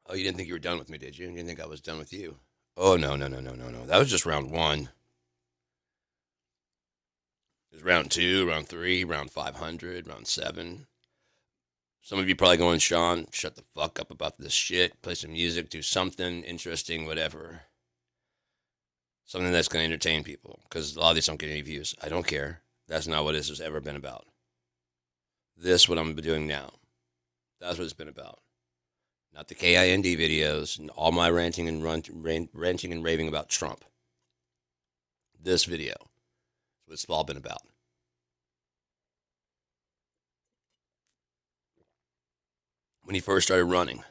Oh, you didn't think you were done with me, did you? You didn't think I was done with you? Oh, no, no, no, no, no, no. That was just round one. There's round two, round three, round 500, round seven. Some of you probably going, Sean, shut the fuck up about this shit. Play some music, do something interesting, whatever. Something that's going to entertain people. Because a lot of these don't get any views. I don't care. That's not what this has ever been about. This, what I'm doing now. That's what it's been about. Not the KIND videos and all my ranting and ranting and raving about Trump. This video is what it's all been about. When he first started running,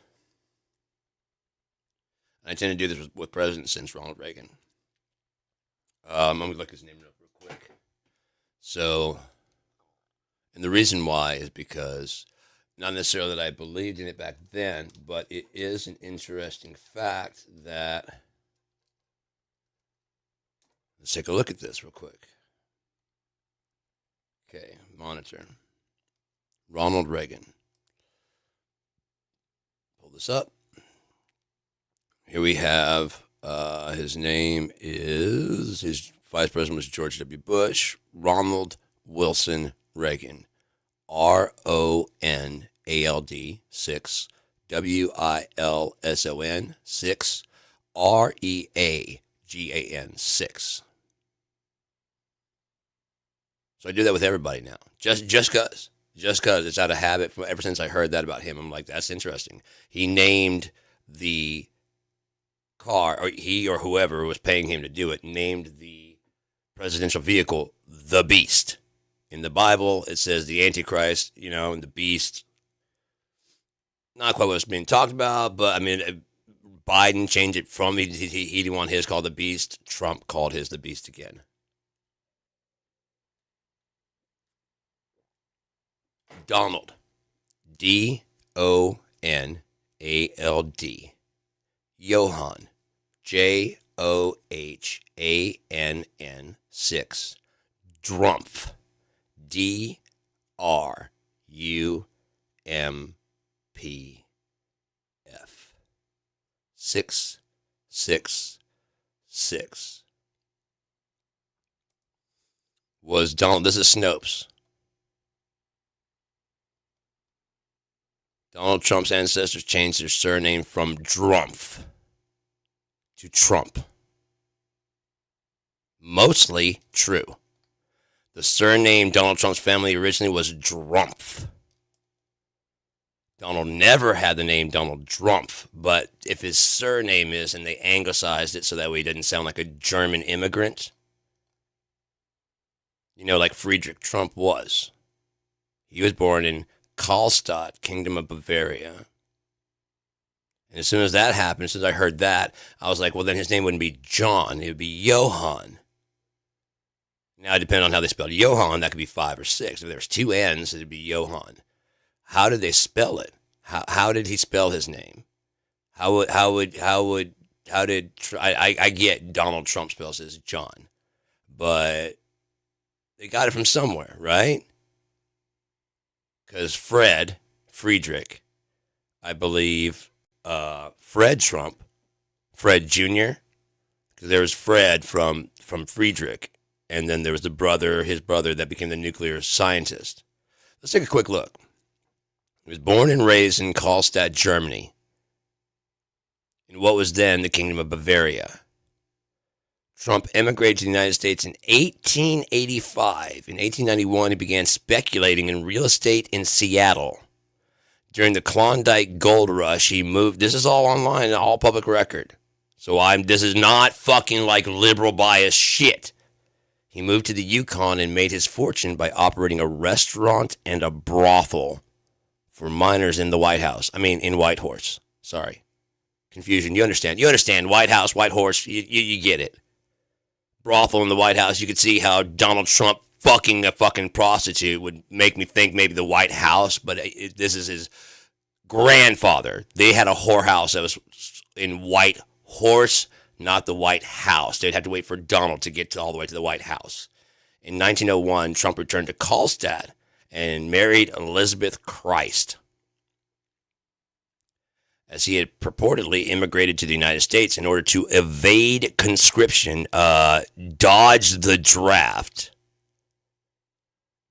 I tend to do this with presidents since Ronald Reagan. I'm going to look his name up real quick. So, and the reason why is because, not necessarily that I believed in it back then, but it is an interesting fact that, let's take a look at this real quick. Okay, monitor. Ronald Reagan. Pull this up. Here we have, his name is, his vice president was George W. Bush. Ronald Wilson Reagan. RONALD 6. WILSON 6. REAGAN 6. So I do that with everybody now. Just cause. Just cause it's out of habit. From ever since I heard that about him, I'm like, that's interesting. He named the car, or he or whoever was paying him to do it, named the presidential vehicle the Beast. In the Bible, it says the Antichrist, and the Beast. Not quite what's being talked about, but I mean, Biden changed it from, he didn't want his called the Beast. Trump called his the Beast again. Donald. DONALD. Johann. JOHANN 6. Drumpf. DRUMPF 666 was Donald. This is Snopes. Donald Trump's ancestors changed their surname from Drumpf to Trump. Mostly true. The surname Donald Trump's family originally was Drumpf. Donald never had the name Donald Drumpf, but if his surname is, and they anglicized it so that way he didn't sound like a German immigrant, like Friedrich Trump was. He was born in Karlstadt, Kingdom of Bavaria. And as soon as that happened, as soon as I heard that, I was like, well, then his name wouldn't be John. It would be Johann. Now, it depends on how they spelled Johann. That could be 5 or 6. If there's 2 N's, it would be Johann. How did they spell it? How did he spell his name? I get Donald Trump spells his John, but they got it from somewhere, right? Because Friedrich, I believe, Fred Trump, Fred Jr., because there was Fred from Friedrich, and then there was his brother that became the nuclear scientist. Let's take a quick look. He was born and raised in Karlstadt, Germany, in what was then the Kingdom of Bavaria. Trump emigrated to the United States in 1885. In 1891, he began speculating in real estate in Seattle. During the Klondike Gold Rush, he moved. This is all online, all public record. So this is not fucking like liberal bias shit. He moved to the Yukon and made his fortune by operating a restaurant and a brothel for minors in the White House. In Whitehorse. Sorry. Confusion. You understand. White House, Whitehorse. You get it. Brothel in the White House. You could see how Donald Trump fucking a fucking prostitute would make me think maybe the White House, but this is his grandfather. They had a whorehouse that was in Whitehorse, not the White House. They'd have to wait for Donald to get all the way to the White House. In 1901, Trump returned to Karlstadt and married Elizabeth Christ. as he had purportedly immigrated to the United States in order to evade conscription, dodge the draft.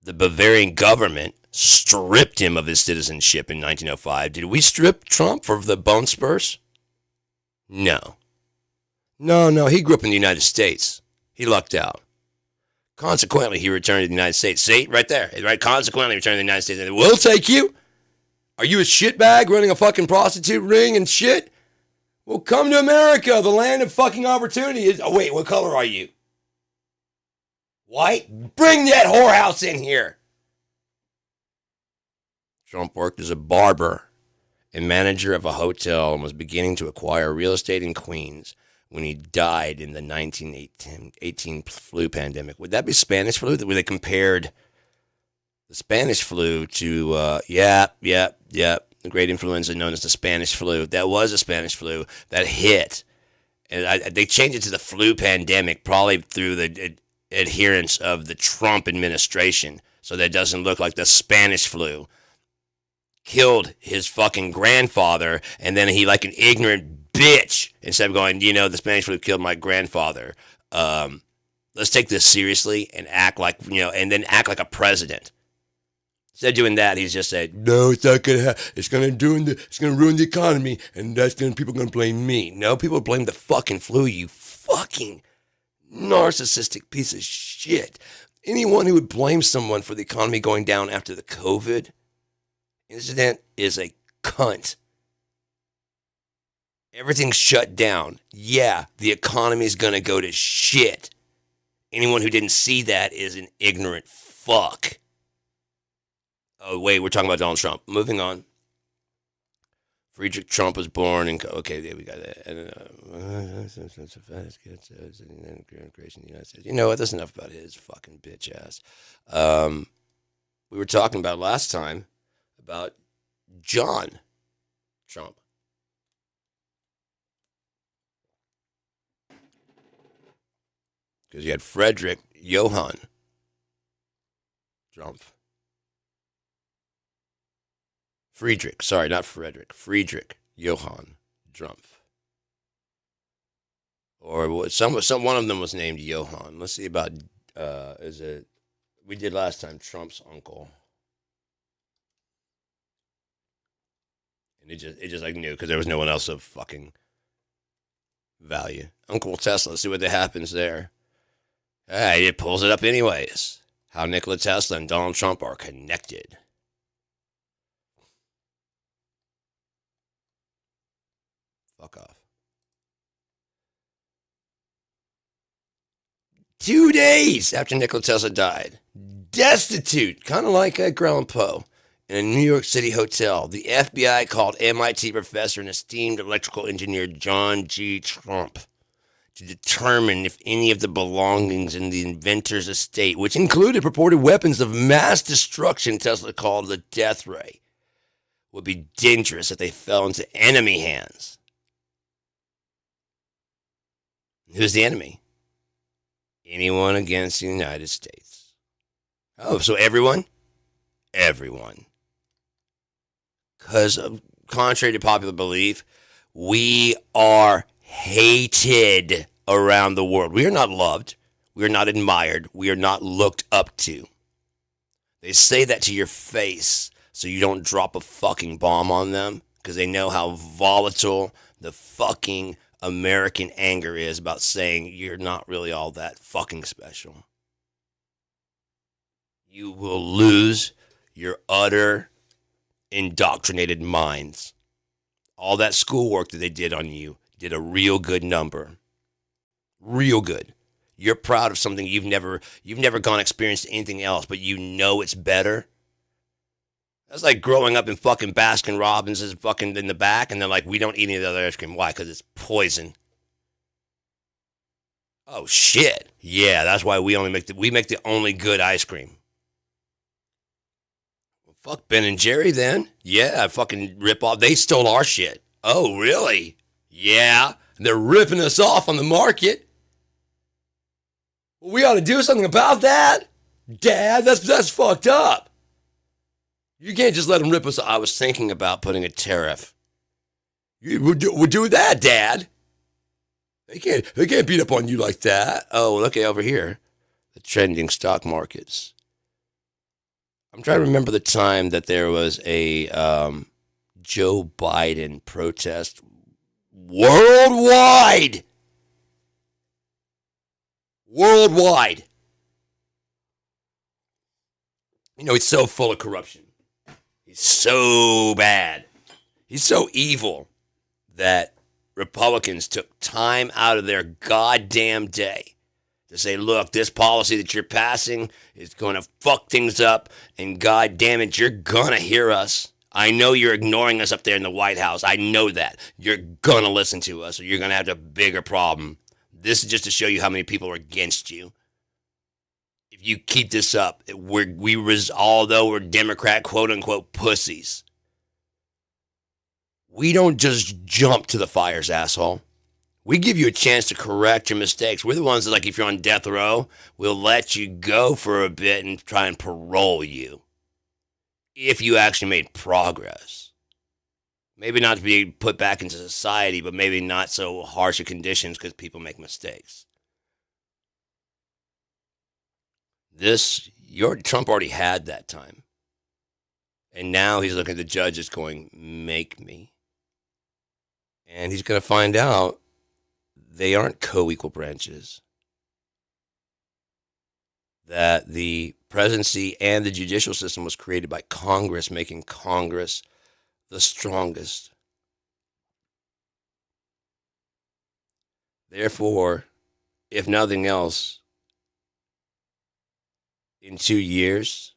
The Bavarian government stripped him of his citizenship in 1905. Did we strip Trump for the bone spurs? No. No, he grew up in the United States. He lucked out. Consequently, he returned to the United States. See, right there. Right? Consequently, returned to the United States. We'll take you. Are you a shitbag running a fucking prostitute ring and shit? Well, come to America, the land of fucking opportunity. Oh, wait, what color are you? White? Bring that whorehouse in here. Trump worked as a barber and manager of a hotel and was beginning to acquire real estate in Queens when he died in the 1918 flu pandemic. Would that be Spanish flu? Where they compared the Spanish flu to, the great influenza known as the Spanish flu. That was a Spanish flu that hit. And they changed it to the flu pandemic, probably through the adherence of the Trump administration, so that it doesn't look like the Spanish flu killed his fucking grandfather, and then he, like an ignorant bitch, instead of going, the Spanish flu killed my grandfather. Let's take this seriously and act like, and then act like a president. Instead of doing that, he's just said, no, it's not going to happen. It's going to ruin the economy, and people are going to blame me. No, people blame the fucking flu, you fucking narcissistic piece of shit. Anyone who would blame someone for the economy going down after the COVID incident is a cunt. Everything's shut down. Yeah, the economy's going to go to shit. Anyone who didn't see that is an ignorant fuck. Oh, wait, we're talking about Donald Trump. Moving on. Friedrich Trump was born in... Okay, there we got that. Creation in the United States. You know what? That's enough about his fucking bitch ass. We were talking about last time about John Trump. Because you had Frederick Johann Trump. Friedrich Friedrich Johann Trump. Or one of them was named Johann. Let's see about, we did last time, Trump's uncle. And it just like knew, because there was no one else of fucking value. Uncle Tesla, let's see what happens there. Hey, it pulls it up anyways. How Nikola Tesla and Donald Trump are connected. Fuck off. 2 days after Nikola Tesla died, destitute, kind of like Edgar Allan Poe, in a New York City hotel, the FBI called MIT professor and esteemed electrical engineer John G. Trump to determine if any of the belongings in the inventor's estate, which included purported weapons of mass destruction Tesla called the death ray, would be dangerous if they fell into enemy hands. Who's the enemy? Anyone against the United States. Oh, so everyone? Everyone. Because, contrary to popular belief, we are hated around the world. We are not loved. We are not admired. We are not looked up to. They say that to your face so you don't drop a fucking bomb on them, because they know how volatile the fucking American anger is about saying you're not really all that fucking special. You will lose your utter indoctrinated minds. All that schoolwork that they did on you did a real good number. Real good. You're proud of something you've never gone experienced anything else, but you know it's better. That's like growing up in fucking Baskin Robbins is fucking in the back, and they're like, we don't eat any of the other ice cream. Why? Because it's poison. Oh shit. Yeah, that's why we make the only good ice cream. Well, fuck Ben and Jerry then. Yeah, fucking rip off. They stole our shit. Oh, really? Yeah. They're ripping us off on the market. Well, we ought to do something about that. Dad, that's fucked up. You can't just let them rip us off. I was thinking about putting a tariff We'll do that, Dad. They can't beat up on you like that. Oh, look over here. The trending stock markets. I'm trying to remember the time that there was a Joe Biden protest worldwide. Worldwide. You know, he's so full of corruption. He's so bad. He's so evil that Republicans took time out of their goddamn day to say, look, this policy that you're passing is going to fuck things up, and god damn it, you're going to hear us. I know you're ignoring us up there in the White House. I know that. You're going to listen to us, or you're going to have a bigger problem. This is just to show you how many people are against you. If you keep this up, although we're Democrat, quote-unquote, pussies, we don't just jump to the fires, asshole. We give you a chance to correct your mistakes. We're the ones that, like, if you're on death row, we'll let you go for a bit and try and parole you. If you actually made progress. Maybe not to be put back into society, but maybe not so harsh of conditions because people make mistakes. Trump already had that time. And now he's looking at the judges going, make me. And he's going to find out they aren't co-equal branches. That the presidency and the judicial system was created by Congress, making Congress the strongest. Therefore, if nothing else, in 2 years,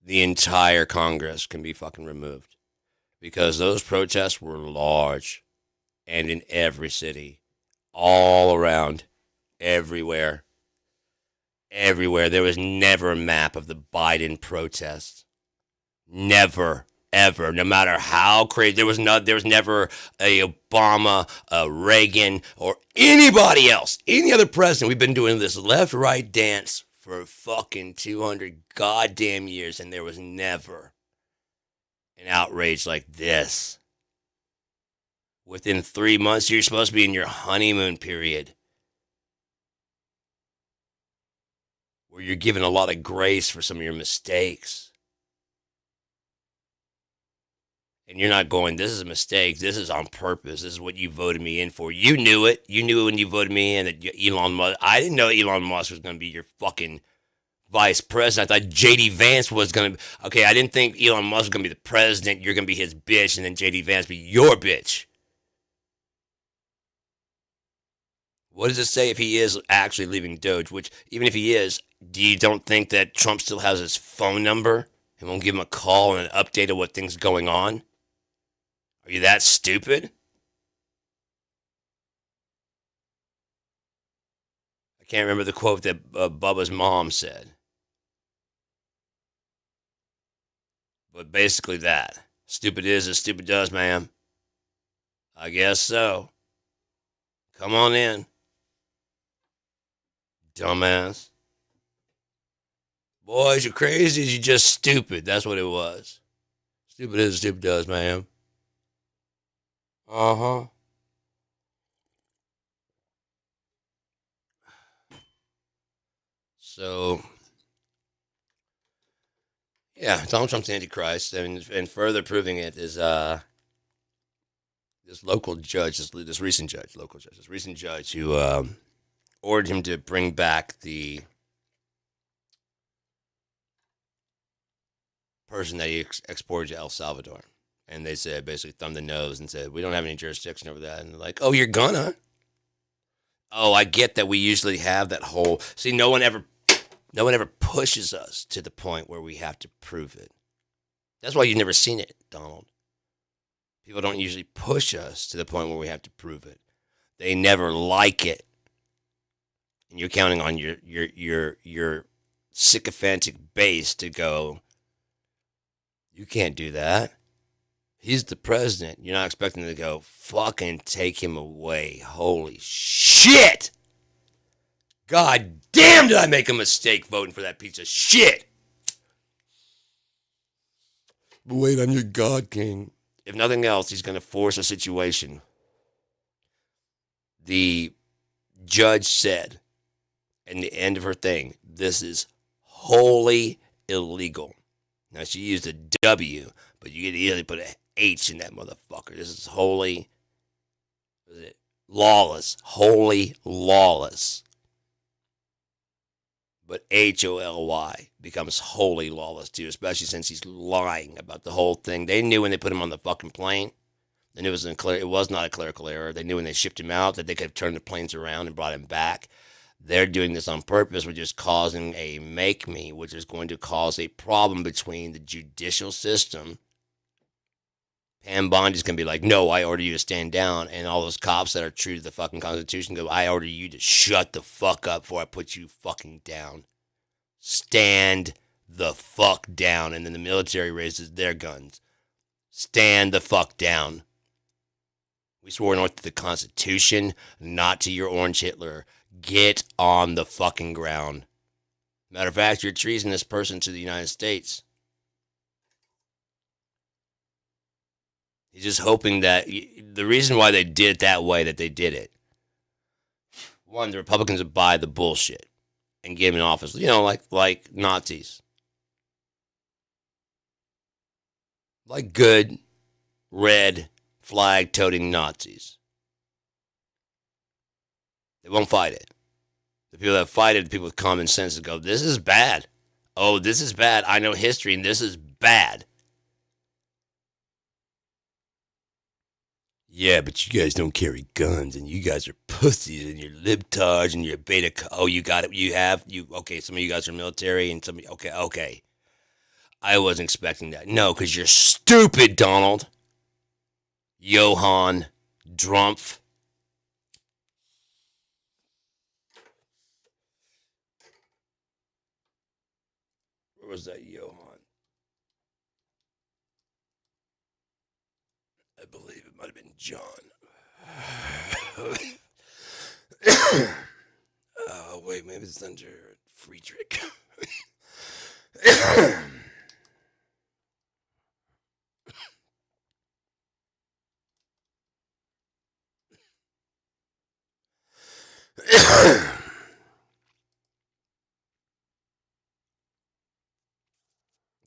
the entire Congress can be fucking removed. Because those protests were large and in every city, all around, everywhere. Everywhere. There was never a map of the Biden protests. Never, ever. No matter how crazy. There was never a Obama, a Reagan, or anybody else. Any other president. We've been doing this left-right dance for fucking 200 goddamn years, and there was never an outrage like this. Within 3 months, you're supposed to be in your honeymoon period, where you're given a lot of grace for some of your mistakes. And you're not going, this is a mistake, this is on purpose, this is what you voted me in for. You knew it. You knew it when you voted me in that Elon Musk. I didn't know Elon Musk was going to be your fucking vice president. I thought J.D. Vance was going to be. Okay, I didn't think Elon Musk was going to be the president. You're going to be his bitch, and then J.D. Vance be your bitch. What does it say if he is actually leaving Doge? Which, even if he is, don't think that Trump still has his phone number and won't give him a call and an update of what things going on? Are you that stupid? I can't remember the quote that Bubba's mom said. But basically that. Stupid is as stupid does, ma'am. I guess so. Come on in. Dumbass. Boys, you're crazy. You're just stupid. That's what it was. Stupid is as stupid does, ma'am. Uh-huh. So, yeah, Donald Trump's the Antichrist, and further proving it is this local judge, this recent judge who ordered him to bring back the person that he exported to El Salvador. And they said, basically thumbed the nose and said, we don't have any jurisdiction over that. And they're like, oh, you're gonna? Oh, I get that we usually have that whole... See, no one ever pushes us to the point where we have to prove it. That's why you've never seen it, Donald. People don't usually push us to the point where we have to prove it. They never like it. And you're counting on your sycophantic base to go, you can't do that. He's the president. You're not expecting them to go, fucking take him away. Holy shit! God damn, did I make a mistake voting for that piece of shit! But wait, I'm your God King. If nothing else, he's going to force a situation. The judge said, in the end of her thing, this is wholly illegal. Now, she used a W, but you could easily put an H in that motherfucker. This is wholly lawless. Wholly lawless. But HOLY becomes wholly lawless too, especially since he's lying about the whole thing. They knew when they put him on the fucking plane. They knew it was not a clerical error. They knew when they shipped him out that they could have turned the planes around and brought him back. They're doing this on purpose, which is causing a make me, which is going to cause a problem between the judicial system. Pam Bondi's going to be like, no, I order you to stand down. And all those cops that are true to the fucking Constitution go, I order you to shut the fuck up before I put you fucking down. Stand the fuck down. And then the military raises their guns. Stand the fuck down. We swore an oath to the Constitution, not to your orange Hitler. Get on the fucking ground. Matter of fact, you're a treasonous person to the United States. He's just hoping that the reason why they did it that way that they did it. One, the Republicans would buy the bullshit and get him in office. You know, like Nazis. Like good, red, flag-toting Nazis. They won't fight it. The people that fight it, the people with common sense that go, this is bad. Oh, this is bad. I know history, and this is bad. Yeah, but you guys don't carry guns, and you guys are pussies, and you're libtards, and you're beta. Oh, you got it. You have you. Okay, some of you guys are military, and some. Okay. I wasn't expecting that. No, because you're stupid, Donald. Johann Drumpf. Where was that Johann? I believe it might have been John. Oh, wait, maybe it's under Friedrich.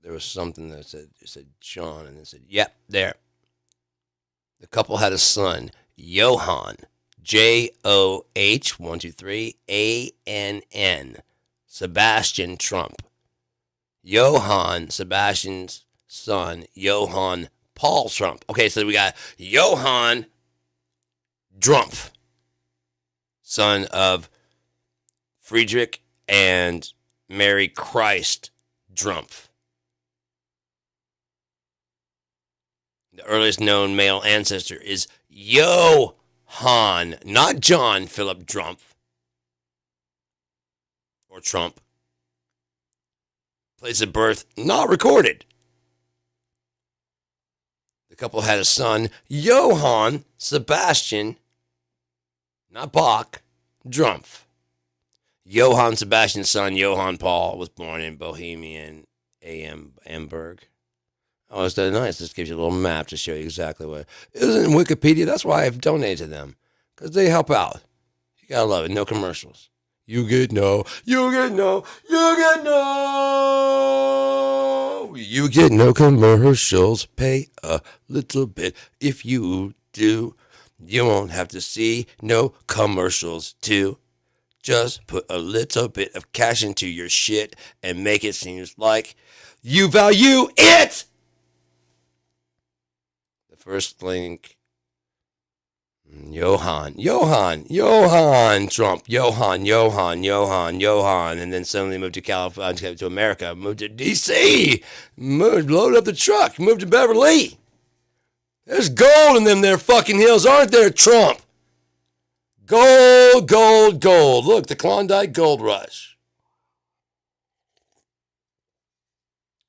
There was something that said John, and it said, yep, there. The couple had a son, Johann, John, 1, 2, 3, Ann, Sebastian Trump. Johann, Sebastian's son, Johann Paul Trump. Okay, so we got Johann Drumpf, son of Friedrich and Mary Christ Drumpf. The earliest known male ancestor is Johann, not John Philip Drumpf or Trump. Place of birth not recorded. The couple had a son, Johann Sebastian, not Bach, Drumpf. Johann Sebastian's son, Johann Paul, was born in Bohemian, Amberg. Oh, it's that nice. This gives you a little map to show you exactly what. It isn't in Wikipedia. That's why I've donated to them. Because they help out. You gotta love it. No commercials. You get no. You get no. You get no. You get no commercials. Pay a little bit. If you do, you won't have to see no commercials too. Just put a little bit of cash into your shit and make it seem like you value it. First link, Johann Trump, Johann, and then suddenly moved to California, to America, moved to D.C., loaded up the truck, moved to Beverly. There's gold in them there fucking hills, aren't there, Trump? Gold. Look, the Klondike Gold Rush.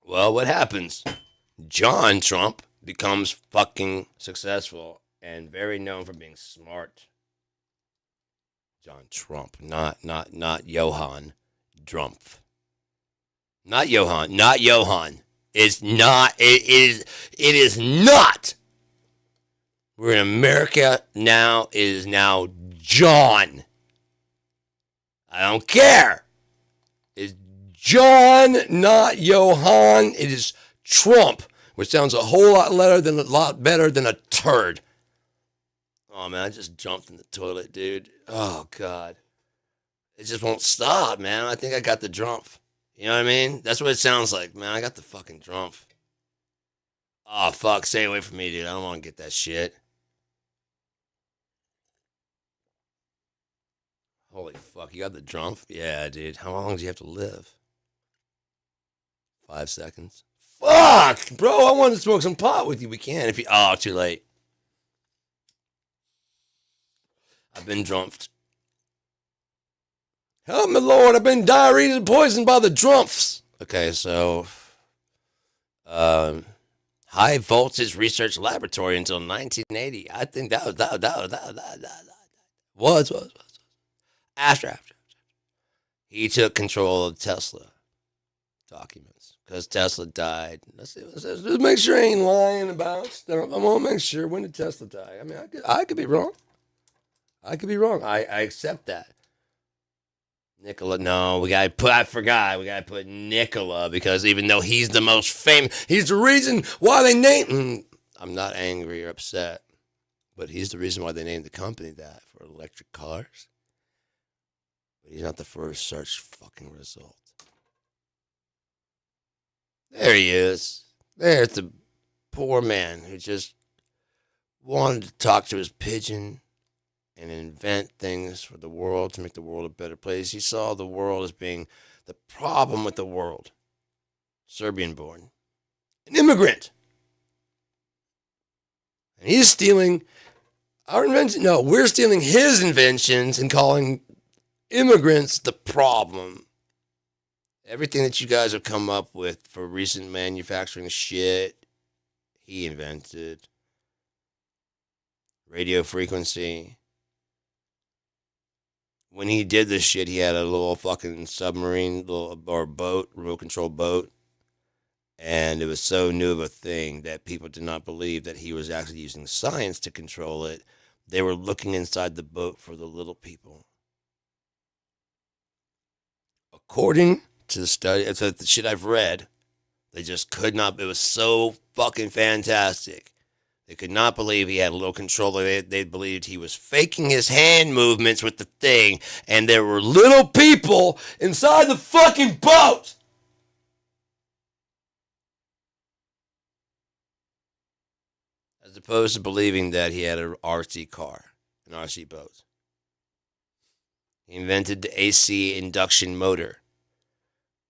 Well, what happens? John Trump becomes fucking successful and very known for being smart. John Trump, not Johann Drumpf. Not Johann. It is not We're in America now. It is now John. I don't care. It's John, not Johann. It is Trump, which sounds a whole lot better than a turd. Oh man, I just jumped in the toilet, dude. Oh god, it just won't stop, man. I think I got the drump. You know what I mean? That's what it sounds like, man. I got the fucking drump. Oh fuck, stay away from me, dude. I don't want to get that shit. Holy fuck, you got the drump? Yeah, dude. How long do you have to live? 5 seconds. Fuck, bro. I want to smoke some pot with you. We can if you. Oh, too late. I've been drumped. Help me, Lord. I've been diarrhea and poisoned by the drumps. Okay, so. High Voltage Research Laboratory until 1980. I think that was. After. He took control of Tesla documents because Tesla died. Let's make sure I ain't lying about stuff. I want to make sure, when did Tesla die? I mean, I could be wrong. I accept that. Nikola, no, I forgot. We gotta put Nikola because even though he's the most famous, he's the reason why they named. I'm not angry or upset, but he's the reason why they named the company that for electric cars. But he's not the first search fucking result. There he is. There's the poor man who just wanted to talk to his pigeon and invent things for the world to make the world a better place. He saw the world as being the problem with the world. Serbian born. An immigrant. And he's stealing our invention. No, we're stealing his inventions and calling immigrants the problem. Everything that you guys have come up with for recent manufacturing shit, he invented. Radio frequency. When he did this shit, he had a little fucking submarine, or boat, remote control boat. And it was so new of a thing that people did not believe that he was actually using science to control it. They were looking inside the boat for the little people. According to the study, it's the shit I've read, they just could not, it was so fucking fantastic. They could not believe he had a little controller. They believed he was faking his hand movements with the thing, and there were little people inside the fucking boat. As opposed to believing that he had an RC car, an RC boat. He invented the AC induction motor,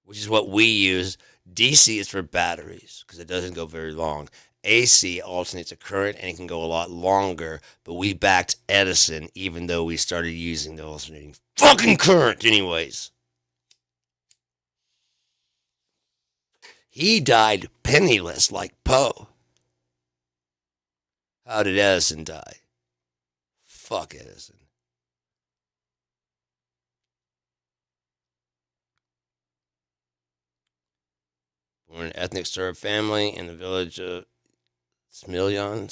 which is what we use. DC is for batteries because it doesn't go very long. AC alternates a current and it can go a lot longer, but we backed Edison even though we started using the alternating fucking current anyways. He died penniless like Poe. How did Edison die? Fuck Edison. Born in an ethnic Serb family in the village of Smiljan.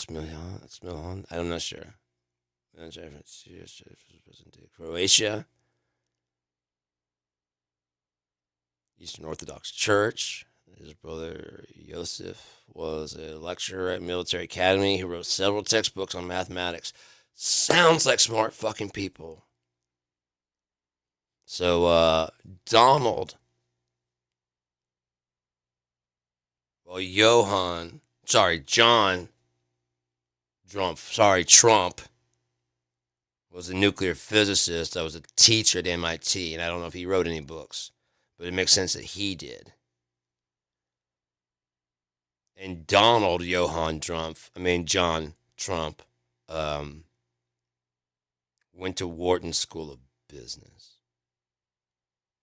I'm not sure. Croatia. Eastern Orthodox Church. His brother Josef was a lecturer at Military Academy. He wrote several textbooks on mathematics. Sounds like smart fucking people. So, John Trump was a nuclear physicist that was a teacher at MIT, and I don't know if he wrote any books, but it makes sense that he did. And John Trump, went to Wharton School of Business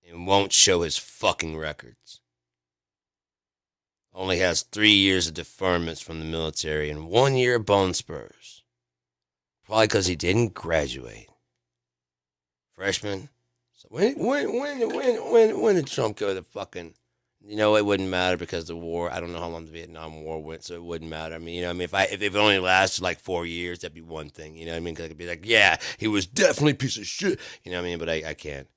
and won't show his fucking records. Only has 3 years of deferments from the military and 1 year of bone spurs. Probably because he didn't graduate. Freshman. So when did Trump go to fucking You know, it wouldn't matter because the war. I don't know how long the Vietnam War went, so it wouldn't matter. I mean, you know, I mean, if it only lasted like 4 years, that'd be one thing. You know what I mean? 'Cause I could be like, yeah, he was definitely a piece of shit. You know what I mean? But I can't.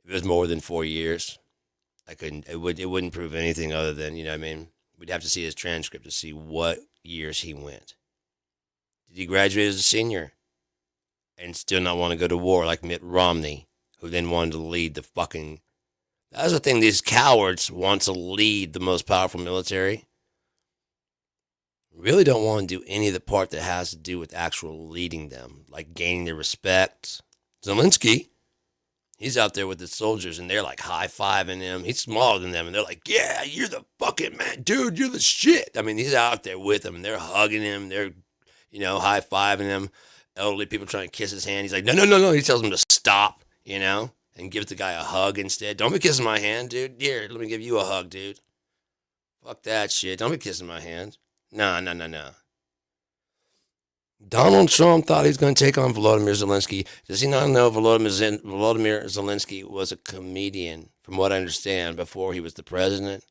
If it was more than 4 years, I couldn't. It wouldn't prove anything other than, you know what I mean? We'd have to see his transcript to see what years he went. Did he graduate as a senior and still not want to go to war like Mitt Romney, who then wanted to lead the fucking. That's the thing. These cowards want to lead the most powerful military. Really don't want to do any of the part that has to do with actual leading them, like gaining their respect. Zelensky, he's out there with the soldiers and they're like high fiving him. He's smaller than them and they're like, yeah, you're the fucking man, dude, you're the shit. I mean, he's out there with them and they're hugging him. They're, you know, high fiving him. Elderly people trying to kiss his hand. He's like, no, no, no, no. He tells them to stop, you know, and gives the guy a hug instead. Don't be kissing my hand, dude. Here, let me give you a hug, dude. Fuck that shit. Don't be kissing my hand. No, no, no, no. Donald Trump thought he was going to take on Volodymyr Zelensky. Does he not know Volodymyr Zelensky was a comedian, from what I understand, before he was the president?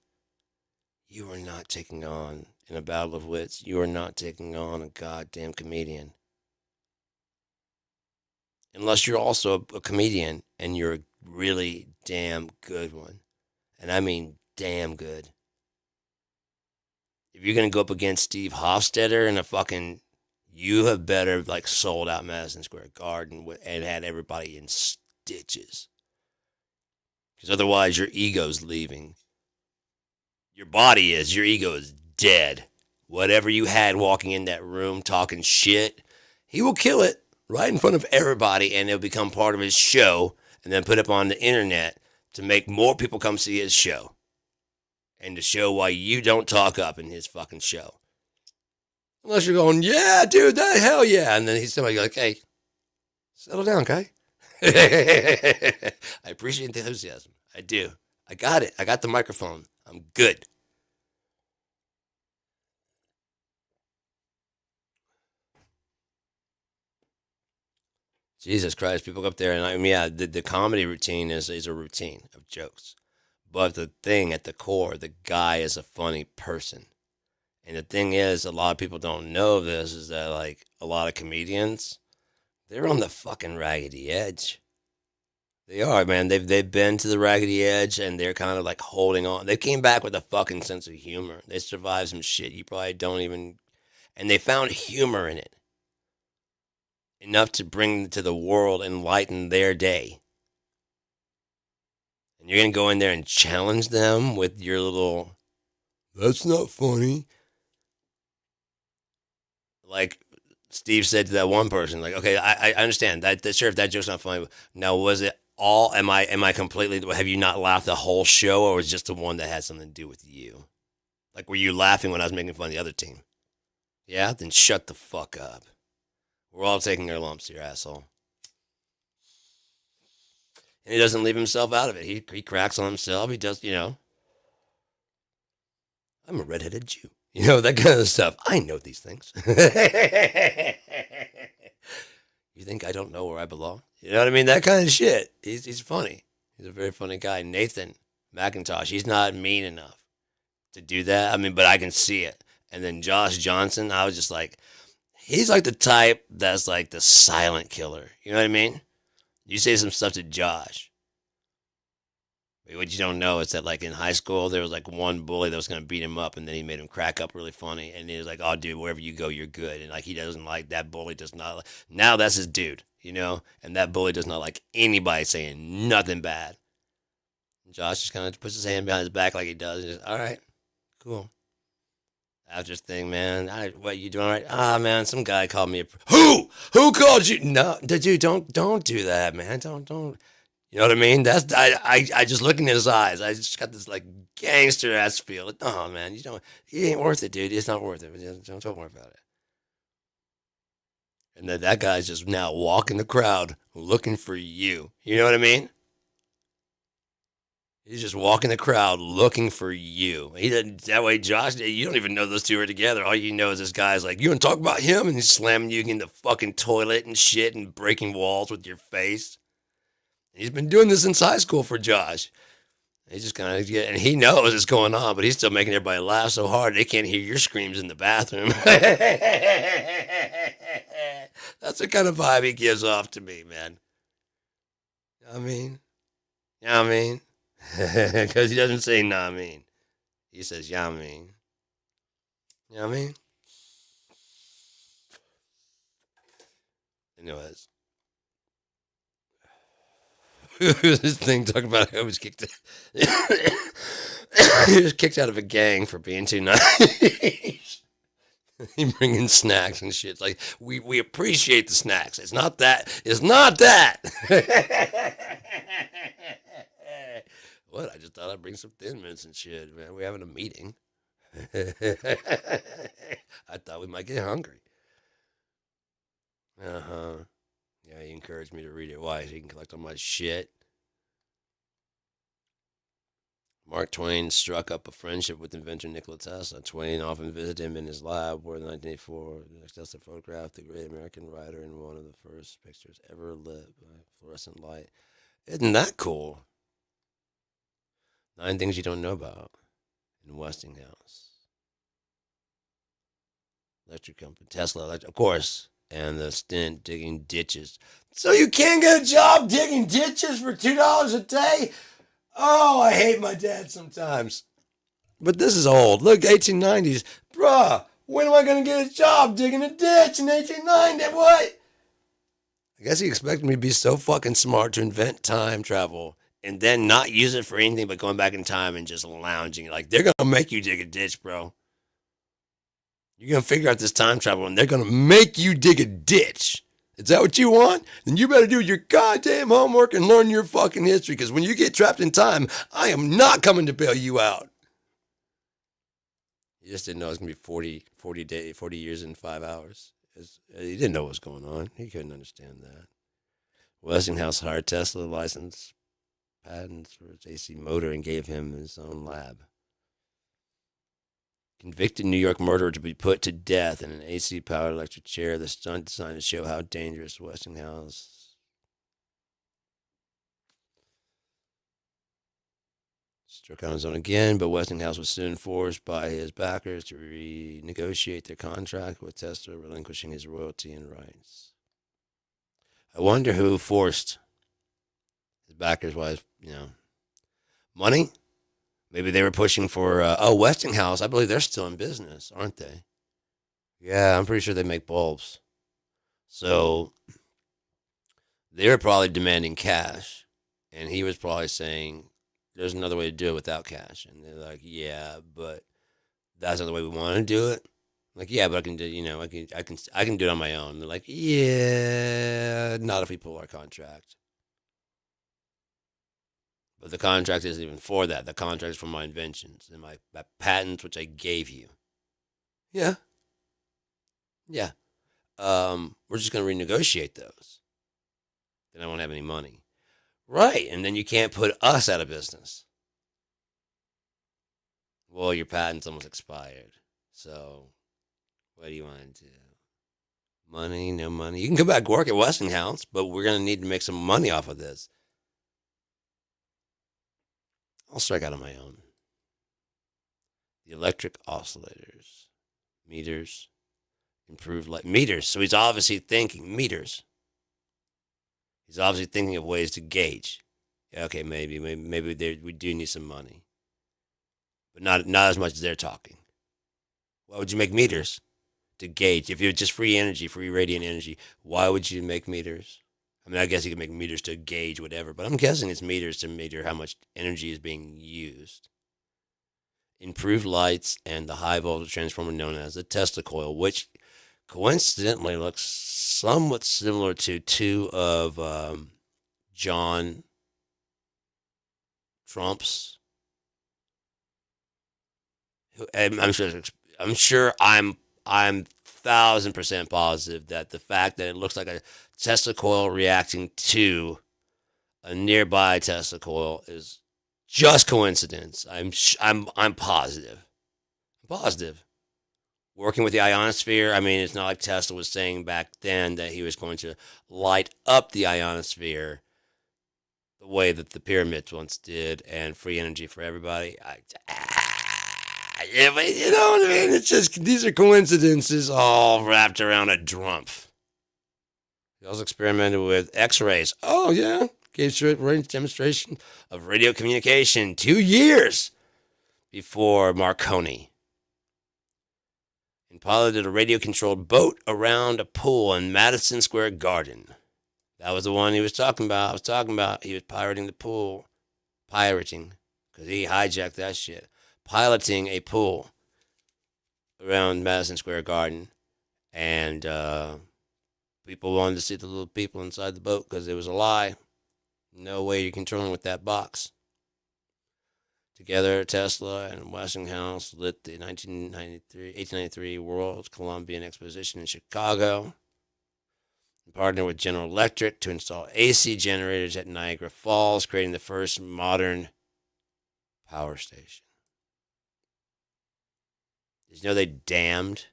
You are not taking on, in a battle of wits, you are not taking on a goddamn comedian. Unless you're also a comedian and you're a really damn good one. And I mean damn good. If you're going to go up against Steve Hofstetter in a fucking, you have better like sold out Madison Square Garden and had everybody in stitches. Because otherwise your ego's leaving. Your body is, your ego is dead. Whatever you had walking in that room talking shit, he will kill it right in front of everybody and it'll become part of his show and then put up on the internet to make more people come see his show. And to show why you don't talk up in his fucking show. Unless you're going, yeah, dude, that hell yeah. And then he's somebody like, hey, settle down, guy. I appreciate the enthusiasm. I do. I got it. I got the microphone. I'm good. Jesus Christ, people go up there and I mean, yeah, the comedy routine is a routine of jokes. But the thing at the core, the guy is a funny person. And the thing is, a lot of people don't know this, is that like a lot of comedians, they're on the fucking raggedy edge. They are, man. They've been to the raggedy edge and they're kind of like holding on. They came back with a fucking sense of humor. They survived some shit you probably don't even, and they found humor in it. Enough to bring to the world and lighten their day. And you're going to go in there and challenge them with your little, that's not funny. Like Steve said to that one person, like, okay, I understand that, sure, if that joke's not funny. Now, was it all, am I completely, have you not laughed the whole show, or was it just the one that had something to do with you? Like, were you laughing when I was making fun of the other team? Yeah? Then shut the fuck up. We're all taking our lumps here, asshole. And he doesn't leave himself out of it. He cracks on himself. He does, you know. I'm a redheaded Jew. You know, that kind of stuff. I know these things. You think I don't know where I belong? You know what I mean? That kind of shit. He's funny. He's a very funny guy. Nathan McIntosh, he's not mean enough to do that. I mean, but I can see it. And then Josh Johnson, I was just like, he's like the type that's like the silent killer. You know what I mean? You say some stuff to Josh. What you don't know is that, like, in high school, there was, like, one bully that was going to beat him up, and then he made him crack up really funny. And he was like, oh, dude, wherever you go, you're good. And, like, he doesn't like, that bully does not like, now that's his dude, you know? And that bully does not like anybody saying nothing bad. And Josh just kind of puts his hand behind his back like he does. And just, all right, cool. After this thing, man, what, you doing all right? Ah, man, some guy called me Who? Who called you? No, dude, don't do that, man. Don't. You know what I mean? That's I just look in his eyes. I just got this like gangster ass feel. Oh man, he ain't worth it, dude. It's not worth it. Don't worry about it. And then that guy's just now walking the crowd looking for you. You know what I mean? He's just walking the crowd looking for you. He doesn't, that way, Josh, you don't even know those two are together. All you know is this guy's like, you want to talk about him? And he's slamming you in the fucking toilet and shit and breaking walls with your face. And he's been doing this since high school for Josh. He just kind of and he knows what's going on, but he's still making everybody laugh so hard they can't hear your screams in the bathroom. That's the kind of vibe he gives off to me, man. You know what I mean? You know what I mean? Because he doesn't say nah, I mean. He says, yeah, I mean. You know what I mean? Anyways. This thing talking about how he was kicked he was kicked out of a gang for being too nice. He bringing snacks and shit. Like we appreciate the snacks. It's not that. It's not that. What? I just thought I'd bring some Thin Mints and shit, man. We're having a meeting. I thought we might get hungry. Uh huh. Yeah, he encouraged me to read it. Why? So he can collect all my shit. Mark Twain struck up a friendship with inventor Nikola Tesla. Twain often visited him in his lab, where in 1984 Tesla photographed the great American writer in one of the first pictures ever lit by fluorescent light. Isn't that cool? 9 things you don't know about in Westinghouse. Electric company, Tesla, of course, and the stint digging ditches. So you can't get a job digging ditches for $2 a day? Oh, I hate my dad sometimes. But this is old. Look, 1890s. Bruh, when am I going to get a job digging a ditch in 1890? What? I guess he expected me to be so fucking smart to invent time travel and then not use it for anything but going back in time and just lounging. Like, they're going to make you dig a ditch, bro. You're going to figure out this time travel and they're going to make you dig a ditch. Is that what you want? Then you better do your goddamn homework and learn your fucking history, because when you get trapped in time, I am not coming to bail you out. He just didn't know it was going to be 40 years and 5 hours. He didn't know what was going on. He couldn't understand that. Westinghouse hired Tesla license patents for his AC motor and gave him his own lab. Convicted New York murderer to be put to death in an AC-powered electric chair. The stunt designed to show how dangerous Westinghouse struck on his own again, but Westinghouse was soon forced by his backers to renegotiate their contract with Tesla, relinquishing his royalty and rights. I wonder who forced his backers. Was money? Maybe they were pushing for, Westinghouse. I believe they're still in business, aren't they? Yeah, I'm pretty sure they make bulbs. So they were probably demanding cash. And he was probably saying, there's another way to do it without cash. And they're like, yeah, but that's not the way we want to do it. I'm like, yeah, but I can do, I can do it on my own. And they're like, yeah, not if we pull our contract. But the contract isn't even for that. The contract is for my inventions and my patents, which I gave you. Yeah. Yeah. We're just going to renegotiate those. Then I won't have any money. Right. And then you can't put us out of business. Well, your patent's almost expired. So what do you want to do? Money, no money. You can come back work at Westinghouse, but we're going to need to make some money off of this. I'll strike out on my own. The electric oscillators, meters, improved light meters. So he's obviously thinking meters. He's obviously thinking of ways to gauge. Yeah, okay, maybe we do need some money, but not as much as they're talking. Why would you make meters? To gauge. If it was just free energy, free radiant energy, why would you make meters? I mean, I guess you can make meters to gauge whatever, but I'm guessing it's meters to meter how much energy is being used. Improved lights and the high voltage transformer known as the Tesla coil, which coincidentally looks somewhat similar to two of John Trump's. I'm sure. I'm 1,000% positive that the fact that it looks like a Tesla coil reacting to a nearby Tesla coil is just coincidence. I'm positive. I'm positive. Working with the ionosphere, I mean, it's not like Tesla was saying back then that he was going to light up the ionosphere the way that the pyramids once did, and free energy for everybody. Yeah, but you know what I mean? It's just, these are coincidences all wrapped around a drumpf. He also experimented with X-rays. Oh yeah, gave short range demonstration of radio communication 2 years before Marconi, and piloted a radio-controlled boat around a pool in Madison Square Garden. That was the one he was talking about. I was talking about he was pirating the pool, pirating, because he hijacked that shit, piloting a pool around Madison Square Garden, and people wanted to see the little people inside the boat because it was a lie. No way you're controlling with that box. Together, Tesla and Westinghouse lit the 1893 World Columbian Exposition in Chicago, and partnered with General Electric to install AC generators at Niagara Falls, creating the first modern power station. Did you know they dammed?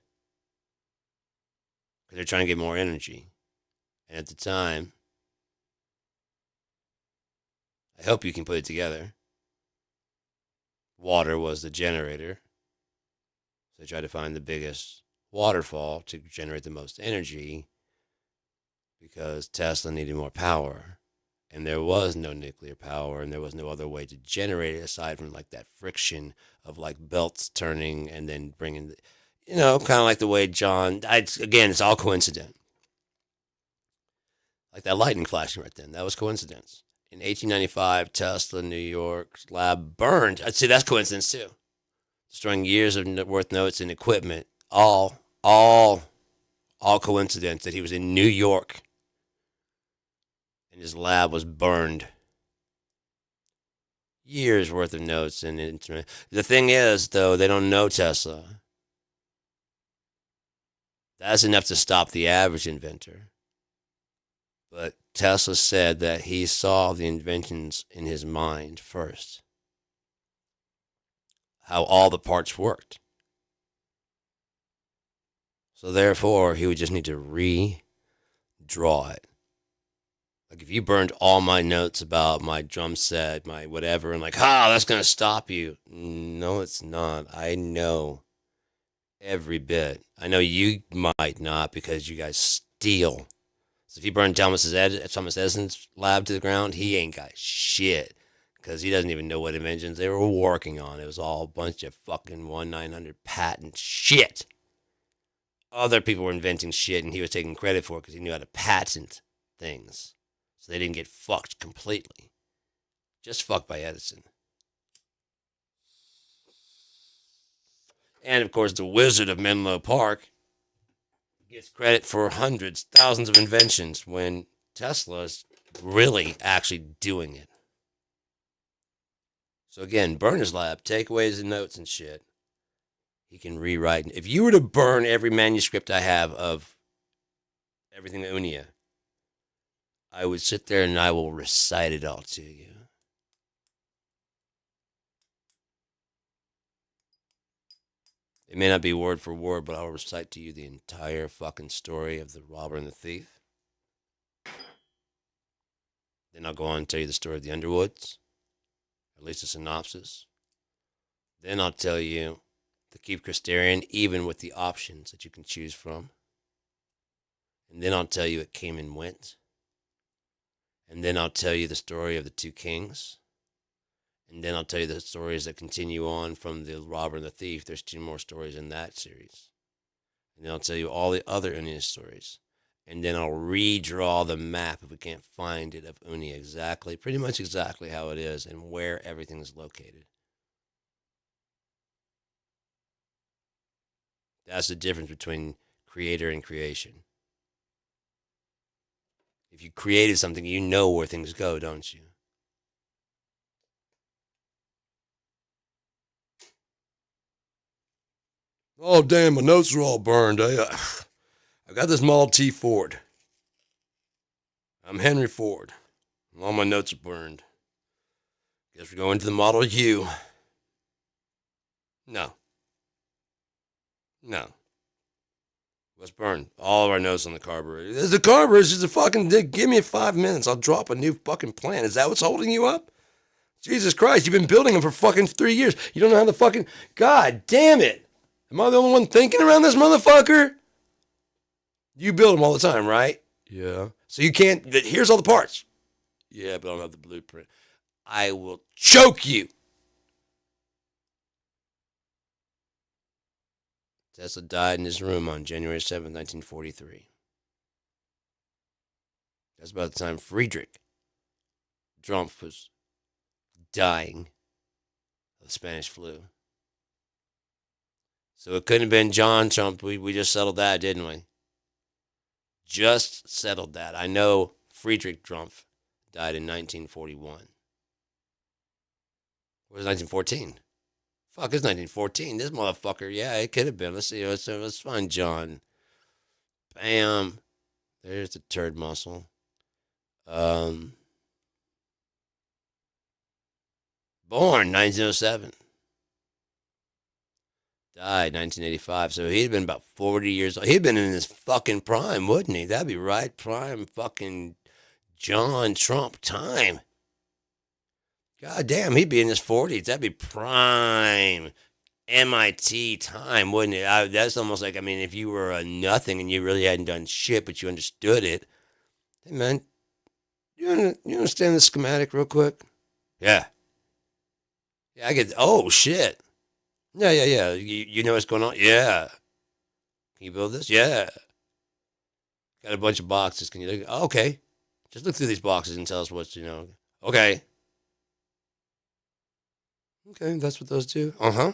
Because they're trying to get more energy. And at the time, I hope you can put it together, water was the generator. So they tried to find the biggest waterfall to generate the most energy because Tesla needed more power. And there was no nuclear power, and there was no other way to generate it aside from like that friction of like belts turning and then bringing, kind of like the way again, it's all coincident. Like that lightning flashing right then, that was coincidence. In 1895, Tesla New York lab burned. I'd say that's coincidence too, destroying years of worth notes and equipment. All coincidence that he was in New York and his lab was burned. Years worth of notes and instrument. The thing is, though, they don't know Tesla. That's enough to stop the average inventor. But Tesla said that he saw the inventions in his mind first. How all the parts worked. So therefore, he would just need to redraw it. Like if you burned all my notes about my drum set, my whatever, and like, that's going to stop you. No, it's not. I know every bit. I know you might not because you guys steal. So if you burn Thomas Edison's lab to the ground, he ain't got shit because he doesn't even know what inventions they were working on. It was all a bunch of fucking 1-900 patent shit. Other people were inventing shit and he was taking credit for it because he knew how to patent things. So they didn't get fucked completely. Just fucked by Edison. And of course, the Wizard of Menlo Park gets credit for hundreds, thousands of inventions when Tesla's really actually doing it. So again, burn his lab, take away his notes and shit. He can rewrite. If you were to burn every manuscript I have of everything Unia, I would sit there and I will recite it all to you. It may not be word for word, but I'll recite to you the entire fucking story of the robber and the thief. Then I'll go on and tell you the story of the Underwoods, at least a synopsis. Then I'll tell you the Keep Christerian, even with the options that you can choose from. And then I'll tell you it came and went. And then I'll tell you the story of the two kings. And then I'll tell you the stories that continue on from the robber and the thief. There's 2 more stories in that series. And then I'll tell you all the other Unia stories. And then I'll redraw the map if we can't find it of Unia exactly, pretty much exactly how it is and where everything is located. That's the difference between creator and creation. If you created something, you know where things go, don't you? Oh, damn, my notes are all burned. I got this Model T Ford. I'm Henry Ford. All my notes are burned. Guess we're going to the Model U. No. Let's burn all of our notes on the carburetor. The carburetor is just a fucking dick. Give me 5 minutes. I'll drop a new fucking plant. Is that what's holding you up? Jesus Christ, you've been building them for fucking 3 years. You don't know how to fucking. God damn it. Am I the only one thinking around this motherfucker? You build them all the time, right? Yeah. So you can't. Here's all the parts. Yeah, but I don't have the blueprint. I will choke you. Tesla died in his room on January 7th, 1943. That's about the time Friedrich Trump was dying of the Spanish flu. So it couldn't have been John Trump. We just settled that, didn't we? Just settled that. I know Friedrich Trump died in 1941. What was 1914? Fuck, it's 1914. This motherfucker. Yeah, it could have been. Let's see. Let's find John. Bam. There's the turd muscle. Born 1907. Died 1985. So he'd been about 40 years old. He'd been in his fucking prime, wouldn't he? That'd be right. Prime fucking John Trump time. God damn, he'd be in his 40s. That'd be prime MIT time, wouldn't it? That's almost like, I mean, if you were a nothing and you really hadn't done shit, but you understood it. Hey, man, you understand the schematic real quick? Yeah. Yeah, I get, oh, shit. Yeah. You know what's going on? Yeah. Can you build this? Yeah. Got a bunch of boxes. Can you look? Oh, okay. Just look through these boxes and tell us what's, Okay. Okay, that's what those do. Uh-huh.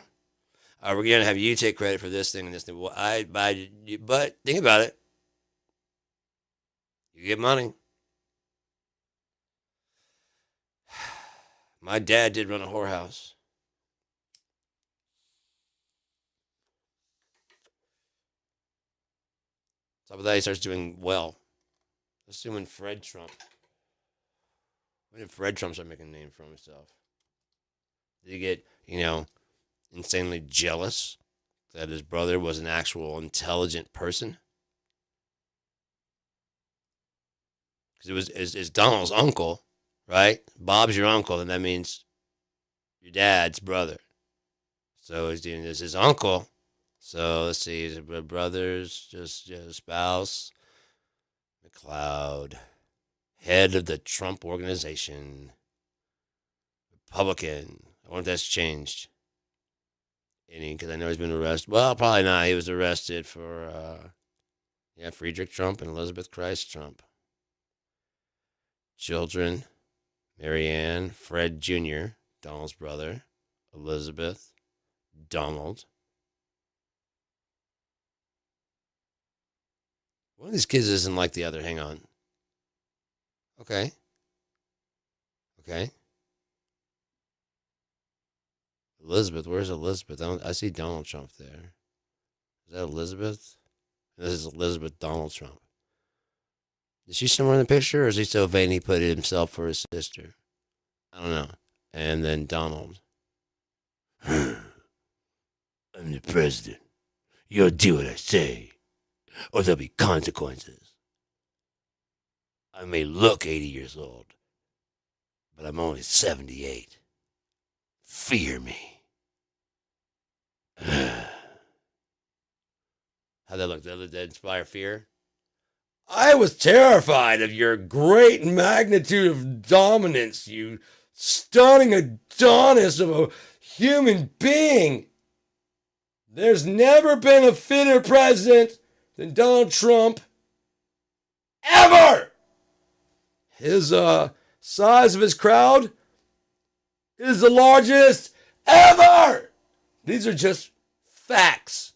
We're going to have you take credit for this thing and this thing. Well, but think about it. You get money. My dad did run a whorehouse. Top of that, he starts doing well. Assuming Fred Trump. When did Fred Trump start making a name for himself? Did he get, insanely jealous that his brother was an actual intelligent person? Because it's Donald's uncle, right? Bob's your uncle, and that means your dad's brother. So he's doing this, his uncle. So let's see, his brothers, just spouse, McLeod, head of the Trump organization, Republican. I wonder if that's changed any, because I know he's been arrested. Well, probably not. He was arrested for, Friedrich Trump and Elizabeth Christ Trump. Children, Marianne, Fred Jr., Donald's brother, Elizabeth, Donald. One of these kids isn't like the other. Hang on. Okay. Elizabeth, where's Elizabeth? I see Donald Trump there. Is that Elizabeth? This is Elizabeth Donald Trump. Is she somewhere in the picture, or is he so vain he put it himself for his sister? I don't know. And then Donald. I'm the president. You'll do what I say, or there'll be consequences. I may look 80 years old, but I'm only 78. Fear me. How'd that look? Did that inspire fear? I was terrified of your great magnitude of dominance, you stunning Adonis of a human being. There's never been a fitter president than Donald Trump. Ever! His size of his crowd is the largest ever! These are just facts.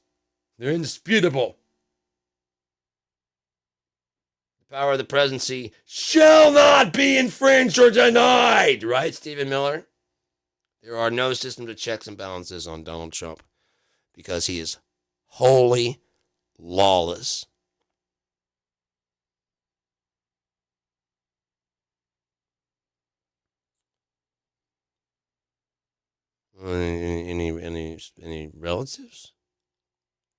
They're indisputable. The power of the presidency shall not be infringed or denied, right, Stephen Miller? There are no systems of checks and balances on Donald Trump because he is wholly lawless. Any relatives?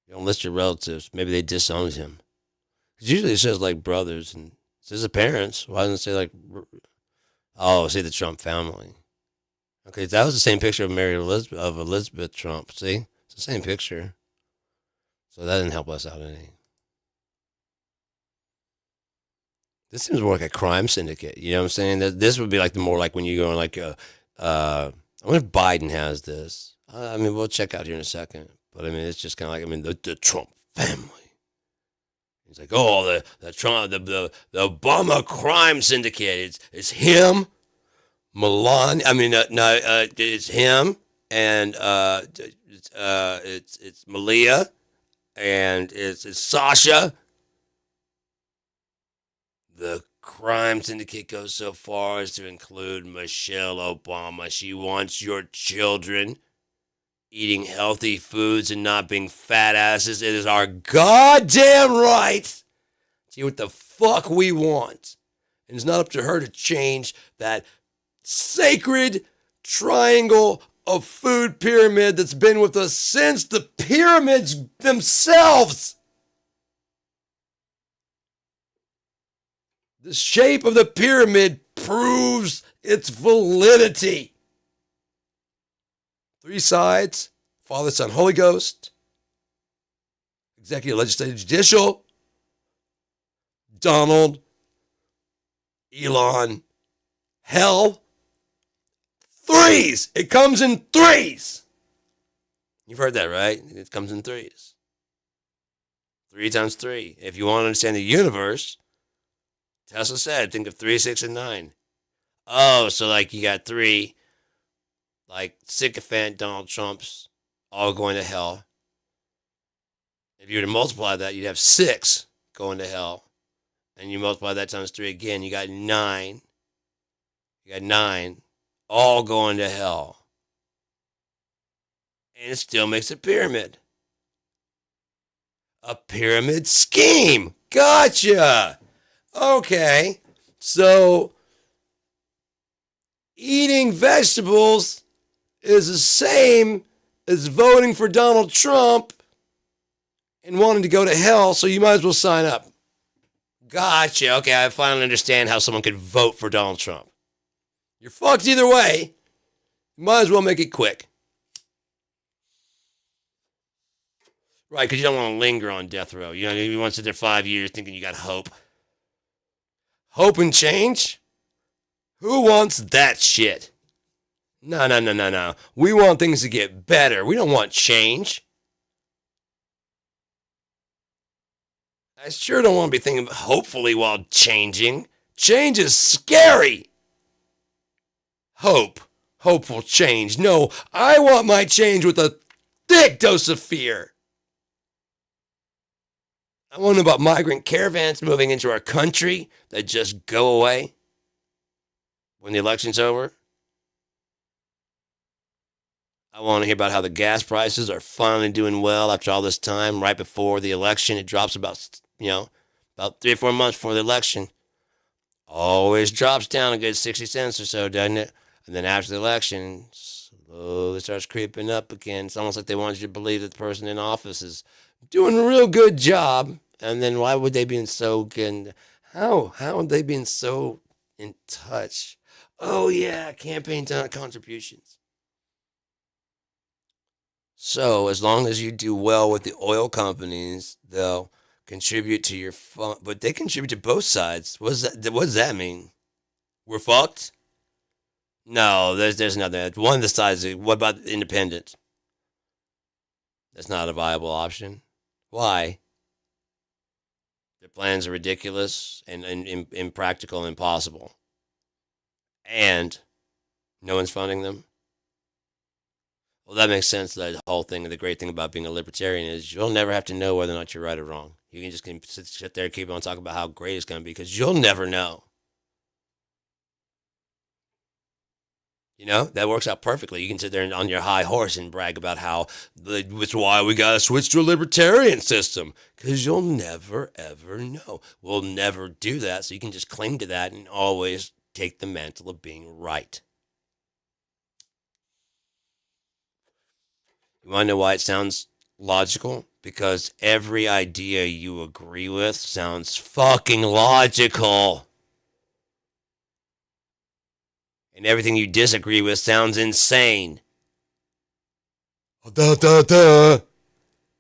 You don't list your relatives. Maybe they disowned him. Because usually it says like brothers and it says the parents. Why doesn't it say like, oh, say the Trump family? Okay, that was the same picture of Elizabeth Trump. See, it's the same picture. So that didn't help us out any. This seems more like a crime syndicate. You know what I'm saying? This would be like the more like when you go in like I wonder if Biden has this. I mean, we'll check out here in a second. But I mean, it's just kind of like the Trump family. He's like, oh, the Trump, the Obama crime syndicate. It's him, Melania. I mean, no, it's him, and it's Malia, and it's Sasha. The crime syndicate goes so far as to include Michelle Obama. She wants your children eating healthy foods and not being fat asses. It is our goddamn right to do what the fuck we want. And it's not up to her to change that sacred triangle of food pyramid that's been with us since the pyramids themselves. The shape of the pyramid proves its validity. 3 sides: Father, Son, Holy Ghost, executive, legislative, judicial, Donald, Elon, hell. 3s. It comes in 3s. You've heard that, right? It comes in 3s. 3 times 3. If you want to understand the universe, Tesla said, think of 3, 6, and 9. Oh, so like you got 3, like sycophant Donald Trumps, all going to hell. If you were to multiply that, you'd have 6 going to hell. And you multiply that times 3 again, you got 9. You got 9, all going to hell. And it still makes a pyramid. A pyramid scheme. Gotcha. Okay, so eating vegetables is the same as voting for Donald Trump and wanting to go to hell, so you might as well sign up. Gotcha. Okay, I finally understand how someone could vote for Donald Trump. You're fucked either way. You might as well make it quick. Right, because you don't want to linger on death row. You know, you want to sit there 5 years thinking you got hope. Hope and change? Who wants that shit? No. We want things to get better. We don't want change. I sure don't want to be thinking hopefully while changing. Change is scary. Hope. Hopeful change. No, I want my change with a thick dose of fear. I want to know about migrant caravans moving into our country that just go away when the election's over. I want to hear about how the gas prices are finally doing well after all this time. Right before the election, it drops about 3 or 4 months before the election. Always drops down a good 60 cents or so, doesn't it? And then after the election, slowly starts creeping up again. It's almost like they want you to believe that the person in office is doing a real good job. And then why would they be so good? How would they be so in touch? Oh yeah, campaign contributions. So as long as you do well with the oil companies, they'll contribute to your fund. But they contribute to both sides. What does that mean? We're fucked? No, there's nothing. One of the sides. What about independent? That's not a viable option. Why? Their plans are ridiculous and impractical and impossible. And no one's funding them. Well, that makes sense. That whole thing, the great thing about being a libertarian is you'll never have to know whether or not you're right or wrong. You can just sit there and keep on talking about how great it's going to be because you'll never know. You know, that works out perfectly. You can sit there on your high horse and brag about how it's why we got to switch to a libertarian system because you'll never, ever know. We'll never do that. So you can just cling to that and always take the mantle of being right. You want to know why it sounds logical because every idea you agree with sounds fucking logical. And everything you disagree with sounds insane. Da, da, da.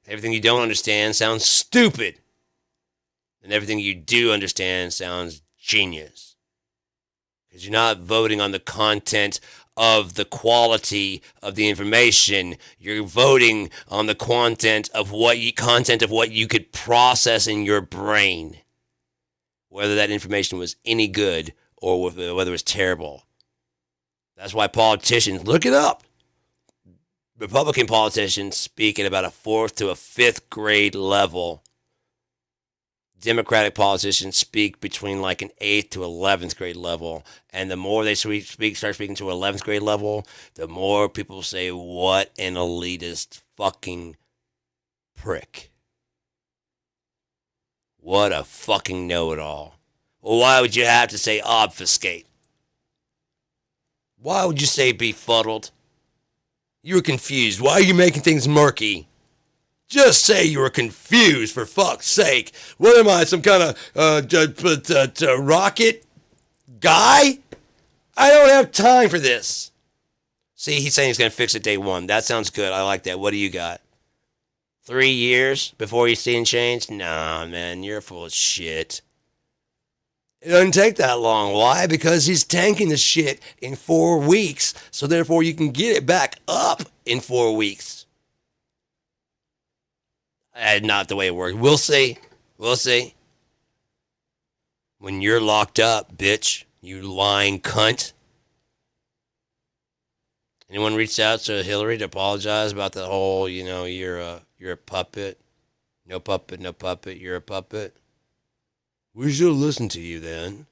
Everything you don't understand sounds stupid. And everything you do understand sounds genius. Because you're not voting on the content of the quality of the information. You're voting on the content of what you could process in your brain. Whether that information was any good or whether it was terrible. That's why politicians, look it up. Republican politicians speak at about a 4th to a 5th grade level. Democratic politicians speak between like an 8th to 11th grade level. And the more they start speaking to an 11th grade level, the more people say, what an elitist fucking prick. What a fucking know-it-all. Well, why would you have to say obfuscate? Why would you say befuddled? You were confused. Why are you making things murky? Just say you were confused, for fuck's sake. What am I, some kind of rocket guy? I don't have time for this. See, he's saying he's going to fix it day one. That sounds good. I like that. What do you got? 3 years before you're seeing change? Nah, man, you're full of shit. It doesn't take that long. Why? Because he's tanking the shit in 4 weeks, so therefore you can get it back up in 4 weeks. Not the way it works. We'll see. We'll see. When you're locked up, bitch, you lying cunt. Anyone reached out to Hillary to apologize about the whole, you're a puppet. No puppet, no puppet, you're a puppet. We should have listened to you then.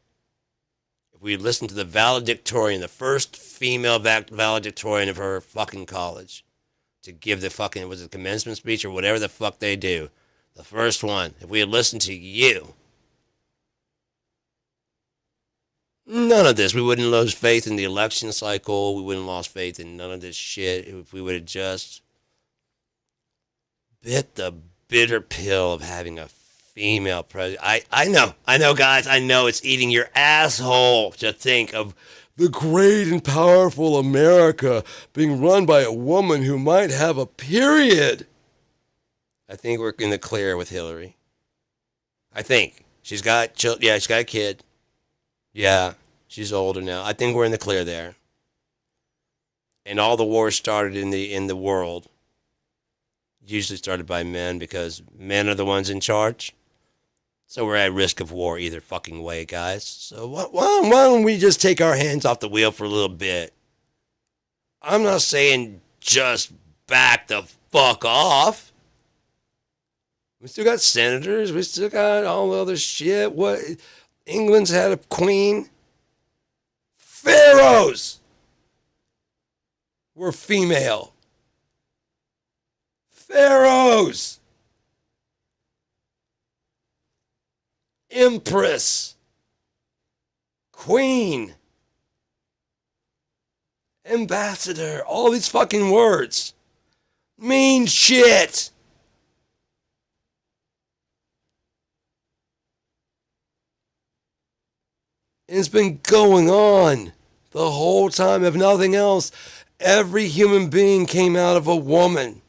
If we listened to the valedictorian, the first female valedictorian of her fucking college, to give the fucking, was it commencement speech or whatever the fuck they do. The first one. If we had listened to you, none of this. We wouldn't lose faith in the election cycle. We wouldn't lost faith in none of this shit. If we would have just bit the bitter pill of having a female president. I know, guys. I know it's eating your asshole to think of the great and powerful America being run by a woman who might have a period. I think we're in the clear with Hillary. I think. She's got children. Yeah, she's got a kid. Yeah, she's older now. I think we're in the clear there. And all the wars started in the world. Usually started by men because men are the ones in charge. So we're at risk of war either fucking way, guys. So why don't we just take our hands off the wheel for a little bit? I'm not saying just back the fuck off. We still got senators. We still got all the other shit. What? England's had a queen. Pharaohs were female. Pharaohs. Empress, Queen, Ambassador, all these fucking words mean shit. And it's been going on the whole time. If nothing else, every human being came out of a woman.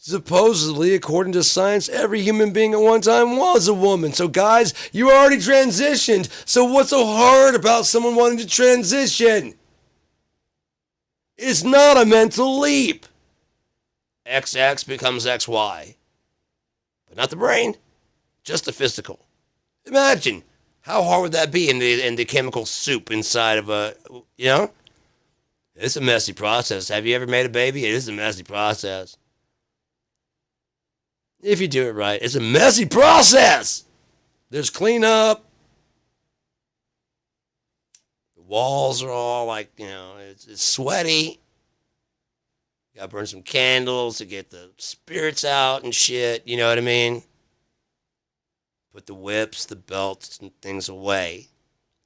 Supposedly, according to science, every human being at one time was a woman. So guys, you already transitioned. So what's so hard about someone wanting to transition? It's not a mental leap. XX becomes XY. But not the brain, just the physical. Imagine, how hard would that be in the chemical soup inside of a, It's a messy process. Have you ever made a baby? It is a messy process. If you do it right, it's a messy process. There's cleanup. The walls are all like, it's sweaty. You gotta burn some candles to get the spirits out and shit. You know what I mean? Put the whips, the belts, and things away.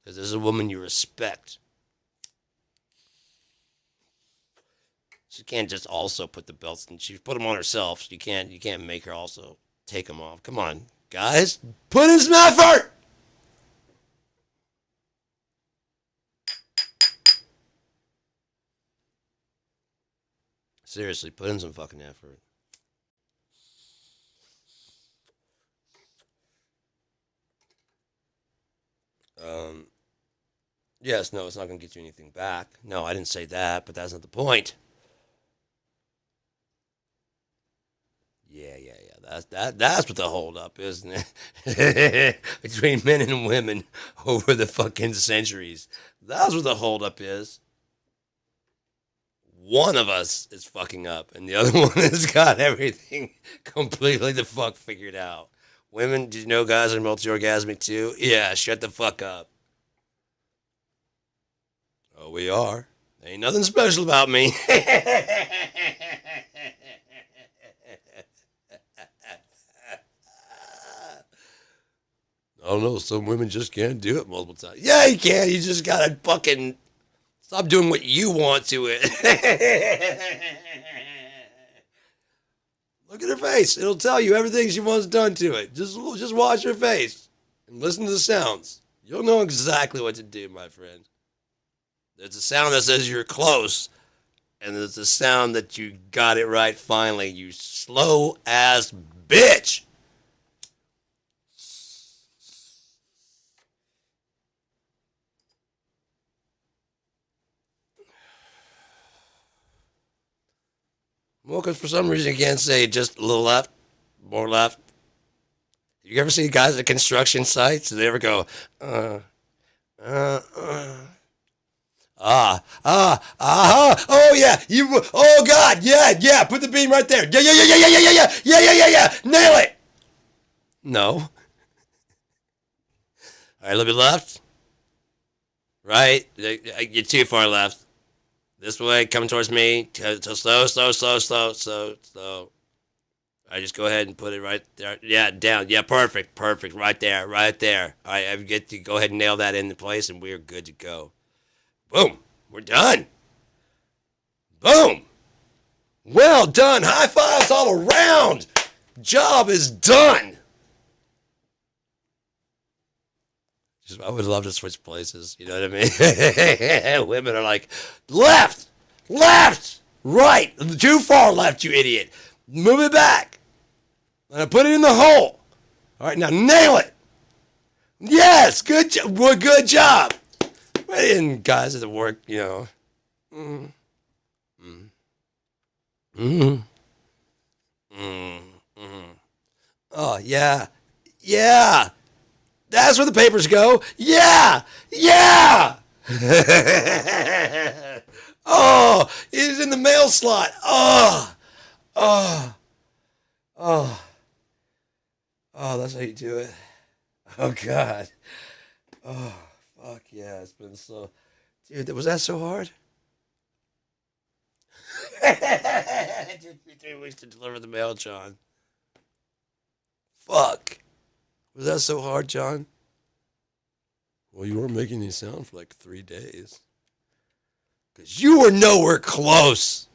Because there's a woman you respect. She can't just also put the belts, and she put them on herself. You can't make her also take them off. Come on, guys, put in some effort. Seriously, put in some fucking effort. Um, yes, no, it's not going to get you anything back. No, I didn't say that, but that's not the point. Yeah. That's what the holdup is, isn't it? Between men and women over the fucking centuries. That's what the holdup is. One of us is fucking up, and the other one has got everything completely the fuck figured out. Women, did you know guys are multi-orgasmic too? Yeah, shut the fuck up. Oh, we are. Ain't nothing special about me. I don't know. Some women just can't do it multiple times. Yeah, you can. You just gotta fucking stop doing what you want to it. Look at her face. It'll tell you everything she wants done to it. Just watch her face and listen to the sounds. You'll know exactly what to do, my friend. There's a sound that says you're close, and there's a sound that you got it right finally. You slow ass bitch. Well, because for some reason you can't say just a little left, more left. You ever see guys at construction sites? They ever go, uh, uh, oh yeah, oh God, yeah, put the beam right there. Yeah, nail it. No. All right, a little bit left. Right, you're too far left. This way, coming towards me. Slow. I just go ahead and put it right there. Yeah, down. Yeah, perfect. Right there. All right, I get to go ahead and nail that into place, and we're good to go. Boom. We're done. Boom. Well done. High fives all around. Job is done. I would love to switch places. You know what I mean? Women are like, left, right, too far left, you idiot. Move it back. And I put it in the hole. All right, now nail it. Yes, good job. Good job. And guys at the work, you know. Mm, mm, mm, mm, mm. Oh, yeah. That's where the papers go. Yeah. Oh, it's in the mail slot. Oh, oh, that's how you do it. Oh, God. Oh, fuck yeah. It's been so. Dude, was that so hard? It took me 3 weeks to deliver the mail, John. Fuck. Was that so hard, John? Well, you weren't making any sound for like 3 days. Because you were nowhere close.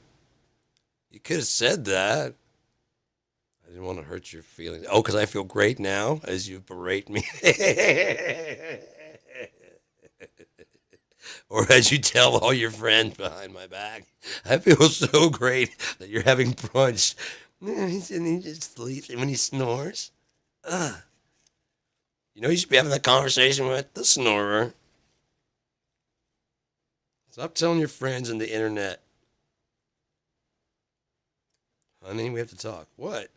You could have said that. I didn't want to hurt your feelings. Oh, because I feel great now as you berate me. Or as you tell all your friends behind my back. I feel so great that you're having brunch. And he just sleeps and when he snores. Ugh. You know you should be having that conversation with the snorer. Stop telling your friends on the internet. Honey, we have to talk. What?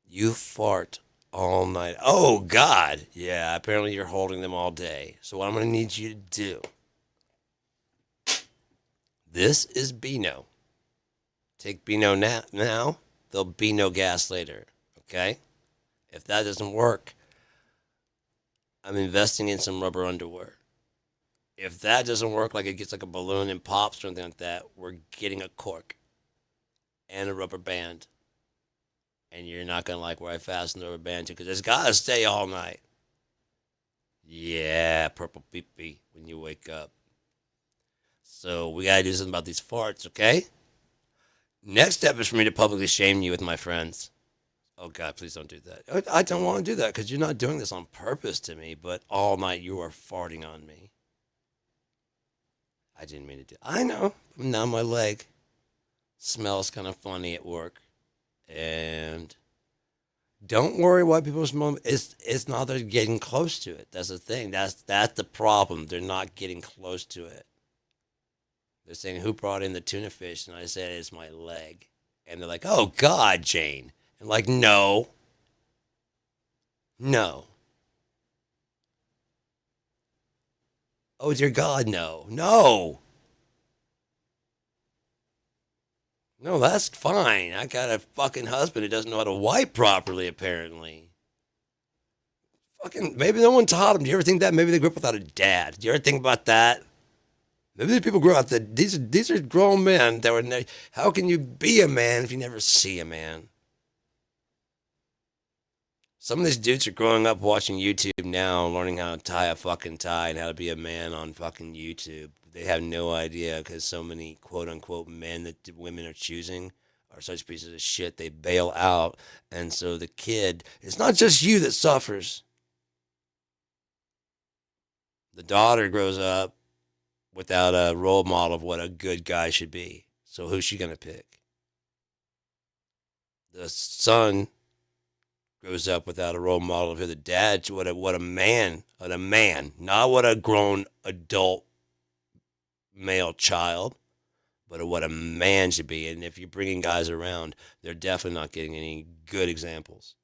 You fart all night. Oh, God. Yeah, apparently you're holding them all day. So what I'm going to need you to do. This is Beano. Take Beano now. There'll be no gas later. Okay? If that doesn't work, I'm investing in some rubber underwear. If that doesn't work, like it gets like a balloon and pops or something like that, we're getting a cork and a rubber band. And you're not going to like where I fasten the rubber band to because it's got to stay all night. Yeah, purple pee-pee when you wake up. So we got to do something about these farts, okay? Next step is for me to publicly shame you with my friends. Oh God, please don't do that. I don't want to do that because you're not doing this on purpose to me. But all night you are farting on me. I didn't mean to do. I know. Now my leg smells kind of funny at work, and don't worry why people smell. It's not they're getting close to it. That's the thing. That's the problem. They're not getting close to it. They're saying who brought in the tuna fish, and I said it's my leg, and they're like, oh God, Jane, and like no, no, oh dear God, no, no, no, that's fine. I got a fucking husband who doesn't know how to wipe properly, apparently. Fucking maybe no one taught him. Do you ever think that? Maybe they grew up without a dad. Do you ever think about that? Maybe these people grow up that these are grown men that were. How can you be a man if you never see a man? Some of these dudes are growing up watching YouTube now, learning how to tie a fucking tie and how to be a man on fucking YouTube. They have no idea because so many quote unquote men that women are choosing are such pieces of shit. They bail out, and so the kid. It's not just you that suffers. The daughter grows up without a role model of what a good guy should be. So who's she gonna pick? The son grows up without a role model of who the dad, what a man, not what a grown adult male child, but what a man should be. And if you're bringing guys around, they're definitely not getting any good examples.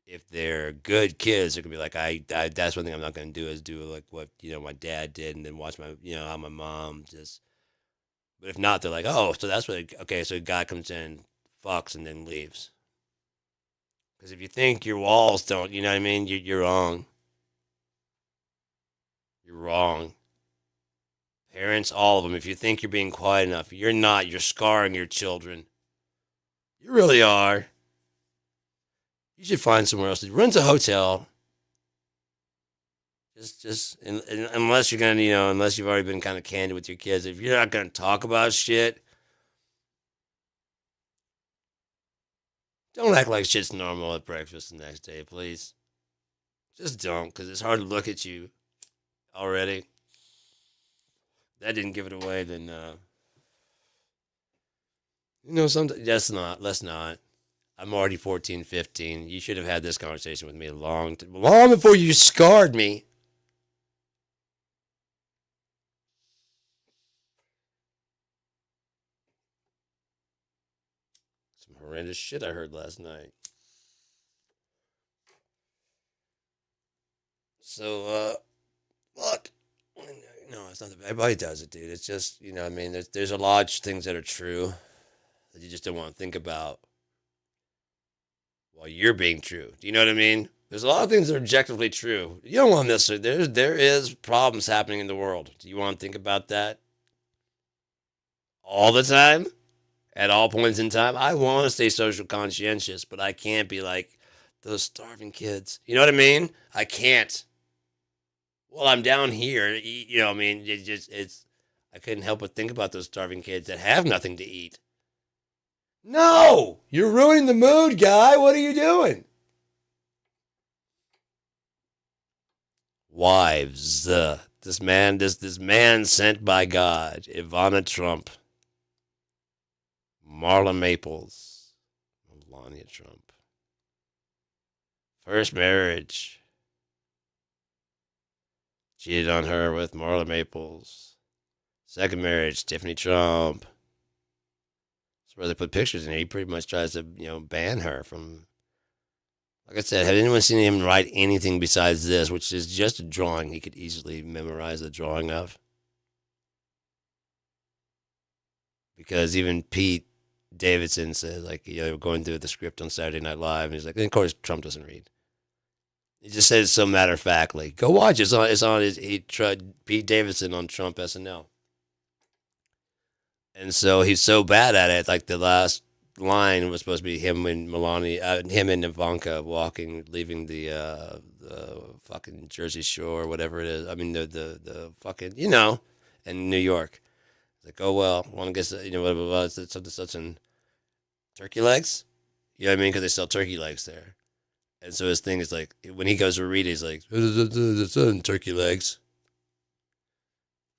If they're good kids, they're gonna be like, I that's one thing I'm not gonna do is do like what my dad did, and then watch my how my mom just. But if not, they're like, oh, so that's what. Okay, so a guy comes in, fucks, and then leaves. Because if you think your walls don't, you know what I mean, you're wrong. You're wrong. Parents, all of them. If you think you're being quiet enough, you're not. You're scarring your children. You really are. You should find somewhere else. Rent a hotel. Unless you're gonna, unless you've already been kind of candid with your kids. If you're not gonna talk about shit, don't act like shit's normal at breakfast the next day, please. Just don't, because it's hard to look at you already. That didn't give it away, then, something. Let's not. I'm already 14, 15. You should have had this conversation with me long before you scarred me. Some horrendous shit I heard last night. So, look. No, it's not. Everybody does it, dude. It's just, I mean, there's a lot of things that are true that you just don't want to think about while you're being true. Do you know what I mean? There's a lot of things that are objectively true. You don't want this. There is problems happening in the world. Do you want to think about that all the time? At all points in time? I want to stay social conscientious, but I can't be like those starving kids. You know what I mean? I can't. Well, I'm down here. I mean, I couldn't help but think about those starving kids that have nothing to eat. No, you're ruining the mood, guy. What are you doing? Wives. This man sent by God, Ivana Trump, Marla Maples, Melania Trump. First marriage. Cheated on her with Marla Maples. Second marriage, Tiffany Trump. That's where they put pictures in here. He pretty much tries to, ban her from. Like I said, have anyone seen him write anything besides this, which is just a drawing he could easily memorize the drawing of? Because even Pete Davidson says, like, going through the script on Saturday Night Live, and he's like, and of course, Trump doesn't read. He just says so matter of factly. Go watch it. It's on Pete Davidson on Trump SNL. And so he's so bad at it. Like the last line was supposed to be him and him and Ivanka leaving the fucking Jersey Shore, whatever it is. I mean the fucking in New York, Like, oh well, one gets blah blah blah. It's such and such and turkey legs. You know what I mean? Because they sell turkey legs there. And so his thing is like when he goes to read, he's like turkey legs.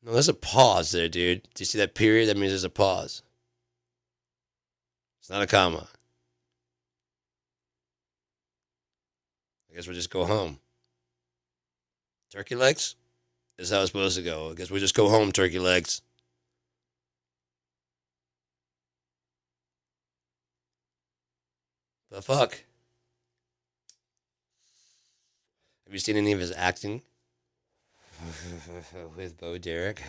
No, there's a pause there, dude. Do you see that period? That means there's a pause. It's not a comma. I guess we'll just go home. Turkey legs? This is how it's supposed to go. I guess we'll just go home, turkey legs. The fuck? Have you seen any of his acting? With Bo Derek?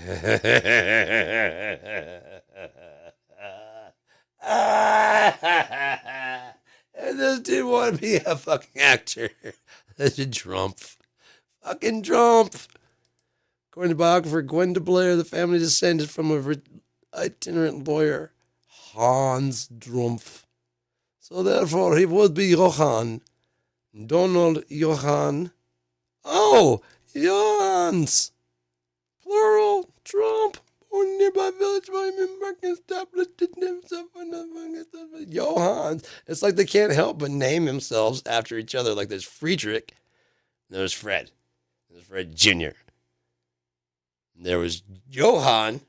And this dude want to be a fucking actor. That's a Trump. Fucking Trump. According to biographer Gwenda Blair, the family descended from a itinerant lawyer, Hans Drumpf. So therefore, he would be Johann. Donald Johann. Oh, Johans. Plural. Trump. Born nearby village by established himself Johans. It's like they can't help but name themselves after each other. Like there's Friedrich. There's Fred. There's Fred Jr. There was Johann.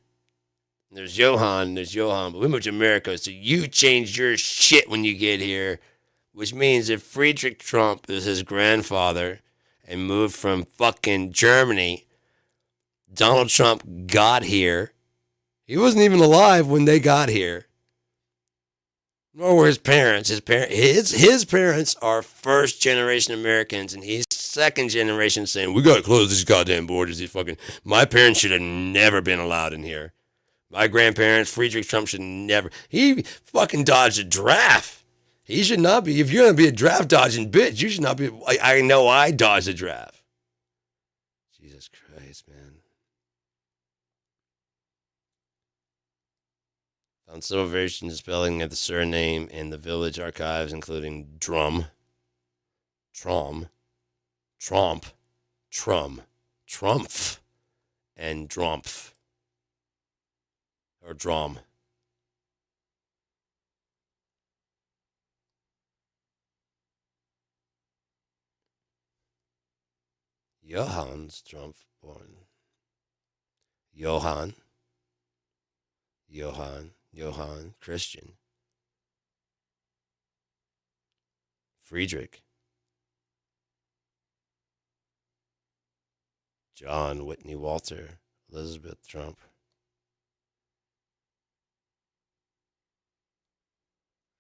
There's Johann. There's Johann. But we moved to America, so you changed your shit when you get here. Which means if Friedrich Trump is his grandfather and moved from fucking Germany, Donald Trump got here. He wasn't even alive when they got here. Nor were his parents. His parents are first generation Americans, and he's second generation saying, we gotta close these goddamn borders. My parents should have never been allowed in here. My grandparents, Friedrich Trump should never. He fucking dodged a draft. He should not be. If you're gonna be a draft dodging bitch, you should not be. I know I dodged a draft. Jesus Christ, man. Found several versions of spelling of the surname in the village archives, including Drum, Trom, Tromp, Trum, Trumpf, and Drompf. Or Drom. Johann Strumpf born. Johann, Christian. Friedrich. John Whitney Walter. Elizabeth Trump.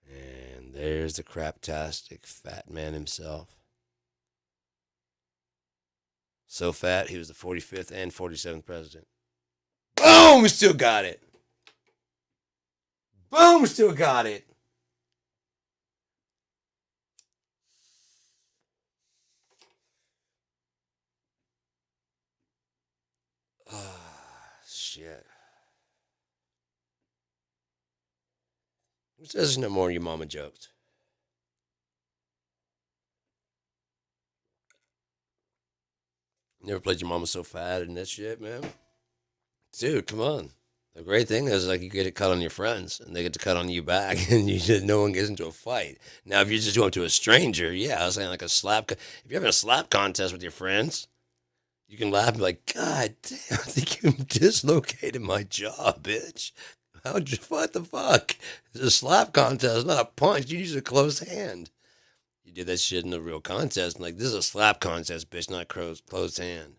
And there's the craptastic fat man himself. So fat, he was the 45th and 47th president. Boom! Still got it. Boom! Still got it. Ah, shit. Who says no more of your mama jokes? Never played your mama so fat and that shit, man? Dude, come on. The great thing is, like, you get to cut on your friends, and they get to cut on you back, and no one gets into a fight. Now, if you just go up to a stranger, yeah, I was saying like a slap. If you're having a slap contest with your friends, you can laugh and be like, God damn, I think you dislocated my jaw, bitch. What the fuck? It's a slap contest, not a punch. You use a closed hand. You did that shit in a real contest, and like, this is a slap contest, bitch, not closed hand.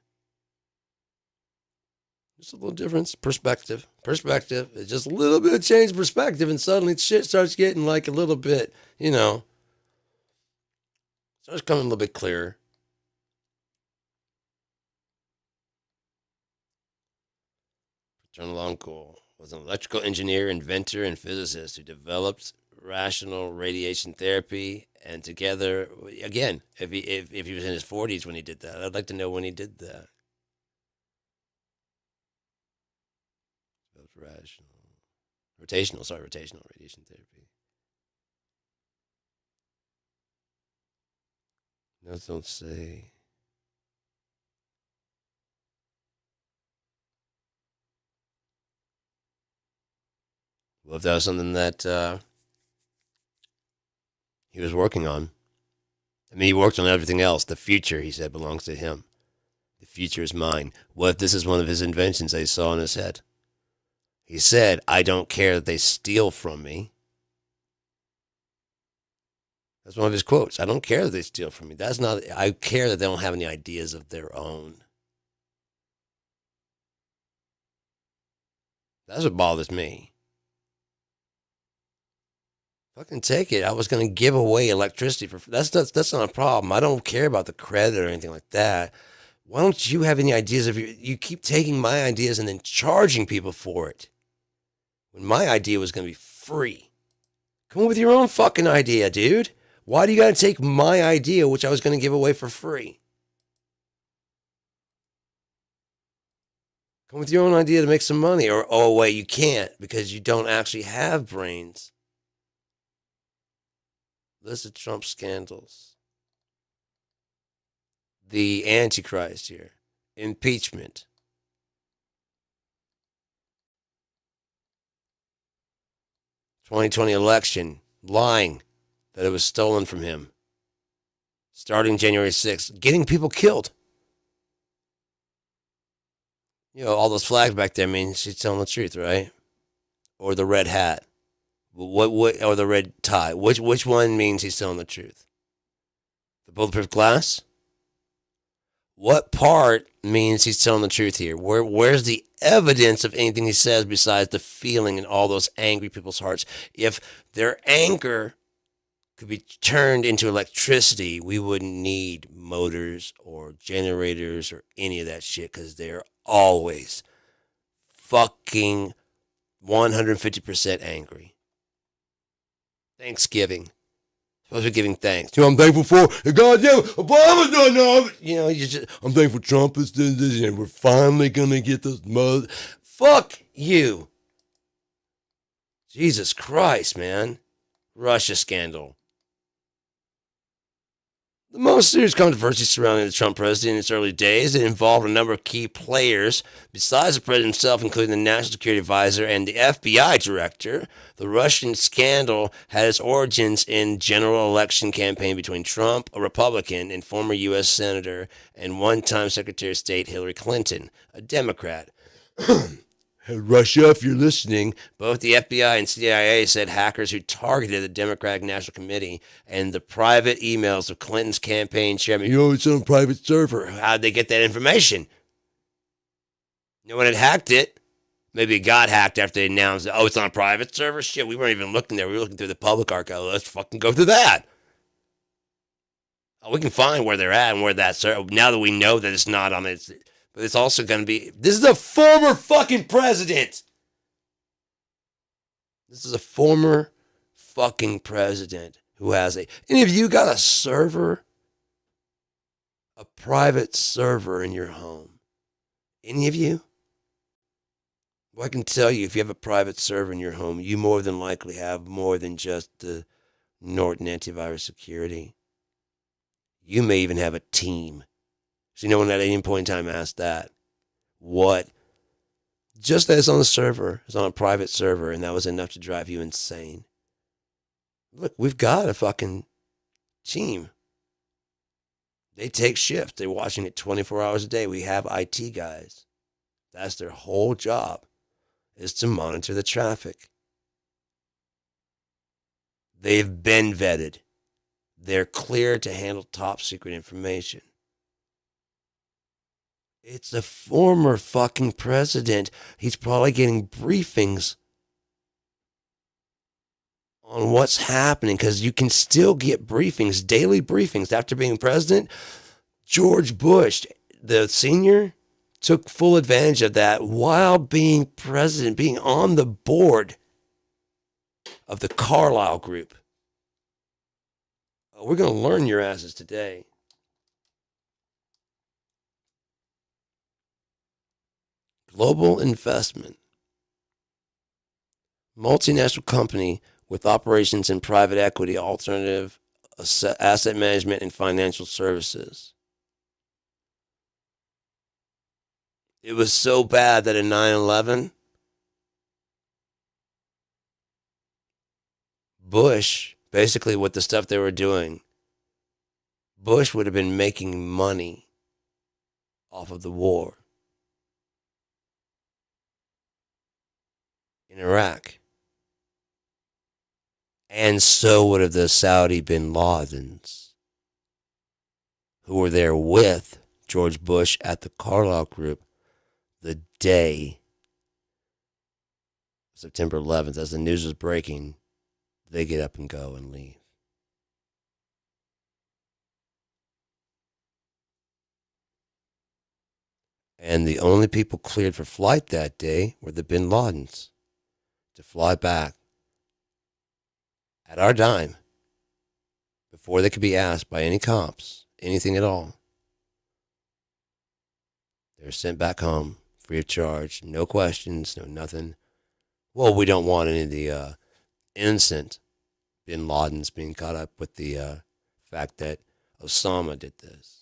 Just a little difference. Perspective. It's just a little bit of change perspective, and suddenly shit starts getting like a little bit, starts coming a little bit clearer. Fraternal uncle was an electrical engineer, inventor, and physicist who developed rational radiation therapy. And together, again, if he was in his 40s when he did that, I'd like to know when he did that. Rotational radiation therapy. Notes don't say. What if that was something that he was working on? I mean, he worked on everything else. The future, he said, belongs to him. The future is mine. What if this is one of his inventions that he saw in his head? He said, I don't care that they steal from me. That's one of his quotes. I don't care that they steal from me. That's not, I care that they don't have any ideas of their own. That's what bothers me. Fucking take it. I was going to give away electricity for that's not a problem. I don't care about the credit or anything like that. Why don't you have any ideas of you keep taking my ideas and then charging people for it? When my idea was going to be free. Come up with your own fucking idea, dude. Why do you got to take my idea, which I was going to give away for free? Come with your own idea to make some money. Or, oh, wait, you can't because you don't actually have brains. List of Trump scandals. The Antichrist here. Impeachment. 2020 election. Lying that it was stolen from him. Starting January 6th. Getting people killed. You know, all those flags back there means she's telling the truth, right? Or the red hat. What or the red tie? Which one means he's telling the truth? The bulletproof glass? What part means he's telling the truth here? Where's the evidence of anything he says besides the feeling in all those angry people's hearts? If their anger could be turned into electricity, we wouldn't need motors or generators or any of that shit because they're always fucking 150% angry. Thanksgiving. Supposed to be giving thanks. You know, I'm thankful for goddamn Obama. No. You know, I'm thankful Trump is doing this, and we're finally gonna get this mother. Fuck you. Jesus Christ, man. Russia scandal. The most serious controversy surrounding the Trump presidency in its early days, it involved a number of key players besides the president himself, including the National Security Advisor and the FBI director. The Russian scandal had its origins in general election campaign between Trump, a Republican, and former U.S. Senator and one-time Secretary of State Hillary Clinton, a Democrat. Russia, if you're listening, both the FBI and CIA said hackers who targeted the Democratic National Committee and the private emails of Clinton's campaign chairman, it's on a private server. How'd they get that information? No one had hacked it. Maybe it got hacked after they announced that, it's on a private server? Shit, we weren't even looking there. We were looking through the public archive. Let's fucking go through that. We can find where they're at and where that's, now that we know that it's not on it. But it's also going to be, this is a former fucking president. This is a former fucking president who has any of you got a server? A private server in your home? Any of you? Well, I can tell you, if you have a private server in your home, you more than likely have more than just the Norton antivirus security. You may even have a team. So no one at any point in time asked that. What? Just as on the server, it's on a private server, and that was enough to drive you insane. Look, we've got a fucking team. They take shifts. They're watching it 24 hours a day. We have IT guys. That's their whole job, is to monitor the traffic. They've been vetted. They're cleared to handle top secret information. It's a former fucking president. He's probably getting briefings on what's happening because you can still get briefings, daily briefings after being president. George Bush, the senior, took full advantage of that while being president, being on the board of the Carlyle Group. We're going to learn your asses today. Global investment. Multinational company with operations in private equity, alternative asset management, and financial services. It was so bad that in 9/11, Bush, basically with the stuff they were doing, Bush would have been making money off of the war in Iraq. And so would have the Saudi bin Ladens, who were there with George Bush at the Carlyle Group the day September 11th. As the news was breaking, they get up and go and leave. And the only people cleared for flight that day were the bin Ladens to fly back at our dime before they could be asked by any cops, anything at all. They were sent back home free of charge, no questions, no nothing. Well, we don't want any of the innocent bin Ladens being caught up with the fact that Osama did this.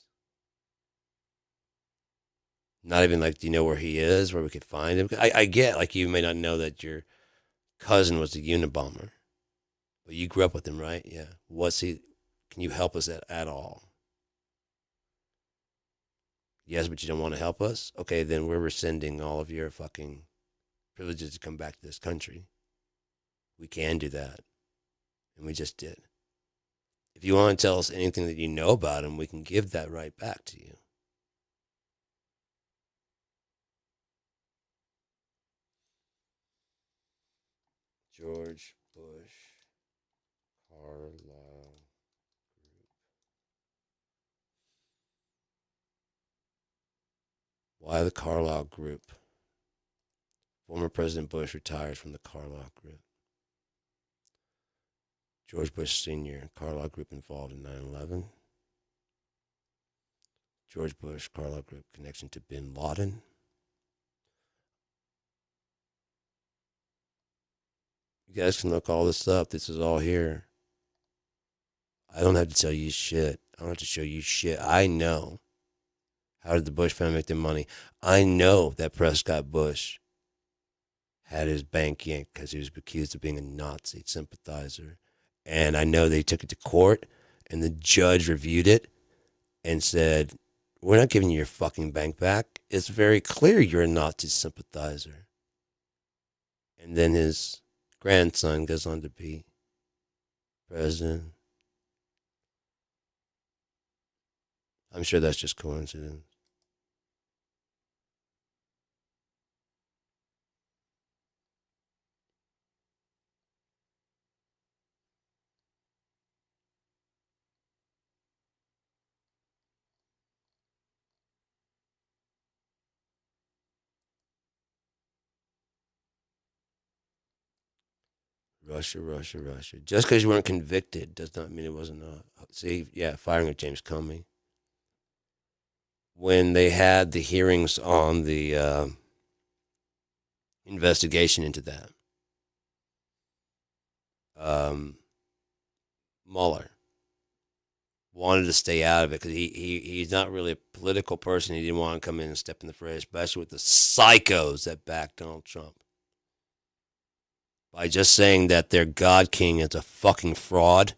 Not even like, do you know where he is, where we could find him? I get, like, you may not know that your cousin was a Unabomber, but you grew up with him, right? Yeah. What's he? Can you help us at all? Yes, but you don't want to help us? Okay, then we're rescinding all of your fucking privileges to come back to this country. We can do that. And we just did. If you want to tell us anything that you know about him, we can give that right back to you. George Bush, Carlyle Group. Why the Carlyle Group? Former President Bush retires from the Carlyle Group. George Bush Sr., Carlyle Group involved in 9/11. George Bush, Carlyle Group connection to bin Laden. You guys can look all this up. This is all here. I don't have to tell you shit. I don't have to show you shit. I know. How did the Bush family make their money? I know that Prescott Bush had his bank yanked because he was accused of being a Nazi sympathizer. And I know they took it to court, and the judge reviewed it and said, we're not giving you your fucking bank back. It's very clear you're a Nazi sympathizer. And then his grandson goes on to be president. I'm sure that's just coincidence. Russia, Russia, Russia. Just because you weren't convicted does not mean it wasn't. See, yeah, firing of James Comey. When they had the hearings on the investigation into that, Mueller wanted to stay out of it because he's not really a political person. He didn't want to come in and step in the fray, especially with the psychos that backed Donald Trump. By just saying that their God King is a fucking fraud,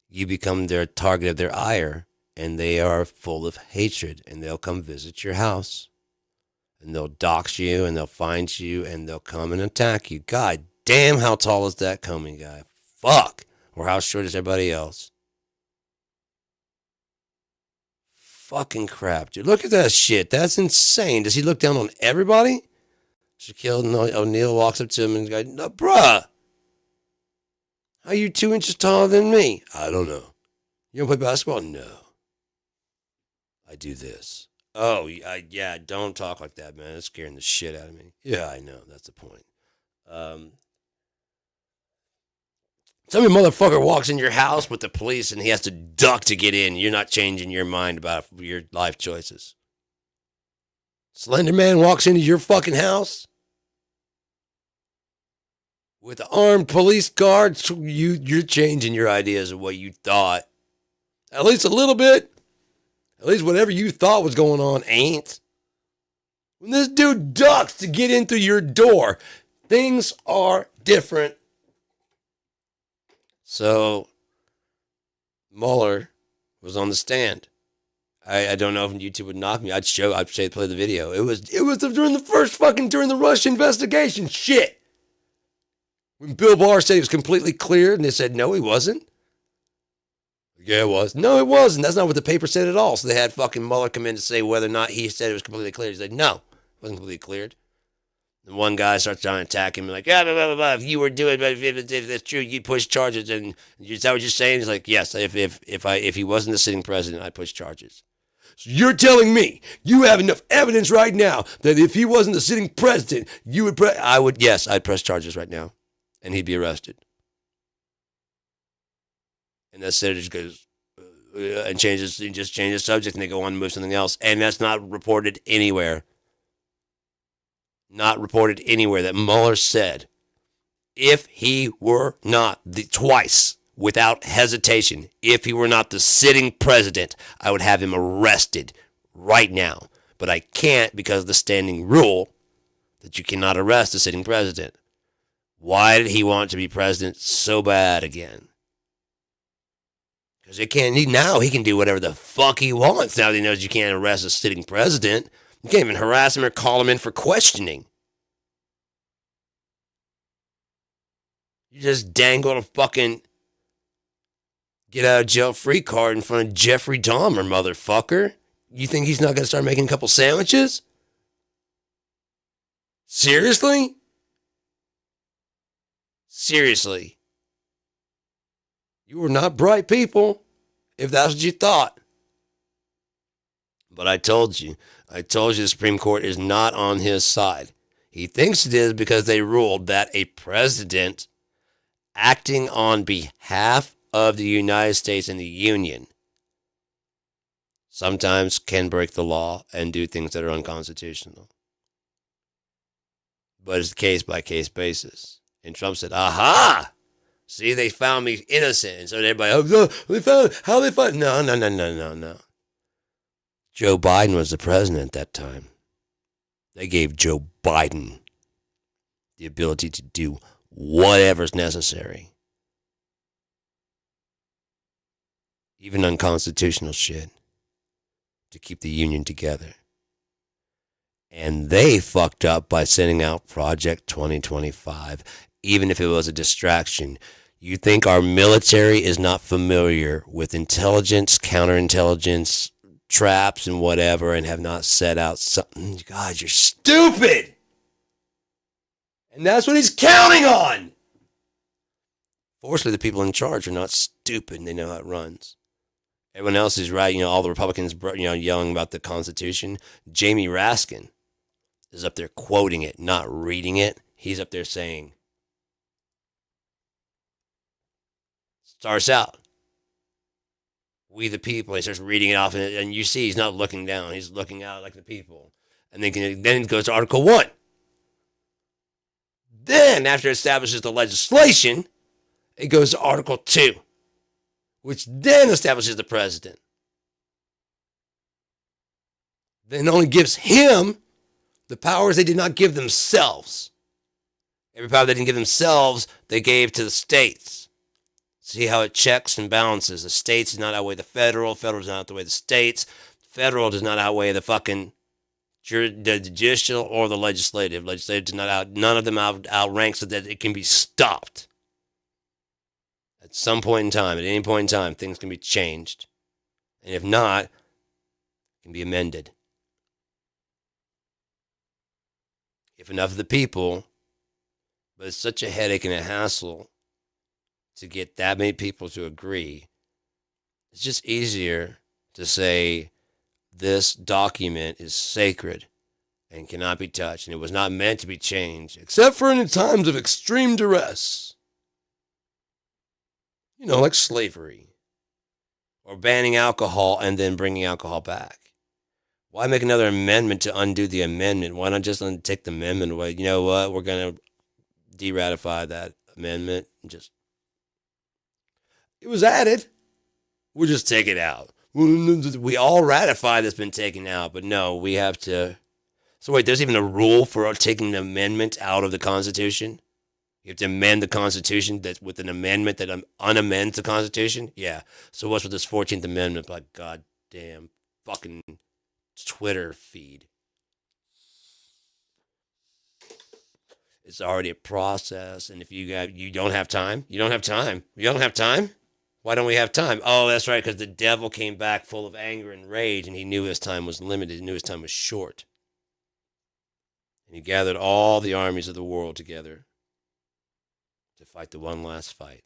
you become their target of their ire, and they are full of hatred, and they'll come visit your house, and they'll dox you, and they'll find you, and they'll come and attack you. God damn, how tall is that Comey guy? Fuck. Or how short is everybody else? Fucking crap, dude. Look at that shit. That's insane. Does he look down on everybody? Shaquille O'Neal walks up to him and goes, no, bruh, how are you 2 inches taller than me? I don't know. You don't play basketball? No. I do this. Oh, yeah, don't talk like that, man. It's scaring the shit out of me. Yeah, I know. That's the point. Some motherfucker walks in your house with the police and he has to duck to get in. You're not changing your mind about your life choices. Slender Man walks into your fucking house with armed police guards. You're changing your ideas of what you thought. At least a little bit. At least whatever you thought was going on ain't. When this dude ducks to get in through your door, things are different. So Mueller was on the stand. I don't know if YouTube would knock me. I'd say play the video. It was during the Russia investigation. Shit. When Bill Barr said he was completely cleared, and they said no, he wasn't. Yeah, it was. No, it wasn't. That's not what the paper said at all. So they had fucking Mueller come in to say whether or not he said it was completely cleared. He said no, it wasn't completely cleared. And one guy starts trying to attack him, like, blah, blah, blah, blah. If you were doing, if that's true, you'd push charges. And is that what you're saying? He's like, yes. If he wasn't the sitting president, I'd push charges. So you're telling me you have enough evidence right now that if he wasn't the sitting president, you would yes, I'd press charges right now, and he'd be arrested. And that senator just goes and changes the subject, and they go on and move something else, and that's not reported anywhere. Not reported anywhere that Mueller said if he were not twice, without hesitation, if he were not the sitting president, I would have him arrested right now. But I can't because of the standing rule that you cannot arrest the sitting president. Why did he want to be president so bad again? Because he can do whatever the fuck he wants now that he knows you can't arrest a sitting president. You can't even harass him or call him in for questioning. You just dangled a fucking get out of jail free card in front of Jeffrey Dahmer, motherfucker. You think he's not going to start making a couple sandwiches? Seriously? Seriously. You were not bright people, if that's what you thought. But I told you the Supreme Court is not on his side. He thinks it is because they ruled that a president acting on behalf of the United States and the Union sometimes can break the law and do things that are unconstitutional. But it's a case-by-case basis. And Trump said, aha! See, they found me innocent. And so everybody, how they found? No. Joe Biden was the president at that time. They gave Joe Biden the ability to do whatever's necessary. Even unconstitutional shit. To keep the union together. And they fucked up by sending out Project 2025, even if it was a distraction. You think our military is not familiar with intelligence, counterintelligence, traps, and whatever, and have not set out something? God, you're stupid! And that's what he's counting on! Fortunately, the people in charge are not stupid, and they know how it runs. Everyone else is right. All the Republicans, yelling about the Constitution. Jamie Raskin is up there quoting it, not reading it. He's up there saying, starts out, we the people. He starts reading it off, and you see he's not looking down. He's looking out like the people. And then it goes to Article 1. Then, after it establishes the legislation, it goes to Article 2. Which then establishes the president. Then only gives him the powers they did not give themselves. Every power they didn't give themselves, they gave to the states. See how it checks and balances. The states do not outweigh the federal. Federal does not outweigh the states. Federal does not outweigh the fucking the judicial or the legislative. Legislative does not none of them outrank so that it can be stopped. At some point in time, at any point in time, things can be changed. And if not, it can be amended. If enough of the people, but it's such a headache and a hassle to get that many people to agree, it's just easier to say this document is sacred and cannot be touched, and it was not meant to be changed, except for in times of extreme duress. Like slavery. Or banning alcohol and then bringing alcohol back. Why make another amendment to undo the amendment? Why not just take the amendment away? You know what? We're going to de-ratify that amendment. It was added. We'll just take it out. We all ratify that's been taken out, but no, we have to. So wait, there's even a rule for taking the amendment out of the Constitution? You have to amend the Constitution that with an amendment that unamends the Constitution? Yeah. So what's with this 14th Amendment? Like, goddamn fucking Twitter feed. It's already a process, and if you don't have time, you don't have time. You don't have time? Why don't we have time? Oh, that's right, because the devil came back full of anger and rage, and he knew his time was limited. He knew his time was short. And he gathered all the armies of the world together to fight the one last fight.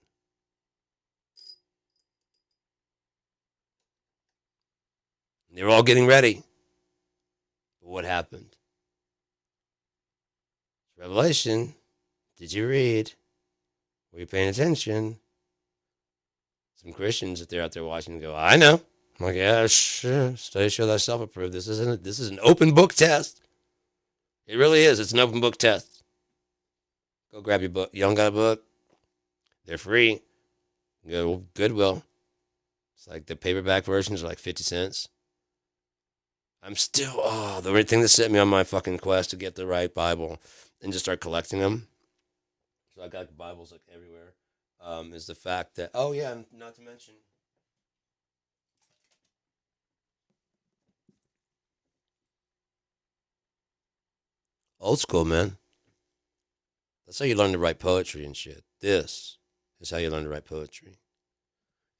And they were all getting ready. But what happened? Revelation. Did you read? Were you paying attention? Some Christians, if they're out there watching, go, I know. I'm like, yeah, sure. Study show thyself approved. This is an open book test. It really is. It's an open book test. Go grab your book. You don't got a book? They're free. Go to Goodwill. It's like the paperback versions are like 50 cents. I'm still, the only thing that set me on my fucking quest to get the right Bible and just start collecting them. So I got Bibles like everywhere. Is the fact that, not to mention, old school, man. That's how you learn to write poetry and shit. This is how you learn to write poetry.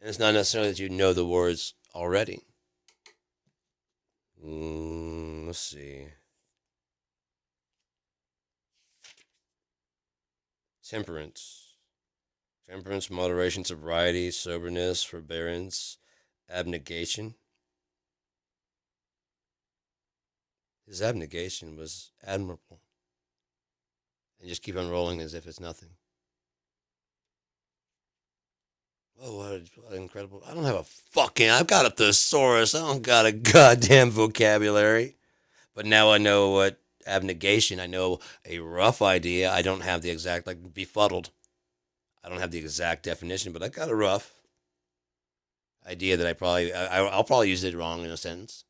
And it's not necessarily that you know the words already. Let's see. Temperance. Temperance, moderation, sobriety, soberness, forbearance, abnegation. His abnegation was admirable. And just keep on rolling as if it's nothing. Oh, what an incredible. I've got a thesaurus. I don't got a goddamn vocabulary. But now I know what abnegation, I know a rough idea. I don't have the exact, like befuddled. I don't have the exact definition, but I got a rough idea that I'll probably use it wrong in a sentence.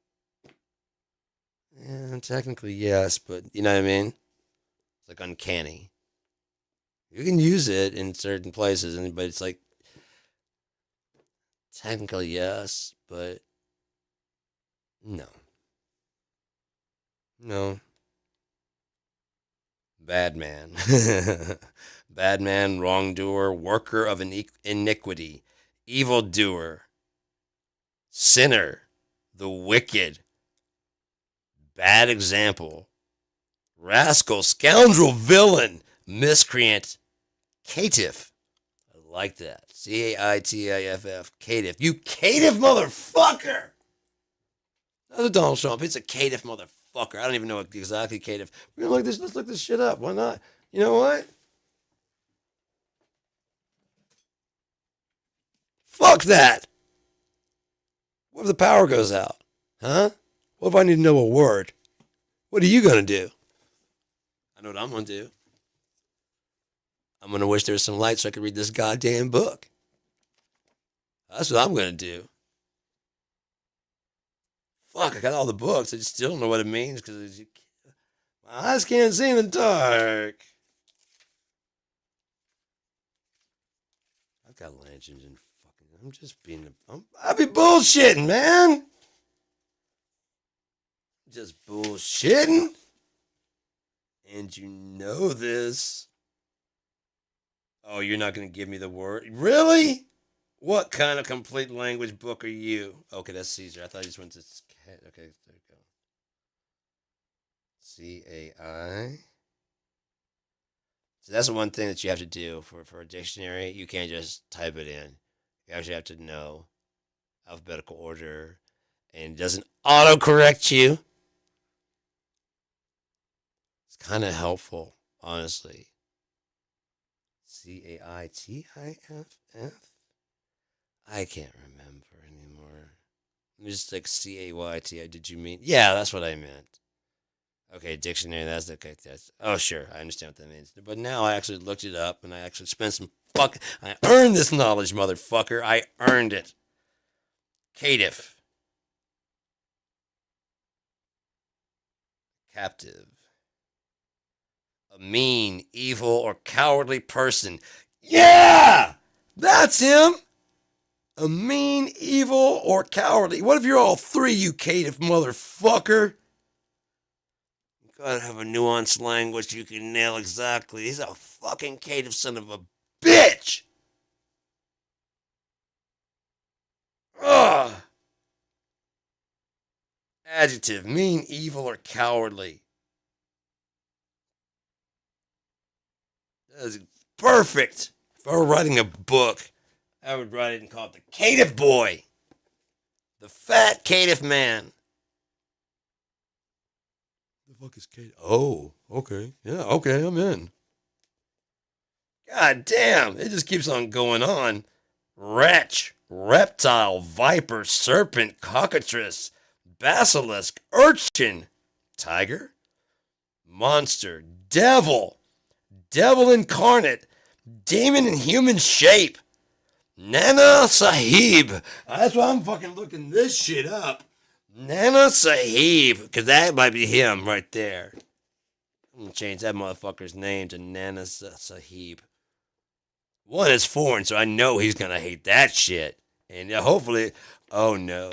Yeah, technically, yes, but you know what I mean? It's like uncanny. You can use it in certain places, but it's like, technically, yes, but no. No. Bad man. Bad man, wrongdoer, worker of iniquity, evildoer, sinner, the wicked, bad example, rascal, scoundrel, villain, miscreant, caitiff. I like that. Caitiff. Caitiff. You caitiff motherfucker! That's Donald Trump. It's a caitiff motherfucker. I don't even know what exactly caitiff. We're gonna let's look this shit up. Why not? You know what? Fuck that! What if the power goes out? Huh? What if I need to know a word? What are you gonna do? I know what I'm gonna do. I'm gonna wish there was some light so I could read this goddamn book. That's what I'm gonna do. Fuck, I got all the books. I just still don't know what it means because my eyes can't see in the dark. I've got lanterns and fucking. I'm just being. I be bullshitting, man. Just bullshitting. And you know this. Oh, you're not going to give me the word? Really? What kind of complete language book are you? Okay, that's Caesar. I thought you just went to. Okay, there you go. CAI. So that's the one thing that you have to do for a dictionary. You can't just type it in. You actually have to know alphabetical order, and it doesn't autocorrect you. It's kind of helpful, honestly. CAITIFF? I can't remember anymore. Just like CAYT. Did you mean? Yeah, that's what I meant. Okay, dictionary. That's okay. Oh, sure. I understand what that means. But now I actually looked it up, and I actually spent some I earned this knowledge, motherfucker. I earned it. Caitiff. Captive. A mean, evil, or cowardly person. Yeah! That's him! A mean, evil, or cowardly. What if you're all three, you caitiff motherfucker? You gotta have a nuanced language you can nail exactly. He's a fucking caitiff son of a bitch! Ugh! Adjective, mean, evil, or cowardly. That is perfect. If I were writing a book, I would write it and call it The Caitiff Boy. The Fat Caitiff Man. The fuck is caitiff? Oh, okay. Yeah, okay, I'm in. God damn, it just keeps on going on. Wretch, reptile, viper, serpent, cockatrice, basilisk, urchin, tiger, monster, devil, devil incarnate, demon in human shape, Nana Sahib. That's why I'm fucking looking this shit up. Nana Sahib, because that might be him right there. I'm gonna change that motherfucker's name to Nana Sahib. One is foreign, so I know he's gonna hate that shit. And hopefully, oh no.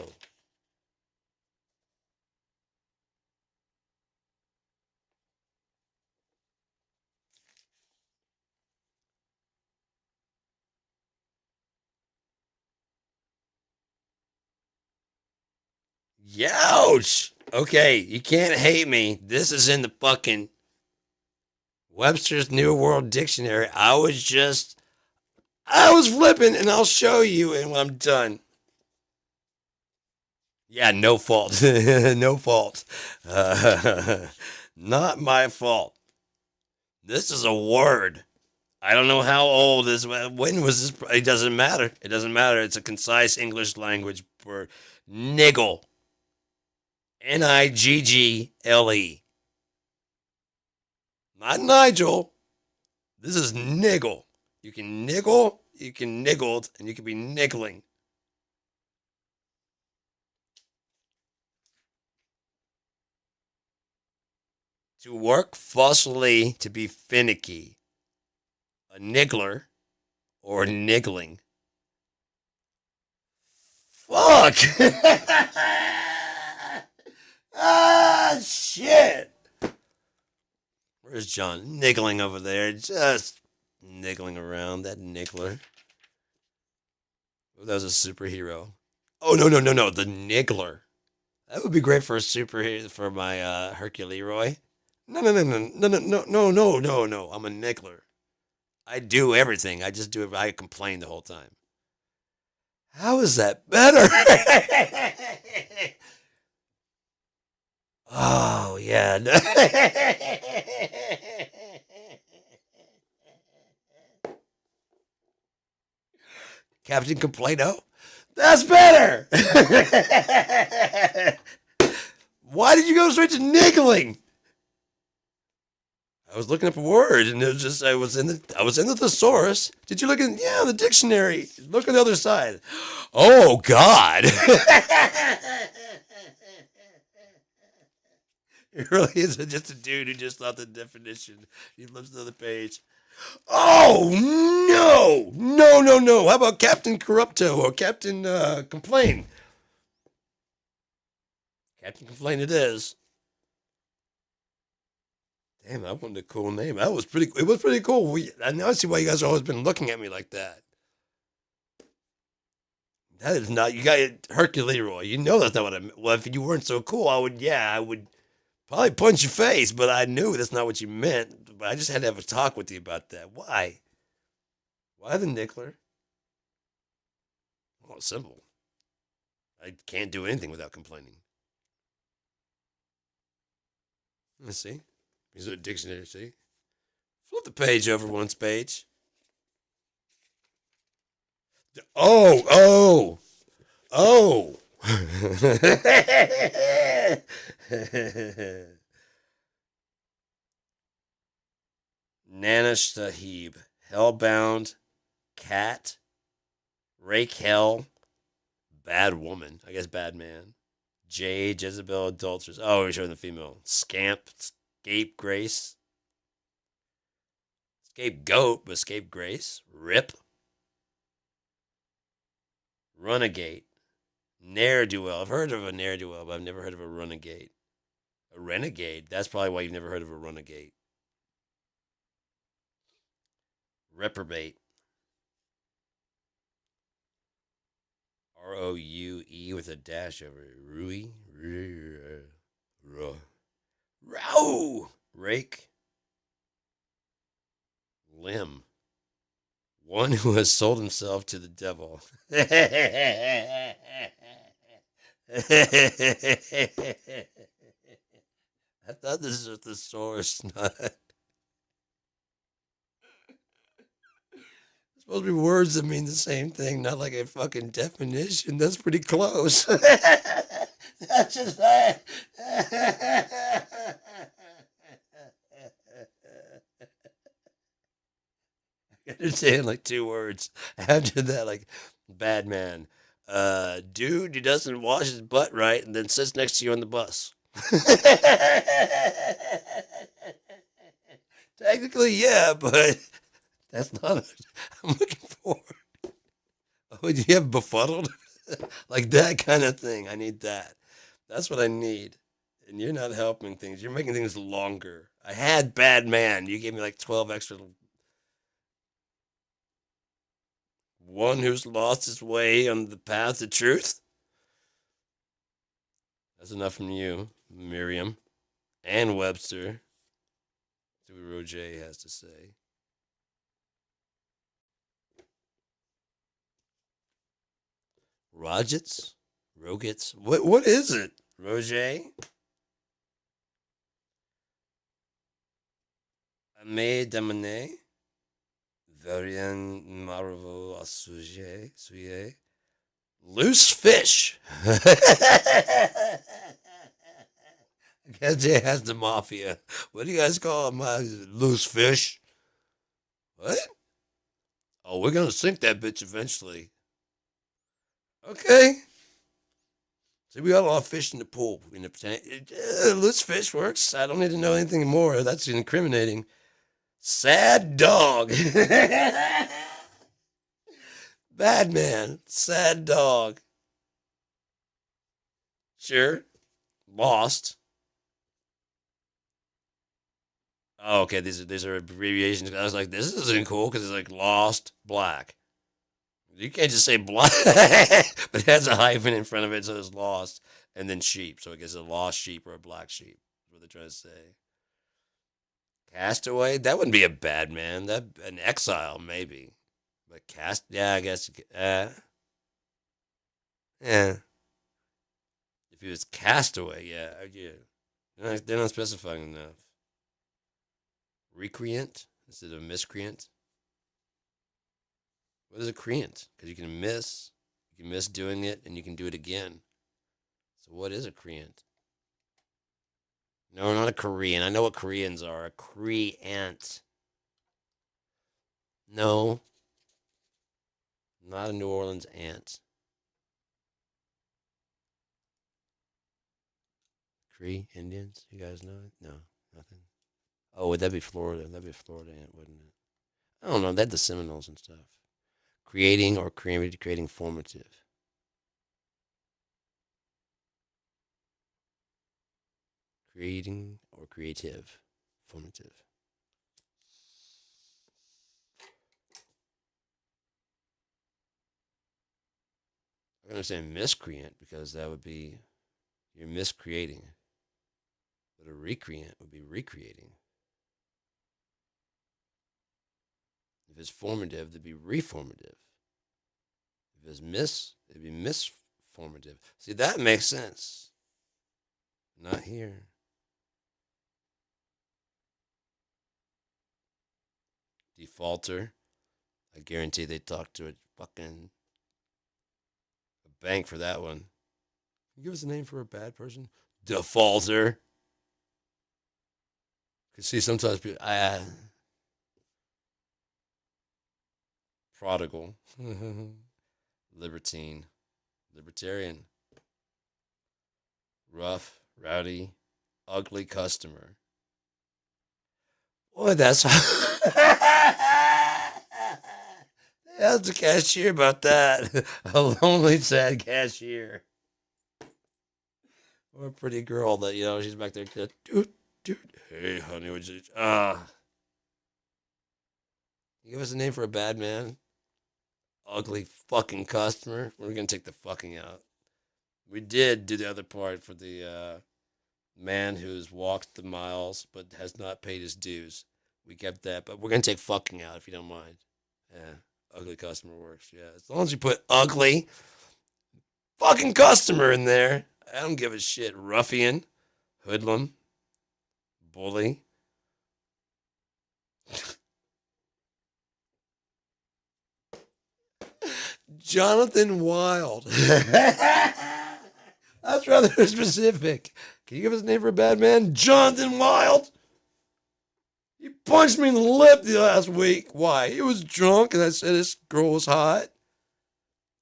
Youch! Okay, you can't hate me. This is in the fucking Webster's New World Dictionary. I was flipping, and I'll show you and when I'm done. Yeah, no fault. No fault. Not my fault. This is a word. I don't know how old this. When was this? It doesn't matter. It doesn't matter. It's a concise English language for niggle. Niggle. Not Nigel. This is niggle. You can niggle, you can niggled, and you can be niggling. To work fussily, to be finicky. A niggler or niggling. Fuck! Ah, shit! Where's John? Niggling over there. Just niggling around. That niggler. Oh, that was a superhero. Oh, no, no, no, no. The niggler. That would be great for a superhero, for my Hercule Roy. No, no, no, no, no, no, no, no, no, no, no. I'm a niggler. I do everything. I just do it. I complain the whole time. How is that better? Oh, yeah. Captain Complaino? That's better! Why did you go straight to niggling? I was looking up a word, and it was just I was in the thesaurus. Did you look in the dictionary? Look on the other side. Oh God! It really is just a dude who just thought the definition. He flips to the page. Oh no! No, no, no! How about Captain Corrupto or Captain Complain? Captain Complain it is. Damn, that wasn't a cool name. That was pretty. It was pretty cool. I now see why you guys have always been looking at me like that. That is not. You got Hercule Leroy. You know that's not what I meant. Well, if you weren't so cool, I would probably punch your face. But I knew that's not what you meant. But I just had to have a talk with you about that. Why? Why the nickler? Oh, simple. I can't do anything without complaining. Let's see. Here's a dictionary. See. Flip the page over one page. Oh, oh, oh. Nana Sahib, Hellbound, Cat, Rake Hell, Bad Woman, I guess Bad Man, Jade, Jezebel, Adulteress. Oh, we're showing the female. Scamp, Scapegrace, Scapegoat, but scapegrace. Rip. Runagate. Ne'er-do-well. I've heard of a ne'er-do-well, but I've never heard of a runagate. A renegade. That's probably why you've never heard of a runagate. Reprobate. R-O-U-E with a dash over it. Rui. Row. Rake. Limb. One who has sold himself to the devil. I thought this was a thesaurus, not. It's supposed to be words that mean the same thing, not like a fucking definition. That's pretty close. That's just like. I understand like two words. After that, like bad man. Dude who doesn't wash his butt right and then sits next to you on the bus. Technically, yeah, but that's not what I'm looking for. Oh, do you have befuddled? Like that kind of thing. I need that. That's what I need. And you're not helping things. You're making things longer. I had bad man. You gave me like 12 extra. One who's lost his way on the path to truth. That's enough from you, Miriam and Webster. See what Roger has to say. Rogits? Rogits? What is it? Roger? Amé Damone? Varian Marvo Suye? Loose fish. Jay has the mafia. What do you guys call them? Loose fish? What? Oh, we're gonna sink that bitch eventually. Okay. See, we got a lot of fish in the pool. In the tank. Loose fish works. I don't need to know anything more. That's incriminating. Sad dog. Bad man. Sad dog. Sure. Lost. Oh, okay. These are abbreviations. I was like, this isn't cool because it's like lost black. You can't just say black, but it has a hyphen in front of it, so it's lost, and then sheep. So I guess a lost sheep or a black sheep. Is what they're trying to say. Castaway? That wouldn't be a bad man. That an exile maybe, but yeah, I guess. Yeah. If he was castaway, yeah, yeah. They're not specifying enough. Recreant instead of miscreant. What is a creant? Because you can miss doing it, and you can do it again. So what is a creant? No, not a Korean. I know what Koreans are. A creant. No, not a New Orleans ant. Cree Indians? You guys know it? No, nothing. Oh, would that be Florida? That'd be a Florida ant, wouldn't it? I don't know. They had the Seminoles and stuff. Creating or creating formative. Creating or creative. Formative. I'm going to say miscreant because that would be you're miscreating. But a recreant would be recreating. If it's formative, it'd be reformative. If it's it'd be misformative. See, that makes sense. Not here. Defaulter. I guarantee they talked to a fucking bank for that one. Can you give us a name for a bad person? Defaulter. Cause see, sometimes people, prodigal, libertine, libertarian, rough, rowdy, ugly customer. Boy, that's How's the cashier about that? A lonely, sad cashier. Or a pretty girl that, she's back there. Dude. Hey, honey, would you. You give us a name for a bad man? Ugly fucking customer. We're going to take the fucking out. We did do the other part for the man who's walked the miles but has not paid his dues. We kept that, but we're going to take fucking out if you don't mind. Yeah. Ugly customer works. Yeah. As long as you put ugly fucking customer in there, I don't give a shit. Ruffian, hoodlum, bully. Jonathan Wild. That's rather specific. Can you give us a name for a bad man? Jonathan Wild. He punched me in the lip the last week. Why? He was drunk and I said this girl was hot.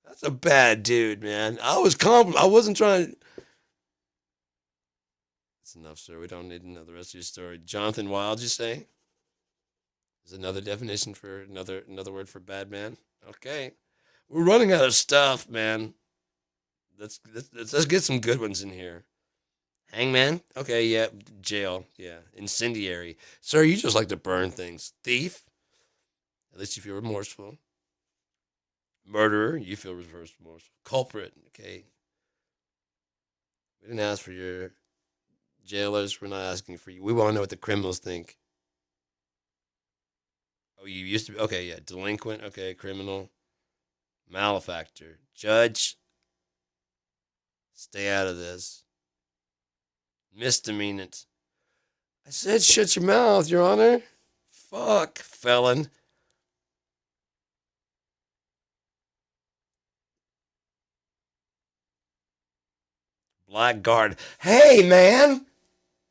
That's a bad dude, man. I was I wasn't trying to. That's enough, sir. We don't need to know the rest of your story. Jonathan Wild, you say? Is another definition for another word for bad man? Okay. We're running out of stuff, man. Let's get some good ones in here. Hangman? Okay, yeah. Jail. Yeah. Incendiary. Sir, you just like to burn things. Thief? At least you feel remorseful. Murderer? You feel remorseful. Culprit? Okay. We didn't ask for your jailers. We're not asking for you. We want to know what the criminals think. Oh, you used to be. Okay, yeah. Delinquent? Okay. Criminal. Malefactor. Judge? Stay out of this. Misdemeanant. I said shut your mouth, Your Honor. Fuck, felon. Blackguard. Hey, man.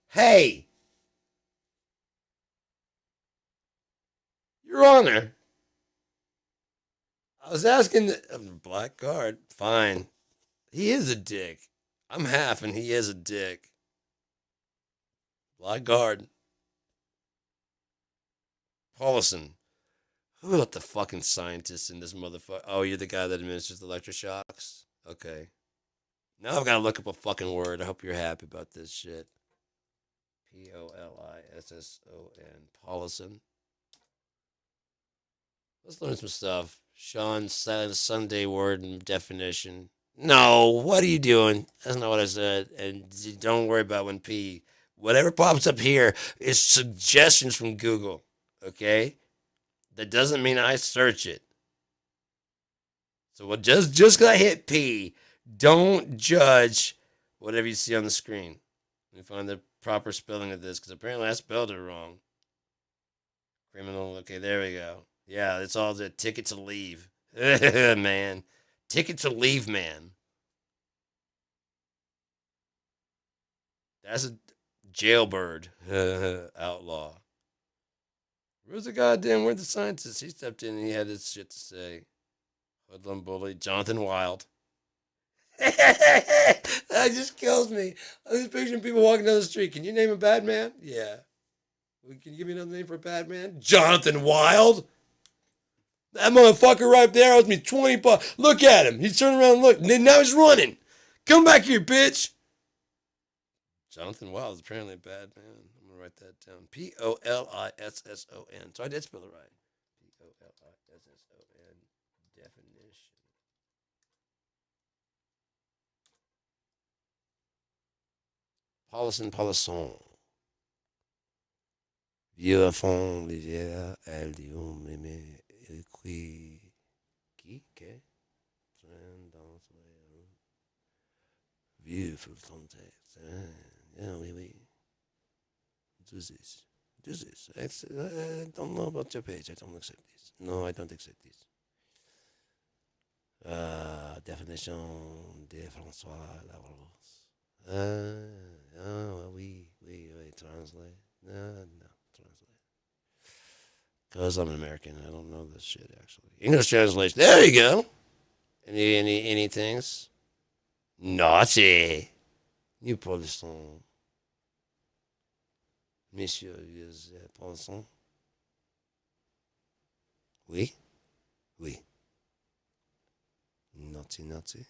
Hey. Your Honor. I was asking blackguard. Fine. He is a dick. I'm half and he is a dick. Blackguard. Paulson. Who let the fucking scientist in this motherfucker? Oh, you're the guy that administers the electroshocks? Okay. Now I've got to look up a fucking word. I hope you're happy about this shit. Pollisson. Paulison. Let's learn some stuff. Sean said Sunday word and definition. No, what are you doing? That's not what I said. And don't worry about when P. Whatever pops up here is suggestions from Google. Okay? That doesn't mean I search it. So what just because I hit P, don't judge whatever you see on the screen. Let me find the proper spelling of this, because apparently I spelled it wrong. Criminal. Okay, there we go. Yeah, it's all the ticket to leave. Man. Ticket to leave, man. That's a jailbird. Outlaw. Where's the scientist? He stepped in and he had his shit to say. Hoodlum bully. Jonathan Wild. That just kills me. I was picturing people walking down the street. Can you name a bad man? Yeah. Can you give me another name for a bad man? Jonathan Wild. That motherfucker right there owes me 20 bucks. Look at him. He's turning around and look. Now he's running. Come back here, bitch. Jonathan Wild is apparently a bad man. I'm going to write that down. Pollisson. So I did spell it right. Pollisson. Definition. Pollisson. Vieux à fond, légère, elle dit, oh, mémé, qui, que, train dans vieux, faut le tenter. Yeah, oui. Do this. I don't know about your page. I don't accept this. No, I don't accept this. Definition de François Larousse. Oui, translate. No, translate. Because I'm an American, I don't know this shit actually. English translation. There you go. Any things? Naughty. You Polisson. Monsieur is Polisson. Oui, oui. Naughty, naughty.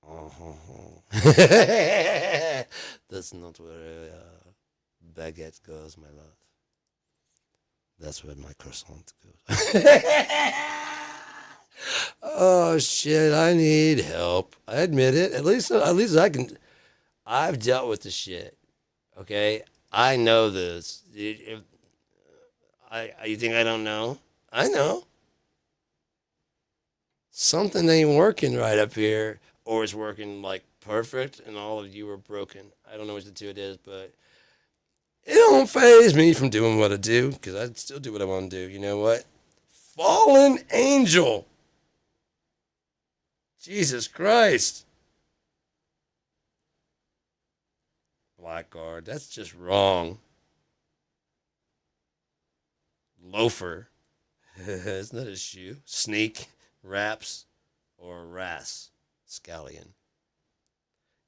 Uh-huh. That's not where baguette goes, my love. That's where my croissant goes. Oh shit! I need help. I admit it. At least I can. I've dealt with the shit. Okay, I know this. You think I don't know? I know something ain't working right up here, or it's working like perfect, and all of you are broken. I don't know which the two it is, but it don't phase me from doing what I do because I still do what I want to do. You know what? Fallen angel. Jesus Christ. Blackguard. That's just wrong. Loafer. Isn't that a shoe? Sneak, raps, or ras scallion.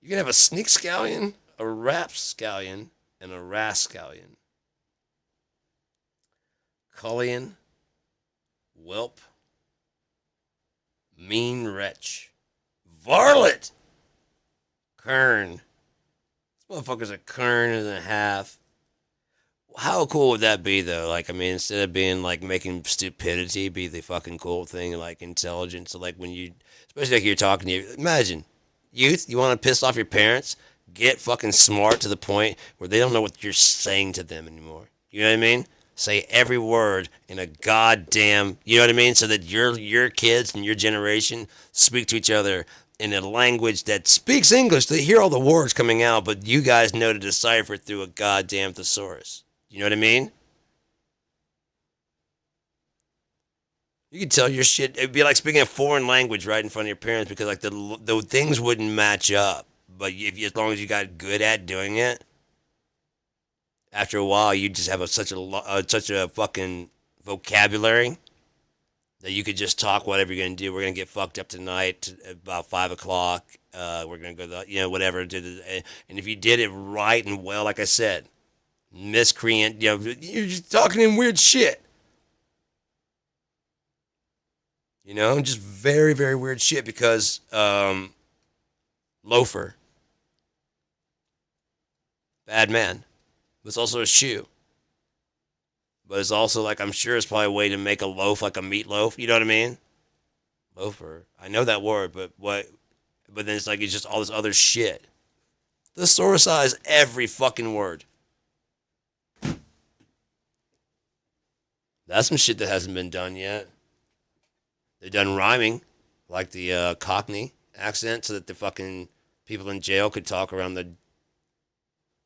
You can have a sneak scallion, a rap scallion, and a rascallion. Cullion, whelp, mean wretch, varlet, kern. This motherfucker's a kern and a half. How cool would that be though? Like, I mean, instead of being like making stupidity be the fucking cool thing, like intelligence. So like when you, especially like you're talking to you, imagine youth, you want to piss off your parents, get fucking smart to the point where they don't know what you're saying to them anymore. You know what I mean? Say every word in a goddamn, you know what I mean, so that your kids and your generation speak to each other in a language that speaks English. They hear all the words coming out, but you guys know to decipher through a goddamn thesaurus. You know what I mean? You could tell your shit. It'd be like speaking a foreign language right in front of your parents because like the things wouldn't match up. But as long as you got good at doing it, after a while you just have such a fucking vocabulary that you could just talk whatever you're gonna do. We're gonna get fucked up tonight about 5 o'clock. We're gonna go whatever. And if you did it right and well, like I said, miscreant, you're just talking in weird shit. Just very, very weird shit because loafer, bad man. But it's also a shoe. But it's also like I'm sure it's probably a way to make a loaf like a meatloaf. You know what I mean? Loafer. I know that word, but what? But then it's like it's just all this other shit. The Thesaurus every fucking word. That's some shit that hasn't been done yet. They've done rhyming, like the Cockney accent, so that the fucking people in jail could talk around the,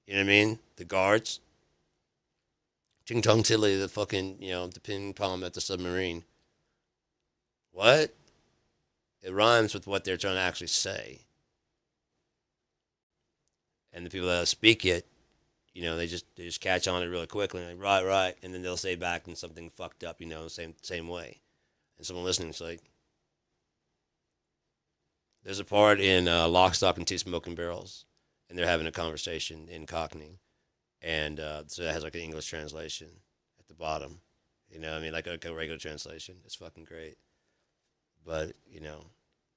you know what I mean? The guards. Ching Tong Tilly, the fucking, the ping pong at the submarine. What? It rhymes with what they're trying to actually say. And the people that speak it, they just catch on it really quickly. Like, right, right. And then they'll say back in something fucked up, same way. And someone listening is like, there's a part in Lock, Stock, and Two Smoking Barrels, and they're having a conversation in Cockney. And so it has like an English translation at the bottom. I mean, like a regular translation. It's fucking great. But,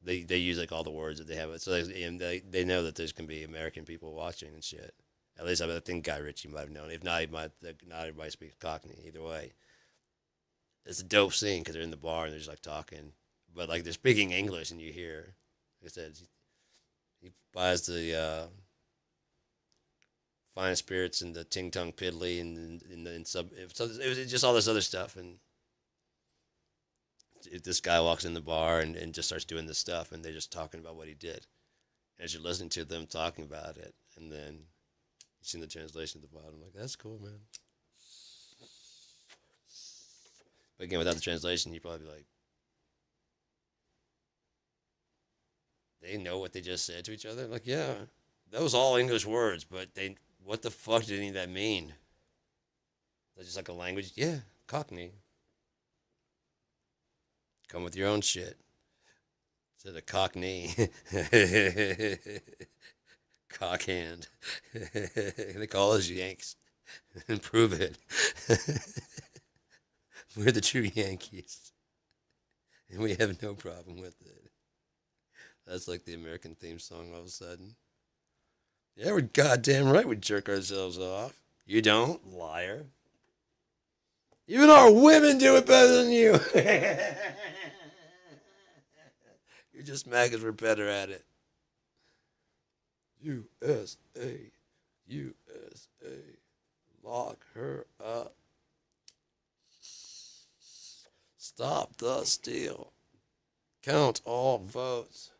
they use like all the words that they have. So they know that there's going to be American people watching and shit. At least I think Guy Ritchie might have known. If not, not everybody speaks Cockney. Either way, it's a dope scene because they're in the bar and they're just like talking, but like they're speaking English and you hear, like I said, he buys the fine spirits and the ting tung piddly and sub. So it was just all this other stuff, and this guy walks in the bar and just starts doing this stuff, and they're just talking about what he did. And as you're listening to them talking about it, and then you see the translation at the bottom, like that's cool, man. But again, without the translation, you'd probably be like, they know what they just said to each other. Like, yeah, that was all English words, but what the fuck did any of that mean? That's just like a language. Yeah, Cockney. Come with your own shit. Instead of Cockney. Cockhand. They call us Yanks. And prove it. We're the true Yankees, and we have no problem with it. That's like the American theme song all of a sudden. Yeah, we're goddamn right we jerk ourselves off. You don't, liar. Even our women do it better than you. You're just mad because we're better at it. USA, USA, lock her up. Stop the steal. Count all votes.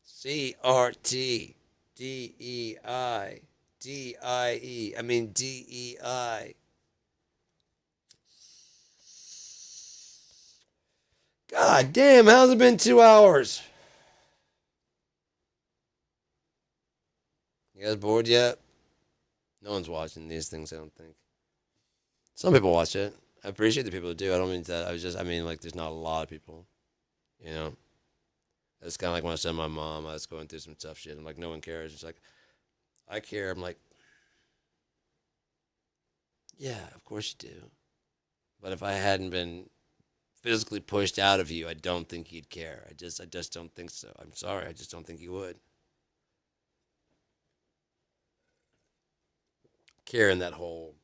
CRT, DEI, DIE. I mean DEI. God damn, how's it been 2 hours? You guys bored yet? No one's watching these things, I don't think. Some people watch it. I appreciate the people that do. I don't mean that. I mean, like, there's not a lot of people. You know? It's kind of like when I said my mom, I was going through some tough shit. I'm like, no one cares. It's like, I care. I'm like, yeah, of course you do. But if I hadn't been physically pushed out of you, I don't think he'd care. I just don't think so. I'm sorry. I just don't think he would. Care in that whole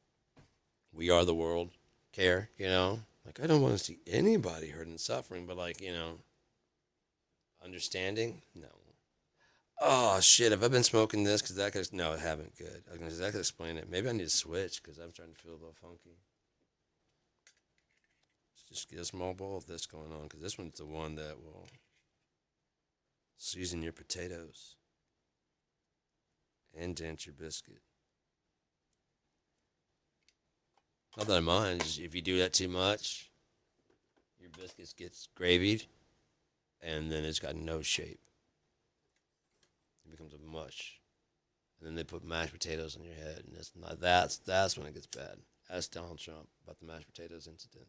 we are the world care, you know? Like, I don't want to see anybody hurt and suffering, but, like, understanding? No. Oh, shit. Have I been smoking this? Because that could. No, I haven't. Good. I was going to say, that could explain it. Maybe I need to switch because I'm starting to feel a little funky. Let's just get a small bowl of this going on because this one's the one that will season your potatoes and dent your biscuit. Not that I mind. Just if you do that too much, your biscuits gets gravied, and then it's got no shape. It becomes a mush, and then they put mashed potatoes on your head, and it's not. That's when it gets bad. Ask Donald Trump about the mashed potatoes incident.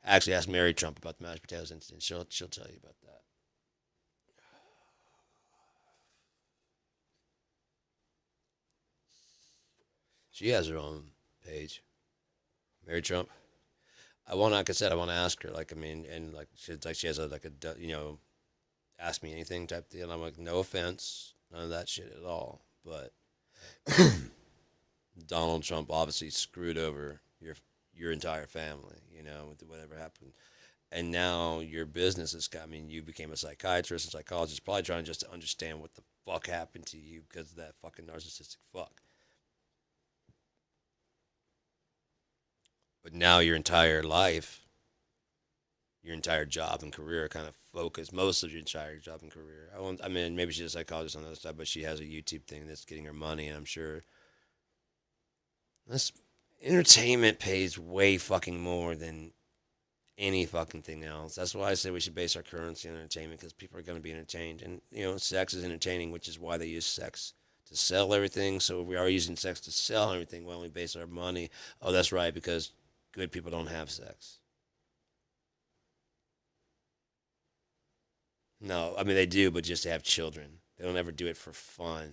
Actually, ask Mary Trump about the mashed potatoes incident. She'll tell you about that. She has her own page, Mary Trump. I want, like I said, I want to ask her. Like, I mean, and like she has ask me anything type deal. And I'm like, no offense, none of that shit at all. But Donald Trump obviously screwed over your entire family, with whatever happened. And now your business is, I mean, you became a psychiatrist and psychologist, probably trying just to understand what the fuck happened to you because of that fucking narcissistic fuck. But now your entire life, your entire job and career kind of focus, most of your entire job and career. I mean, maybe she's a psychologist on the other side, but she has a YouTube thing that's getting her money, and I'm sure this entertainment pays way fucking more than any fucking thing else. That's why I say we should base our currency on entertainment because people are going to be entertained, and sex is entertaining, which is why they use sex to sell everything. So if we are using sex to sell everything, well, we base our money. Oh, that's right, because good people don't have sex. No, I mean they do, but just to have children. They don't ever do it for fun.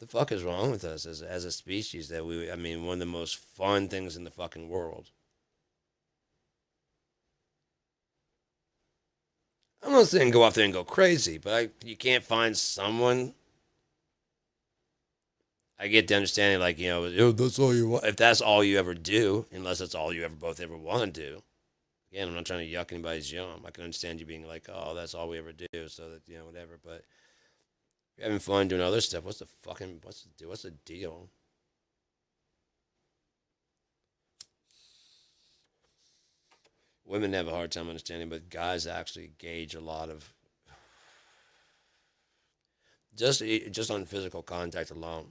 The fuck is wrong with us as a species that I mean, one of the most fun things in the fucking world. I'm not saying go out there and go crazy, but you can't find someone. I get the understanding, like, that's all you want. If that's all you ever do, unless that's all you ever both ever want to do. Again, I'm not trying to yuck anybody's yum. I can understand you being like, oh, that's all we ever do, so that, whatever. But if you're having fun doing other stuff, what's the deal? Women have a hard time understanding, but guys actually gauge a lot of just on physical contact alone.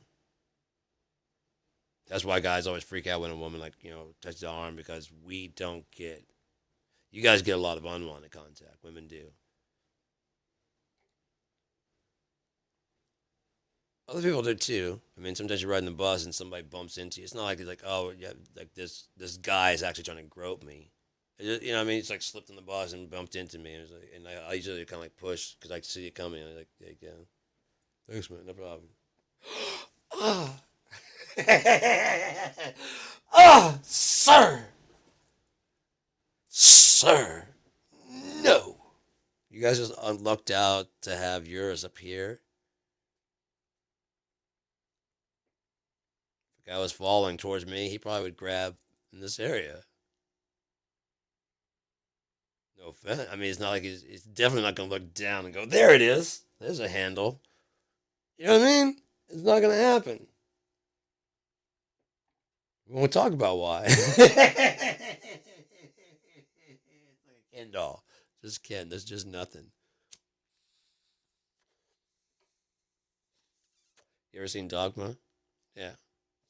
That's why guys always freak out when a woman, like, touches the arm because we don't get. You guys get a lot of unwanted contact. Women do. Other people do too. I mean, sometimes you're riding the bus and somebody bumps into you. It's not like it's like, oh yeah, like this guy is actually trying to grope me. You know what I mean? It's like slipped on the bus and bumped into me. And, it was like, and I usually kind of like push because I see it coming. I'm like, yeah, yeah. Thanks, man. No problem. Ah. Ah, sir. Sir. No. You guys just lucked out to have yours up here. If a guy was falling towards me, he probably would grab in this area. No offense. I mean, it's not like he's definitely not going to look down and go, there it is. There's a handle. You know what I mean? It's not going to happen. We won't talk about why. It's like a Ken doll. Just Ken. There's just nothing. You ever seen Dogma? Yeah.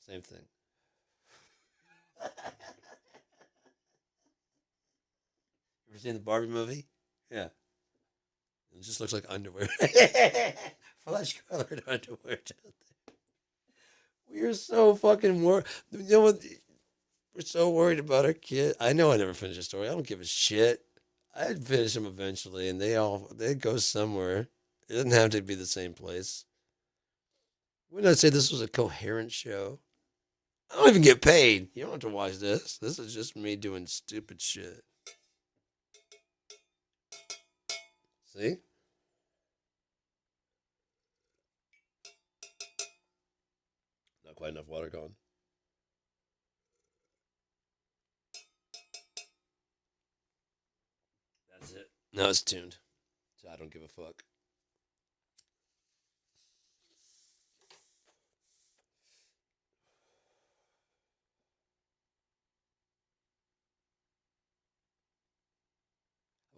Same thing. Ever seen the Barbie movie? Yeah. It just looks like underwear. Flesh colored underwear. We are so fucking worried. You know what? We're so worried about our kid. I know I never finished a story. I don't give a shit. I'd finish them eventually, and they go somewhere. It doesn't have to be the same place. Wouldn't I say this was a coherent show? I don't even get paid. You don't have to watch this. This is just me doing stupid shit. See? Not quite enough water going. That's it. No, it's tuned. So I don't give a fuck.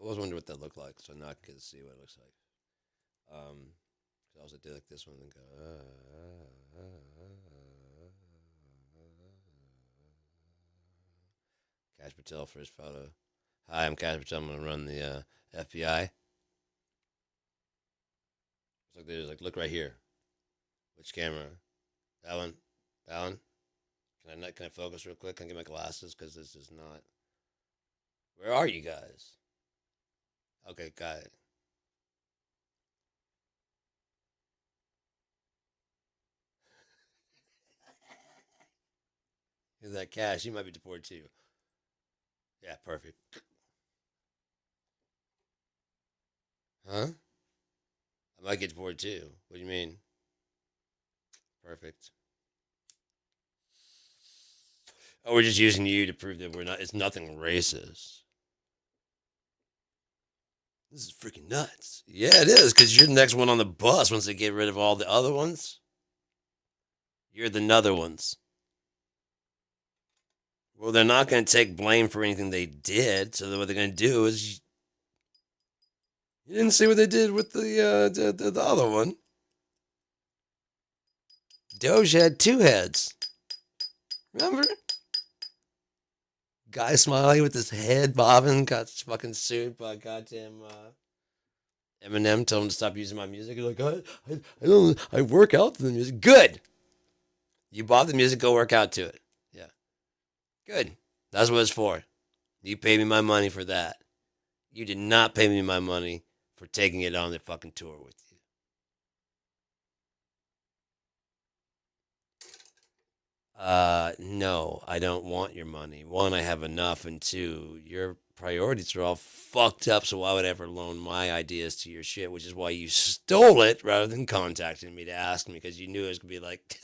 I was wondering what that looked like, so now I can get to see what it looks like. Cause I also did like this one and go. Cash Patel for his photo. Hi, I'm Cash Patel. I'm gonna run the FBI. It's like there's like look right here. Which camera? That one. That one. Can I focus real quick? Can I get my glasses? Because this is not. Where are you guys? Okay, got it. Here's that cash. You might be deported too. Yeah, perfect. Huh? I might get deported too. What do you mean? Perfect. Oh, we're just using you to prove that we're not. It's nothing racist. This is freaking nuts. Yeah, it is because you're the next one on the bus once they get rid of all the other ones. You're the other ones. Well, they're not going to take blame for anything they did. So what they're going to do is you didn't see what they did with the other one. Doge had two heads. Remember? Guy smiling with his head bobbing got fucking sued by goddamn Eminem. Told him to stop using my music. He's like, I don't. I work out to the music. Good. You bought the music. Go work out to it. Yeah. Good. That's what it's for. You paid me my money for that. You did not pay me my money for taking it on the fucking tour with you. No, I don't want your money. One, I have enough, and two, your priorities are all fucked up. So why would I ever loan my ideas to your shit? Which is why you stole it rather than contacting me to ask me because you knew it was gonna be like,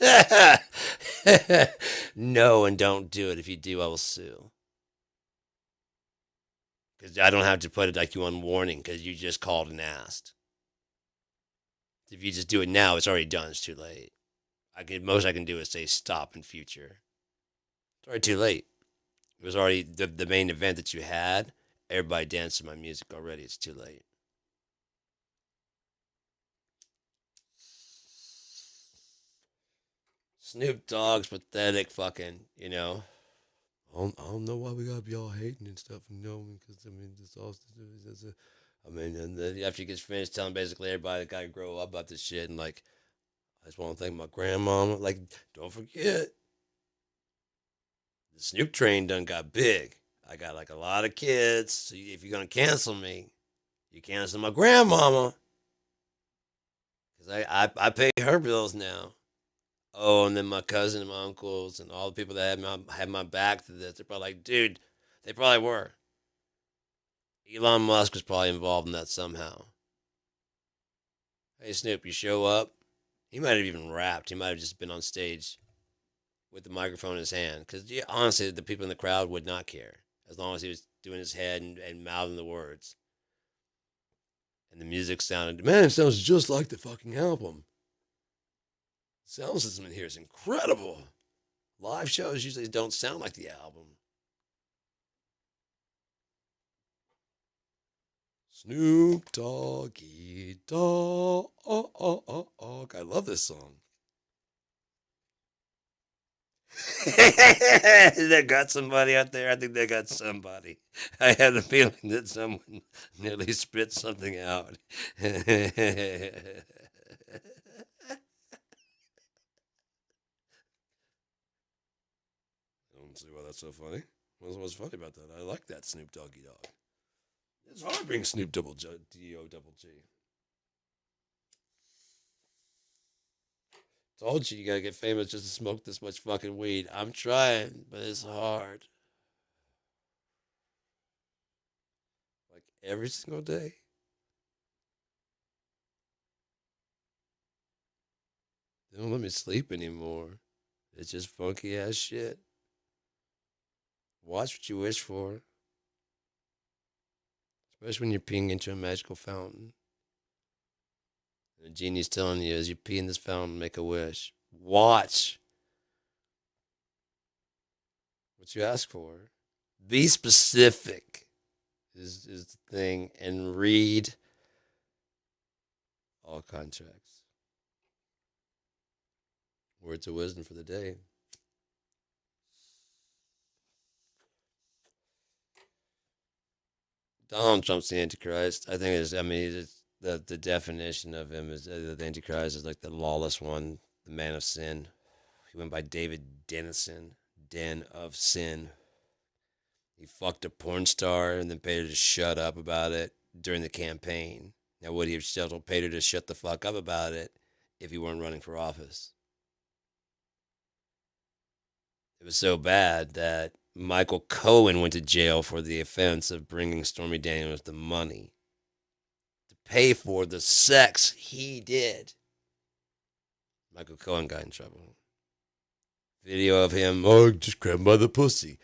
no, and don't do it. If you do, I will sue. Because I don't have to put it like you on warning because you just called and asked. If you just do it now, it's already done. It's too late. Most I can do is say stop in future. It's already too late. It was already the main event that you had. Everybody danced to my music already. It's too late. Snoop Dogg's pathetic fucking, you know. I don't know why we gotta be all hating and stuff, you know, because I mean, this all. I mean, and then after he gets finished telling basically everybody that gotta grow up about this shit, and like, I just want to thank my grandmama. Like, don't forget, the Snoop train done got big. I got like a lot of kids. So if you're gonna cancel me, you cancel my grandmama because I pay her bills now. Oh, and then my cousin and my uncles and all the people that had my back to this, they're probably like, dude, they probably were. Elon Musk was probably involved in that somehow. Hey Snoop, you show up. He might have even rapped. He might have just been on stage with the microphone in his hand. Because yeah, honestly, the people in the crowd would not care as long as he was doing his head and mouthing the words. And the music sounded, man, it sounds just like the fucking album. The sound system in here is incredible. Live shows usually don't sound like the album. Snoop Doggy Dogg. I love this song. They got somebody out there. I think they got somebody. I had a feeling that someone nearly spit something out. I don't see why that's so funny. What's funny about that? I like that Snoop Doggy Dog. It's hard being Snoop D-O double G. Told you gotta get famous just to smoke this much fucking weed. I'm trying, but it's hard. Like every single day. They don't let me sleep anymore. It's just funky ass shit. Watch what you wish for. Especially when you're peeing into a magical fountain. And the genie's telling you as you pee in this fountain, make a wish. Watch what you ask for. Be specific is the thing. And read all contracts. Words of wisdom for the day. Donald Trump's the Antichrist. I think it's, I mean, it's, the definition of him is the Antichrist is like the lawless one, the man of sin. He went by David Dennison, Den of Sin. He fucked a porn star and then paid her to shut up about it during the campaign. Now, would he have still paid her to shut the fuck up about it if he weren't running for office? It was so bad that Michael Cohen went to jail for the offense of bringing Stormy Daniels the money to pay for the sex he did. Michael Cohen got in trouble. Video of him, oh, just grabbed by the pussy.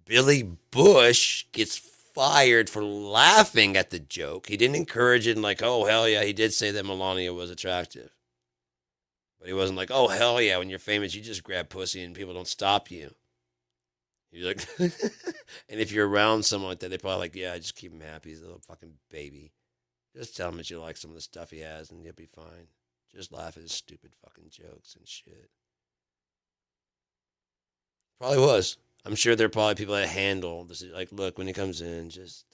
Billy Bush gets fired for laughing at the joke. He didn't encourage it and like, oh, hell yeah, he did say that Melania was attractive. But he wasn't like, oh, hell yeah, when you're famous, you just grab pussy and people don't stop you. You're like, and if you're around someone like that, they're probably like, yeah, just keep him happy. He's a little fucking baby. Just tell him that you like some of the stuff he has and you'll be fine. Just laugh at his stupid fucking jokes and shit. Probably was. I'm sure there are probably people that handle this. Like, look, when he comes in, just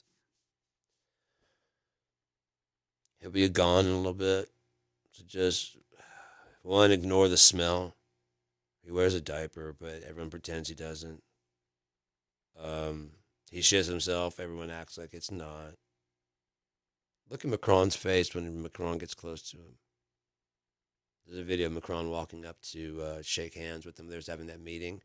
he'll be gone in a little bit. So just one, ignore the smell. He wears a diaper, but everyone pretends he doesn't. He shits himself. Everyone acts like it's not. Look at Macron's face when Macron gets close to him. There's a video of Macron walking up to shake hands with him. There's having that meeting.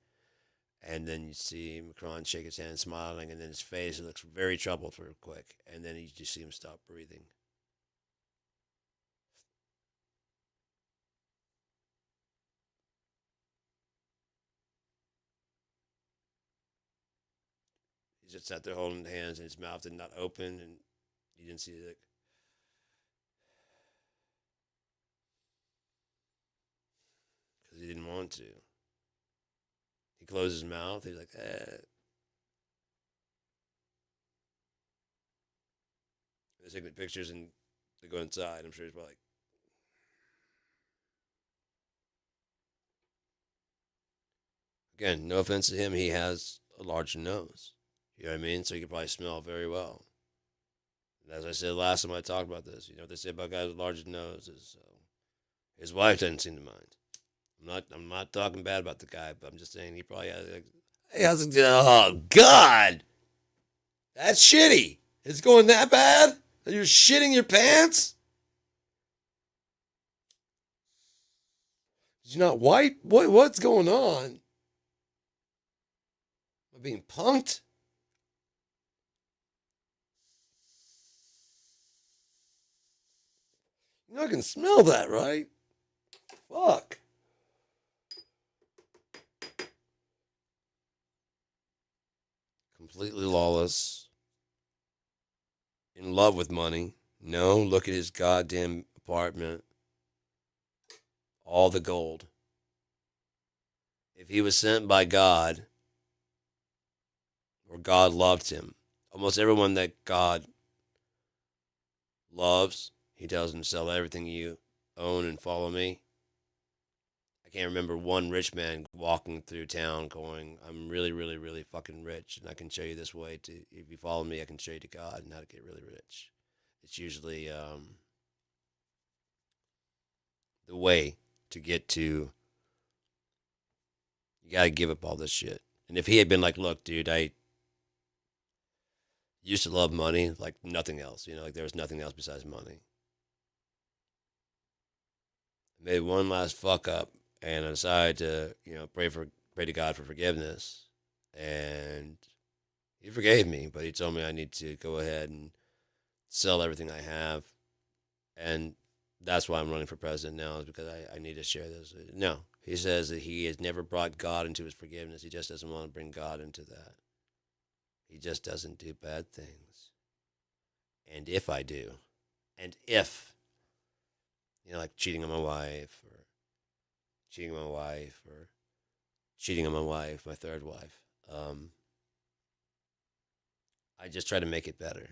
And then you see Macron shake his hand, smiling, and then his face looks very troubled for quick. And then you just see him stop breathing. He just sat there holding hands, and his mouth did not open, and you didn't see it. Because he didn't want to. He closed his mouth. He's like, eh. They're taking the pictures and they go inside. I'm sure he's probably like, again, no offense to him, he has a large nose. You know what I mean? So he can probably smell very well. And as I said last time I talked about this, you know what they say about guys with large noses. So his wife doesn't seem to mind. I'm not talking bad about the guy, but I'm just saying he probably has like, hey, how's it going? Oh God. That's shitty. It's going that bad that you're shitting your pants? You're not white? What's going on? Am I being punked? You know I can smell that, right? Fuck. Completely lawless. In love with money. No, look at his goddamn apartment. All the gold. If he was sent by God, or God loved him, almost everyone that God loves, he tells him, sell everything you own and follow me. I can't remember one rich man walking through town going, I'm really, really, really fucking rich, and I can show you this way to, if you follow me, I can show you to God and how to get really rich. It's usually the way to get to, you gotta give up all this shit. And if he had been like, look, dude, I used to love money like nothing else, like there was nothing else besides money. I made one last fuck up and I decided to, pray to God for forgiveness. And he forgave me, but he told me I need to go ahead and sell everything I have. And that's why I'm running for president now, is because I need to share this. No, he says that he has never brought God into his forgiveness. He just doesn't want to bring God into that. He just doesn't do bad things. And if I do, and if, like cheating on my wife, or cheating on my wife, or cheating on my wife, my third wife, I just try to make it better.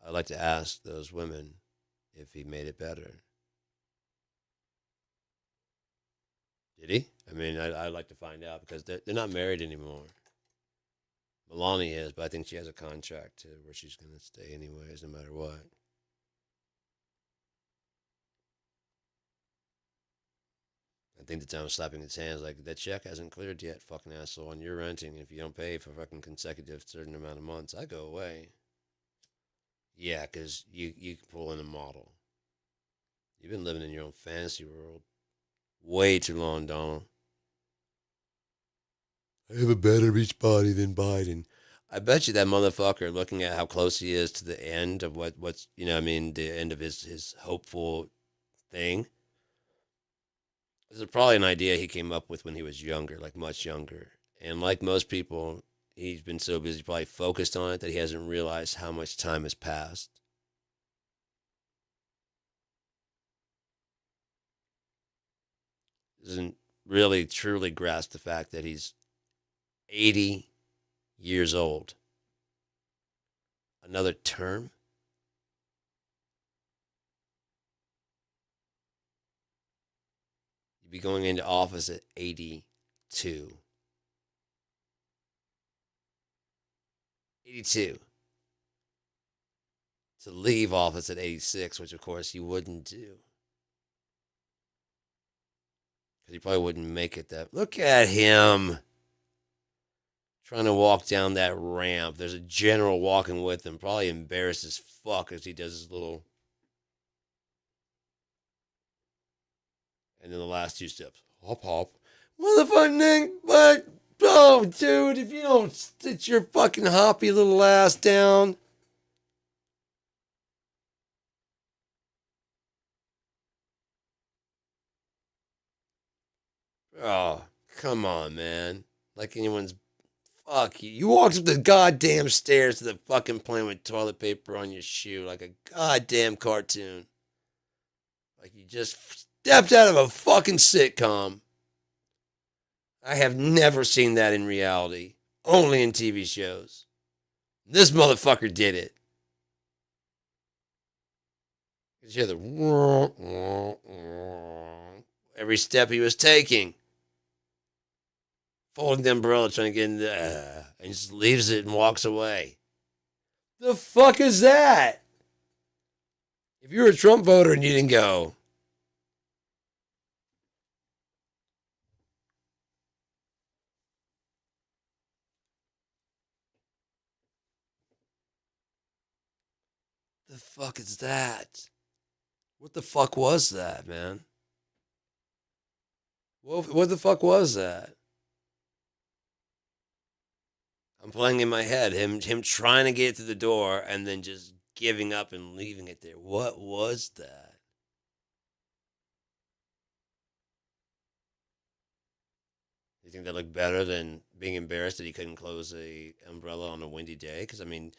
I'd like to ask those women if he made it better. Did he? I mean, I'd like to find out, because they're not married anymore. Melania is, but I think she has a contract to where she's going to stay anyways, no matter what. I think the town was slapping its hands like, that check hasn't cleared yet, fucking asshole, and you're renting. If you don't pay for fucking consecutive certain amount of months, I go away. Yeah, because you can pull in a model. You've been living in your own fantasy world way too long, Donald. I have a better beach body than Biden. I bet you that motherfucker, looking at how close he is to the end of what's the end of his hopeful thing. This is probably an idea he came up with when he was younger, like much younger. And like most people, he's been so busy, probably focused on it, that he hasn't realized how much time has passed. Doesn't really truly grasp the fact that he's 80 years old. Another term? You'd be going into office at 82. 82. To leave office at 86, which of course he wouldn't do. Because he probably wouldn't make it that. Look at him trying to walk down that ramp. There's a general walking with him, probably embarrassed as fuck as he does his little. And then the last two steps. Hop, hop. Motherfucking, but, oh, dude, if you don't sit your fucking hoppy little ass down. Oh, come on, man. Like anyone's. Fuck you. You walked up the goddamn stairs to the fucking plane with toilet paper on your shoe like a goddamn cartoon. Like you just stepped out of a fucking sitcom. I have never seen that in reality. Only in TV shows. This motherfucker did it. You hear the every step he was taking. Folding the umbrella, trying to get in there, and just leaves it and walks away. The fuck is that? If you're a Trump voter and you didn't go, fuck is that? What the fuck was that, man? What the fuck was that? I'm playing in my head him trying to get to the door and then just giving up and leaving it there. What was that? You think that looked better than being embarrassed that he couldn't close a umbrella on a windy day? Because I mean,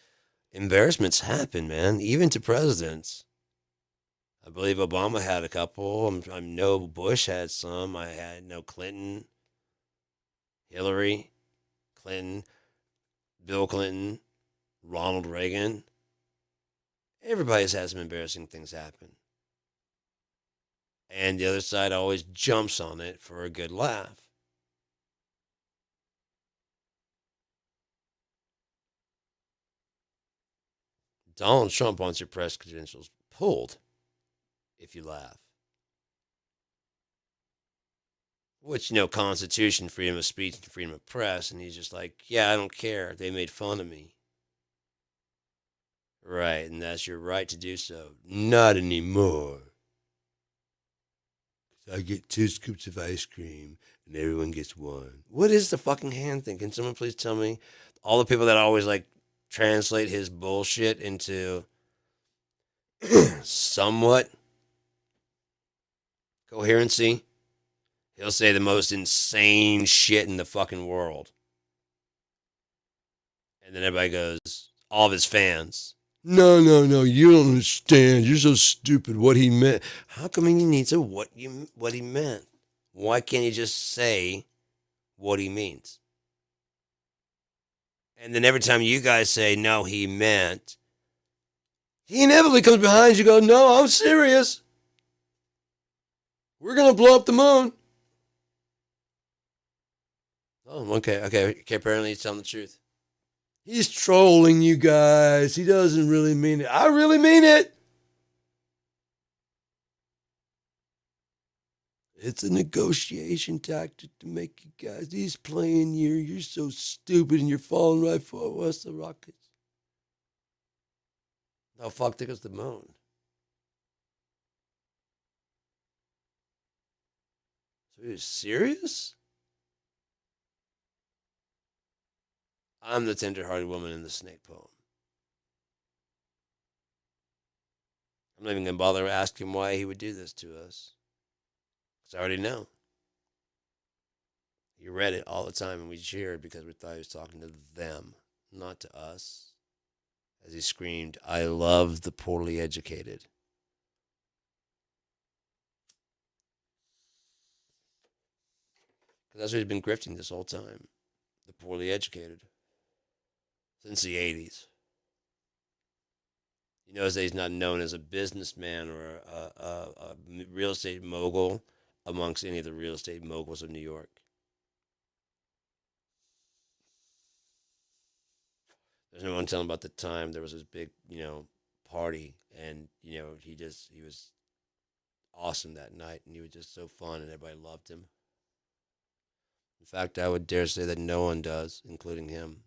embarrassments happen, man, even to presidents. I believe Obama had a couple. I know Bush had some. I had no Clinton, Hillary Clinton, Bill Clinton, Ronald Reagan. Everybody's had some embarrassing things happen. And the other side always jumps on it for a good laugh. Donald Trump wants your press credentials pulled if you laugh. Which, Constitution, freedom of speech, and freedom of press. And he's just like, yeah, I don't care. They made fun of me. Right, and that's your right to do so. Not anymore. I get 2 scoops of ice cream and everyone gets one. What is the fucking hand thing? Can someone please tell me? All the people that always like translate his bullshit into somewhat coherency. He'll say the most insane shit in the fucking world. And then everybody goes, all of his fans, no, no, no, you don't understand. You're so stupid. What he meant. How come he needs to what he meant? Why can't he just say what he means? And then every time you guys say no, he meant, he inevitably comes behind you and goes, no, I'm serious. We're gonna blow up the moon. Oh, okay. Apparently he's telling the truth. He's trolling you guys. He doesn't really mean it. I really mean it. It's a negotiation tactic to make you guys. He's playing you. You're so stupid and you're falling right for us, the Rockets. Oh, fuck, there goes the moon. So you're serious? I'm the tender-hearted woman in the snake poem. I'm not even going to bother asking why he would do this to us. Because I already know. You read it all the time and we cheered because we thought he was talking to them, not to us. As he screamed, I love the poorly educated. Because that's what he's been grifting this whole time. The poorly educated. Since the 80s. He knows that he's not known as a businessman or a real estate mogul amongst any of the real estate moguls of New York. There's no one telling about the time there was this big, party, and he was awesome that night, and he was just so fun, and everybody loved him. In fact, I would dare say that no one does, including him.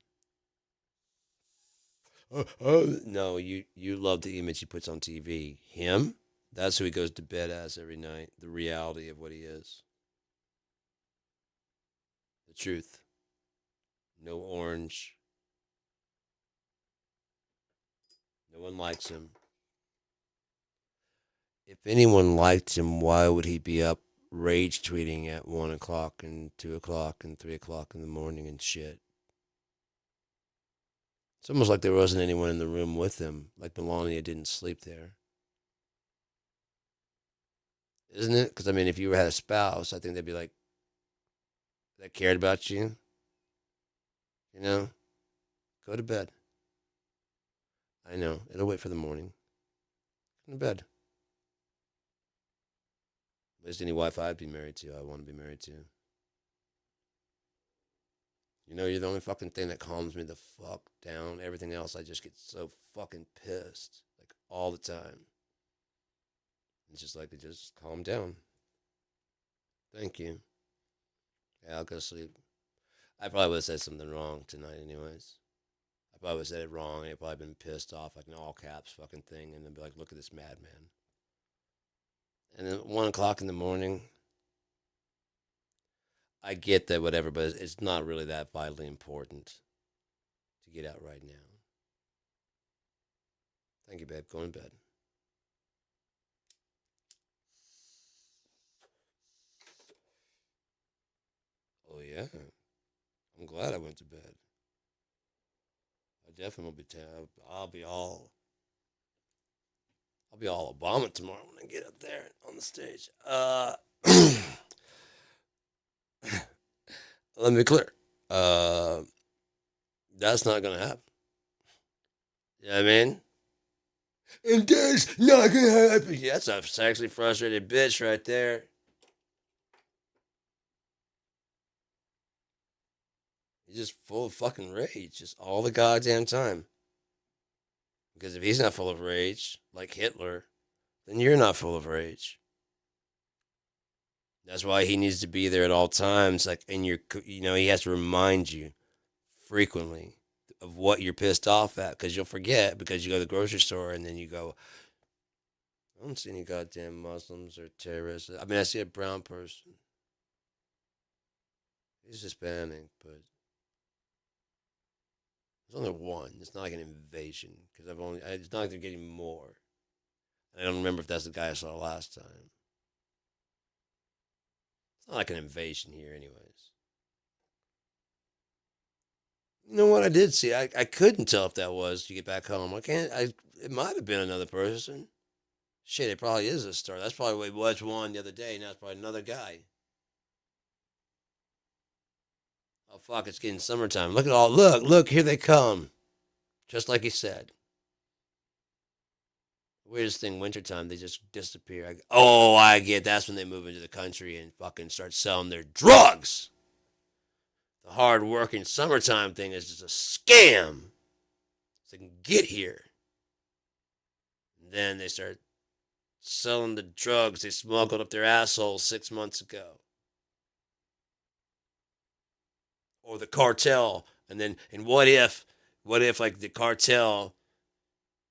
No, you love the image he puts on TV. Him? That's who he goes to bed as every night. The reality of what he is. The truth. No orange. No one likes him. If anyone liked him, why would he be up rage tweeting at 1 o'clock and 2 o'clock and 3 o'clock in the morning and shit? It's almost like there wasn't anyone in the room with him, like Melania didn't sleep there. Isn't it? Because, I mean, if you had a spouse, I think they'd be like, that cared about you, go to bed. I know, it'll wait for the morning. Go to bed. At least any wife I'd be married to, I want to be married to. You're the only fucking thing that calms me the fuck down. Everything else, I just get so fucking pissed, like all the time. It's just like, just calm down. Thank you. Yeah, I'll go sleep. I probably would have said something wrong tonight, anyways. I probably said it wrong. They've probably been pissed off, like an all caps fucking thing, and then be like, "Look at this madman." And then 1 o'clock in the morning, I get that whatever, but it's not really that vitally important to get out right now. Thank you, babe. Go in bed. Oh yeah, I'm glad I went to bed. I definitely will be. I'll be all Obama tomorrow when I get up there on the stage. Let me be clear. Uh, that's not gonna happen. You know what I mean? And that's not gonna happen. Yeah, that's a sexually frustrated bitch right there. He's just full of fucking rage, just all the goddamn time. Because if he's not full of rage, like Hitler, then you're not full of rage. That's why he needs to be there at all times. Like in your, he has to remind you frequently of what you're pissed off at, because you'll forget because you go to the grocery store and then you go, I don't see any goddamn Muslims or terrorists. I mean, I see a brown person. He's Hispanic, but there's only one. It's not like an invasion because it's not like they're getting more. I don't remember if that's the guy I saw last time. It's not like an invasion here, anyways. You know what I did see? I couldn't tell if that was to get back home. It might have been another person. Shit, it probably is a star. That's probably what it was one the other day. Now it's probably another guy. Oh fuck! It's getting summertime. Look! Here they come, just like he said. Weirdest thing, wintertime, they just disappear. I get. That's when they move into the country and fucking start selling their drugs. The hard working summertime thing is just a scam. So they can get here. And then they start selling the drugs they smuggled up their assholes 6 months ago. Or the cartel. And what if like the cartel,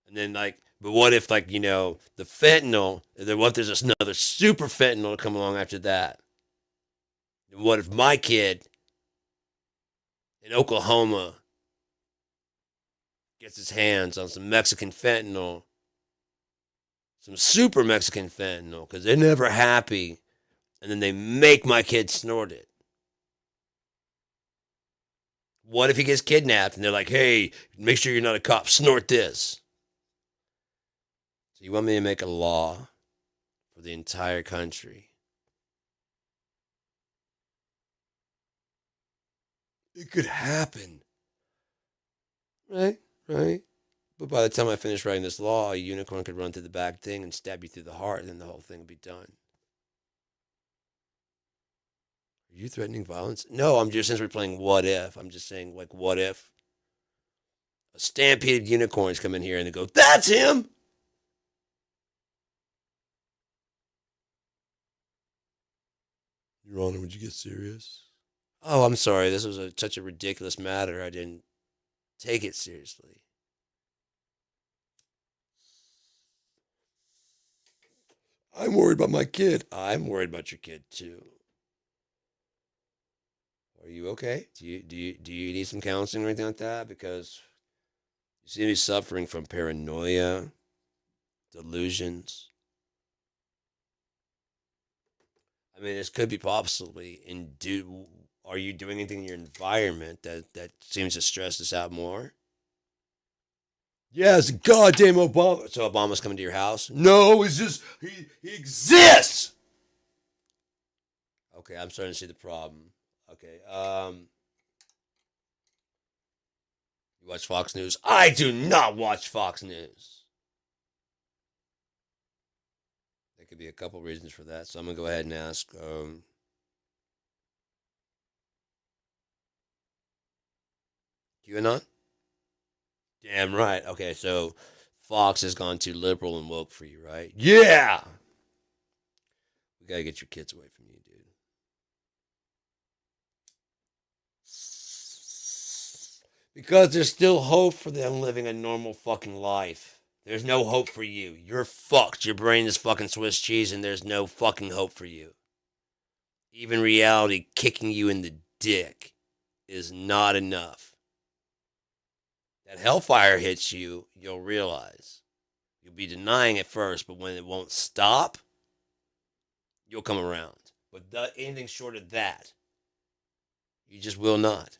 and then like, but what if like, the fentanyl, what if there's another super fentanyl to come along after that? And what if my kid in Oklahoma gets his hands on some Mexican fentanyl, some super Mexican fentanyl, because they're never happy, and then they make my kid snort it? What if he gets kidnapped and they're like, hey, make sure you're not a cop, snort this? So you want me to make a law for the entire country? It could happen. Right? But by the time I finish writing this law, a unicorn could run through the back thing and stab you through the heart, and then the whole thing would be done. Are you threatening violence? No, since we're playing what if, I'm just saying, like, what if a stampede of unicorns come in here and they go, that's him? Your Honor, would you get serious? Oh, I'm sorry. This was such a ridiculous matter. I didn't take it seriously. I'm worried about my kid. I'm worried about your kid too. Are you okay? Do you need some counseling or anything like that? Because you seem to be suffering from paranoia, delusions. I mean, this could be possibly Are you doing anything in your environment that seems to stress this out more? Yeah, it's goddamn Obama. So Obama's coming to your house? No, it's just he exists. Okay, I'm starting to see the problem. Okay, you watch Fox News? I do not watch Fox News. There could be a couple reasons for that, so I'm gonna go ahead and ask. QAnon? Damn right. Okay, so Fox has gone too liberal and woke for you, right? Yeah. We gotta get your kids away from you, dude. Because there's still hope for them living a normal fucking life. There's no hope for you. You're fucked. Your brain is fucking Swiss cheese and there's no fucking hope for you. Even reality kicking you in the dick is not enough. That hellfire hits you, you'll realize. You'll be denying it first, but when it won't stop, you'll come around. But anything short of that, you just will not.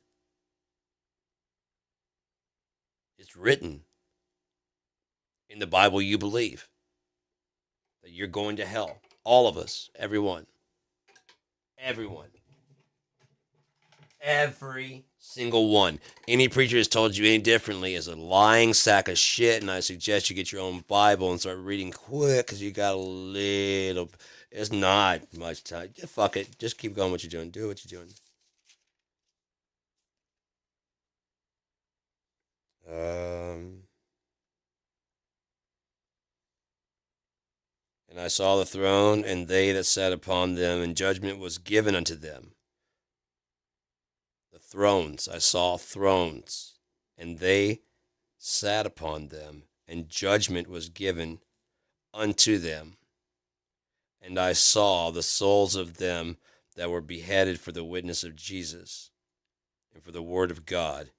It's written in the Bible you believe that you're going to hell. All of us, everyone. Everyone. Every single one. Any preacher has told you any differently is a lying sack of shit, and I suggest you get your own Bible and start reading quick because you got a little. It's not much time. Just fuck it. Just keep going what you're doing. Do what you're doing. And I saw the throne, and they that sat upon them, and judgment was given unto them. The thrones, I saw thrones, and they sat upon them, and judgment was given unto them. And I saw the souls of them that were beheaded for the witness of Jesus, and for the word of God,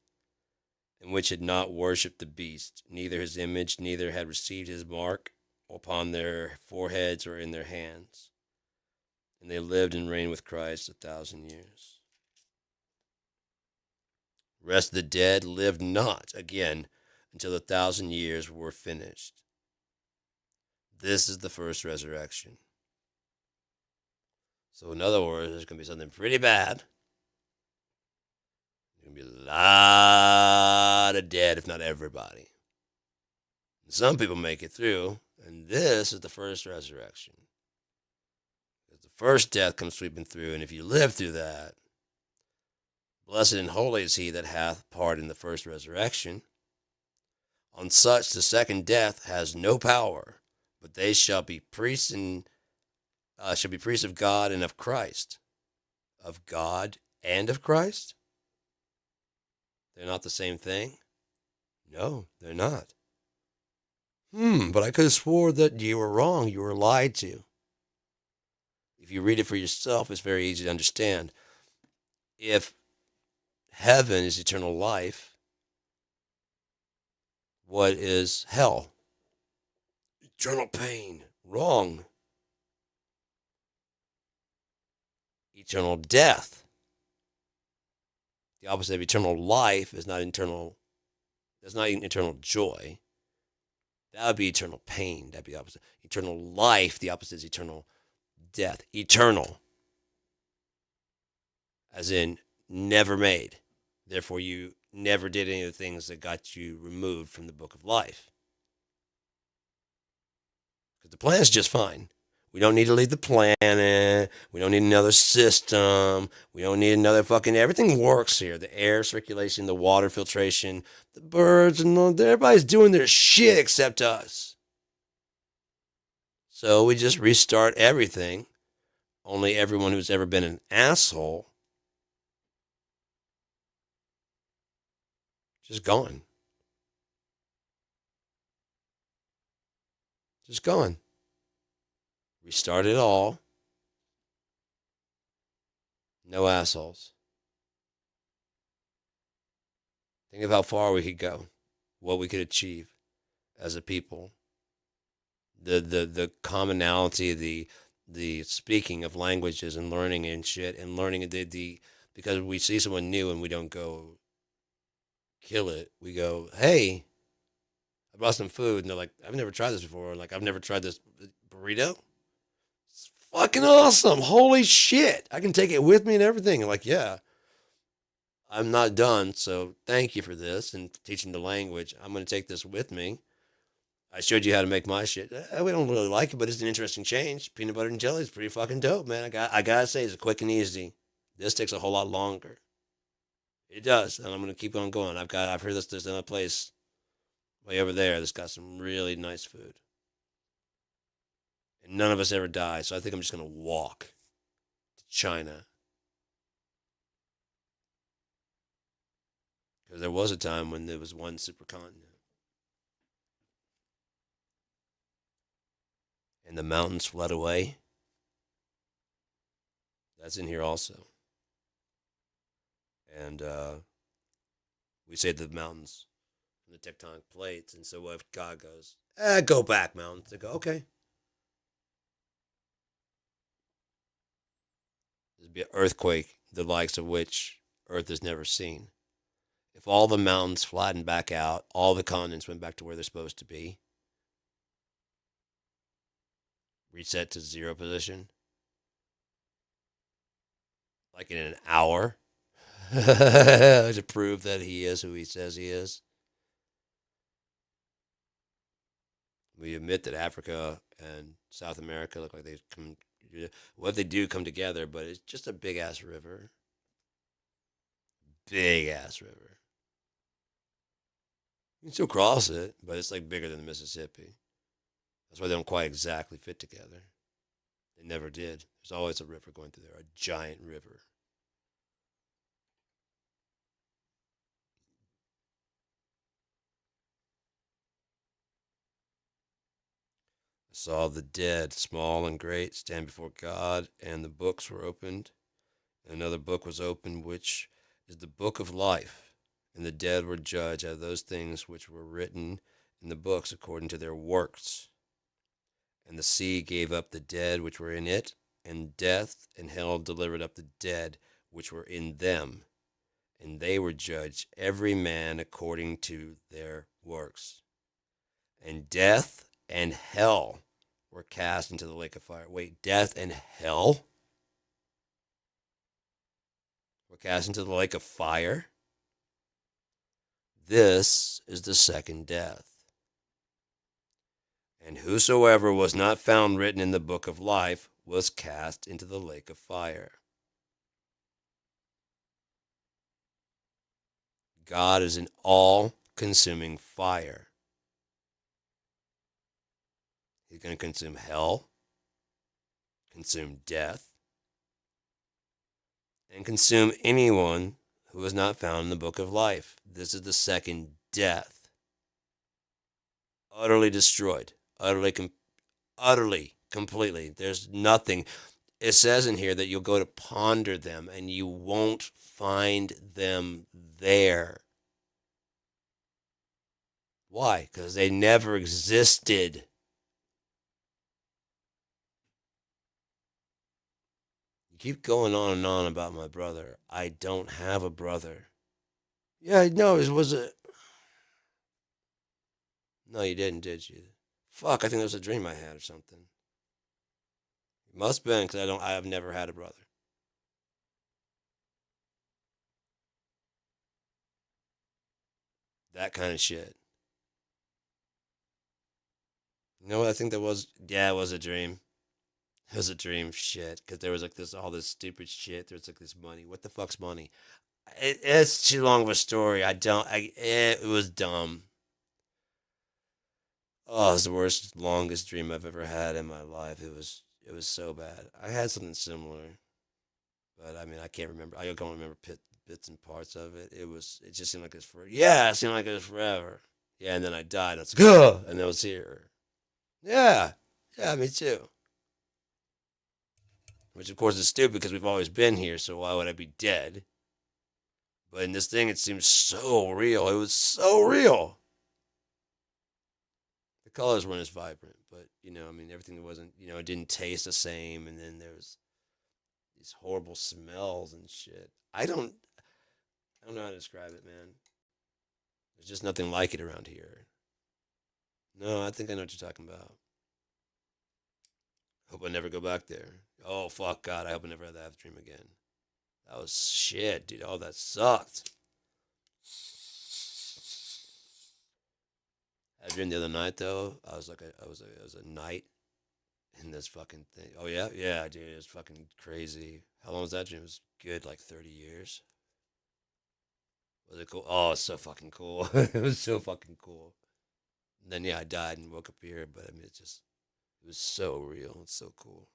and which had not worshipped the beast, neither his image, neither had received his mark upon their foreheads or in their hands. And they lived and reigned with Christ 1,000 years. The rest of the dead lived not again until 1,000 years were finished. This is the first resurrection. So in other words, there's going to be something pretty bad. There's going to be a lot of dead, if not everybody. And some people make it through, and this is the first resurrection. Because the first death comes sweeping through, and if you live through that, blessed and holy is he that hath part in the first resurrection. On such the second death has no power, but they shall be priests and shall be priests of God and of Christ. Of God and of Christ? They're not the same thing? No, they're not. But I could have swore that you were wrong. You were lied to. If you read it for yourself, it's very easy to understand. If heaven is eternal life, what is hell? Eternal pain. Wrong. Eternal death. The opposite of eternal life is not eternal. That's not eternal joy. That would be eternal pain. That'd be the opposite. Eternal life, the opposite is eternal death. Eternal. As in, never made. Therefore, you never did any of the things that got you removed from the book of life. Because the planet's just fine. We don't need to leave the planet. We don't need another system. We don't need another fucking... Everything works here. The air circulation, the water filtration, the birds, and everybody's doing their shit except us. So we just restart everything. Only everyone who's ever been an asshole just gone. Just gone. Restart it all. No assholes. Think of how far we could go, what we could achieve as a people. The commonality, the speaking of languages and learning and shit, and learning because we see someone new and we don't go kill it. We go, hey, I brought some food, and they're like, I've never tried this before. Like, I've never tried this burrito. It's fucking awesome. Holy shit. I can take it with me and everything. Like, yeah, I'm not done. So thank you for this and teaching the language. I'm going to take this with me. I showed you how to make my shit. We don't really like it, but it's an interesting change. Peanut butter and jelly is pretty fucking dope, man. I gotta say, it's quick and easy. This takes a whole lot longer. It does, and I'm gonna keep on going. I've heard there's another place way over there that's got some really nice food. And none of us ever die, so I think I'm just gonna walk to China. Because there was a time when there was one supercontinent, and the mountains fled away. That's in here also. And we say the mountains from the tectonic plates. And so if God goes, go back, mountains, they go, okay. There'd be an earthquake, the likes of which Earth has never seen. If all the mountains flattened back out, all the continents went back to where they're supposed to be, reset to zero position, like in an hour, to prove that he is who he says he is. We admit that Africa and South America look like they come. What they do come together, but it's just a big ass river. Big ass river. You can still cross it, but it's like bigger than the Mississippi. That's why they don't quite exactly fit together. They never did. There's always a river going through there, a giant river. I saw the dead, small and great, stand before God, and the books were opened. Another book was opened, which is the book of life. And the dead were judged out of those things which were written in the books according to their works. And the sea gave up the dead which were in it, and death and hell delivered up the dead which were in them. And they were judged, every man according to their works. And death and hell were cast into the lake of fire. Wait, death and hell were cast into the lake of fire? This is the second death. And whosoever was not found written in the book of life was cast into the lake of fire. God is an all-consuming fire. He's going to consume hell, consume death, and consume anyone who is not found in the book of life. This is the second death. Utterly destroyed. Utterly, completely. There's nothing. It says in here that you'll go to ponder them and you won't find them there. Why? Because they never existed. You keep going on and on about my brother. I don't have a brother. Yeah, no, it was a. No, you didn't, did you? Fuck, I think that was a dream I had or something. It must have been because I have never had a brother. That kind of shit. You know what? I think that was. Yeah, it was a dream. It was a dream shit. Because there was like this, all this stupid shit. There's like this money. What the fuck's money? It's too long of a story. It was dumb. Oh, it was the worst, longest dream I've ever had in my life. It was so bad. I had something similar, but I mean, I can't remember. I don't remember bits and parts of it. It just seemed like it was for, yeah, it seemed like it was forever. Yeah, and then I died. And I was like, ugh, and I was here. Yeah, yeah, me too. Which of course is stupid because we've always been here. So why would I be dead? But in this thing, it seems so real. It was so real. The colors weren't as vibrant, but I mean, everything wasn't, it didn't taste the same. And then there was these horrible smells and shit. I don't know how to describe it, man. There's just nothing like it around here. No, I think I know what you're talking about. Hope I never go back there. Oh fuck God, I hope I never have that dream again. That was shit, dude. Oh, that sucked. I dreamed the other night though. I was a knight in this fucking thing. Oh yeah, yeah, dude. It was fucking crazy. How long was that dream? It was good, like 30 years. Was it cool? Oh, it's so fucking cool. It was so fucking cool. And then yeah, I died and woke up here, but I mean, it was so real. It's so cool.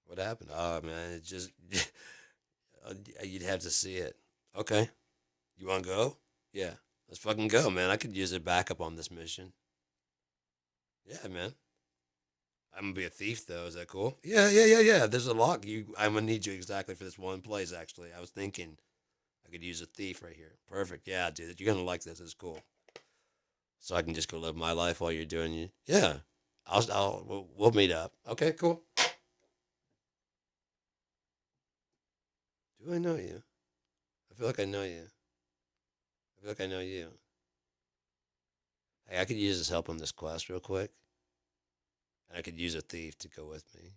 What happened? Oh man, it just You'd have to see it. Okay. You want to go? Yeah. Let's fucking go, man. I could use a backup on this mission. Yeah, man. I'm gonna be a thief though. Is that cool? Yeah, yeah, yeah, yeah. There's a lock. I'm gonna need you exactly for this one place. Actually, I was thinking I could use a thief right here. Perfect. Yeah, dude. You're gonna like this. It's cool. So I can just go live my life while you're doing you. Yeah. We'll meet up. Okay, cool. Do I know you? I feel like I know you. I feel like I know you. Hey, I could use this help on this quest real quick. And I could use a thief to go with me.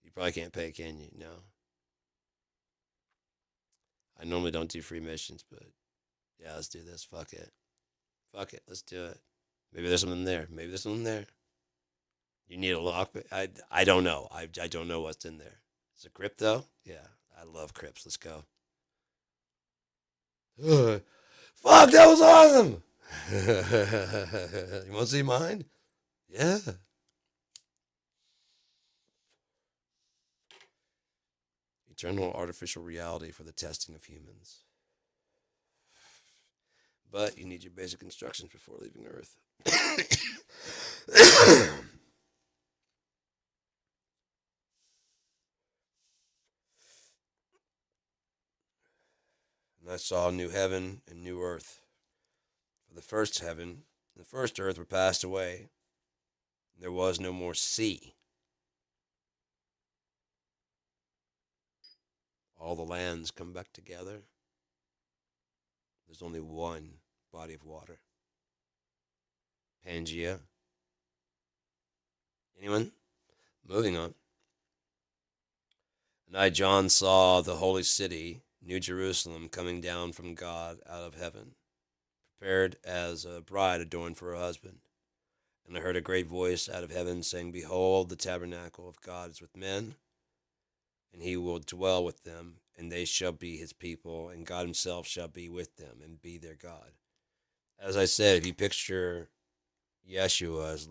You probably can't pay, can you? No. I normally don't do free missions, but yeah, let's do this. Fuck it. Fuck it. Let's do it. Maybe there's something there. Maybe there's something there. You need a lock. I don't know. I don't know what's in there. Is it crypto? Yeah, I love crypts. Let's go. Fuck, that was awesome. You want to see mine? Yeah. Eternal artificial reality for the testing of humans. But you need your basic instructions before leaving Earth. And I saw a new heaven and new earth. For the first heaven and the first earth were passed away. There was no more sea. All the lands come back together. There's only one body of water. Pangea. Anyone? Moving on. And I, John, saw the holy city, New Jerusalem, coming down from God out of heaven, prepared as a bride adorned for her husband. And I heard a great voice out of heaven saying, Behold, the tabernacle of God is with men, and he will dwell with them, and they shall be his people, and God himself shall be with them and be their God. As I said, if you picture Yeshua as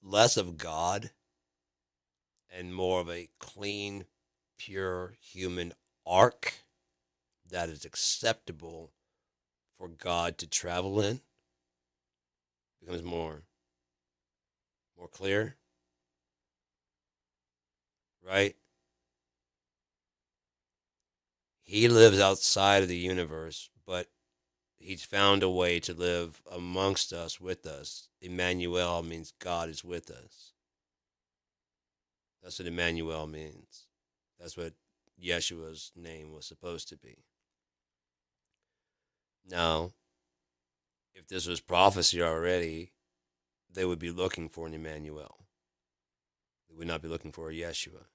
less of God and more of a clean, pure human ark that is acceptable for God to travel in, becomes more clear, right? He lives outside of the universe, but he's found a way to live amongst us, with us. Emmanuel means God is with us. That's what Emmanuel means. That's what Yeshua's name was supposed to be. Now, if this was prophecy already, they would be looking for an Emmanuel. They would not be looking for a Yeshua.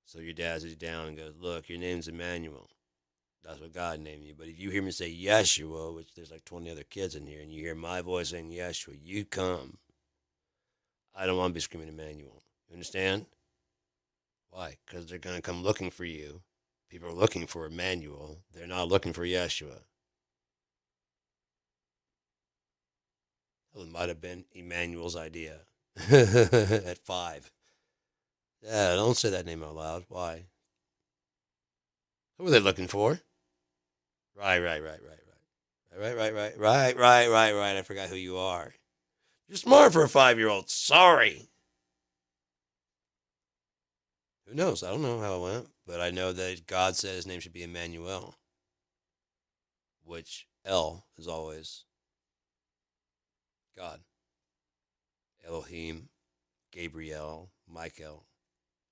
So your dad sits you down and goes, look, your name's Emmanuel. That's what God named you. But if you hear me say Yeshua, which there's like 20 other kids in here, and you hear my voice saying Yeshua, you come. I don't want to be screaming Emmanuel. You understand? Why? Because they're going to come looking for you. People are looking for Emmanuel. They're not looking for Yeshua. Well, it might have been Emmanuel's idea at 5. Yeah, don't say that name out loud. Why? Who are they looking for? Right. I forgot who you are. You're smart for a 5-year-old. Sorry. Who knows? I don't know how it went, but I know that God said his name should be Emmanuel, which El is always God. Elohim, Gabriel, Michael,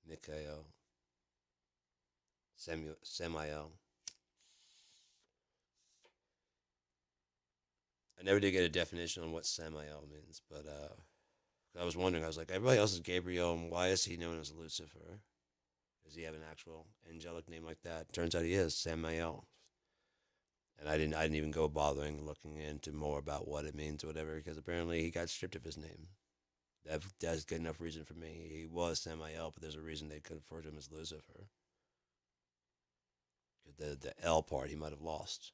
Michael, Samael. I never did get a definition on what Samael means, but I was wondering. I was like, everybody else is Gabriel, and why is he known as Lucifer? Does he have an actual angelic name like that? Turns out he is Samael. And I didn't even go bothering looking into more about what it means or whatever, because apparently he got stripped of his name. That's good enough reason for me. He was Samael, but there's a reason they could refer to him as Lucifer. The L part he might have lost.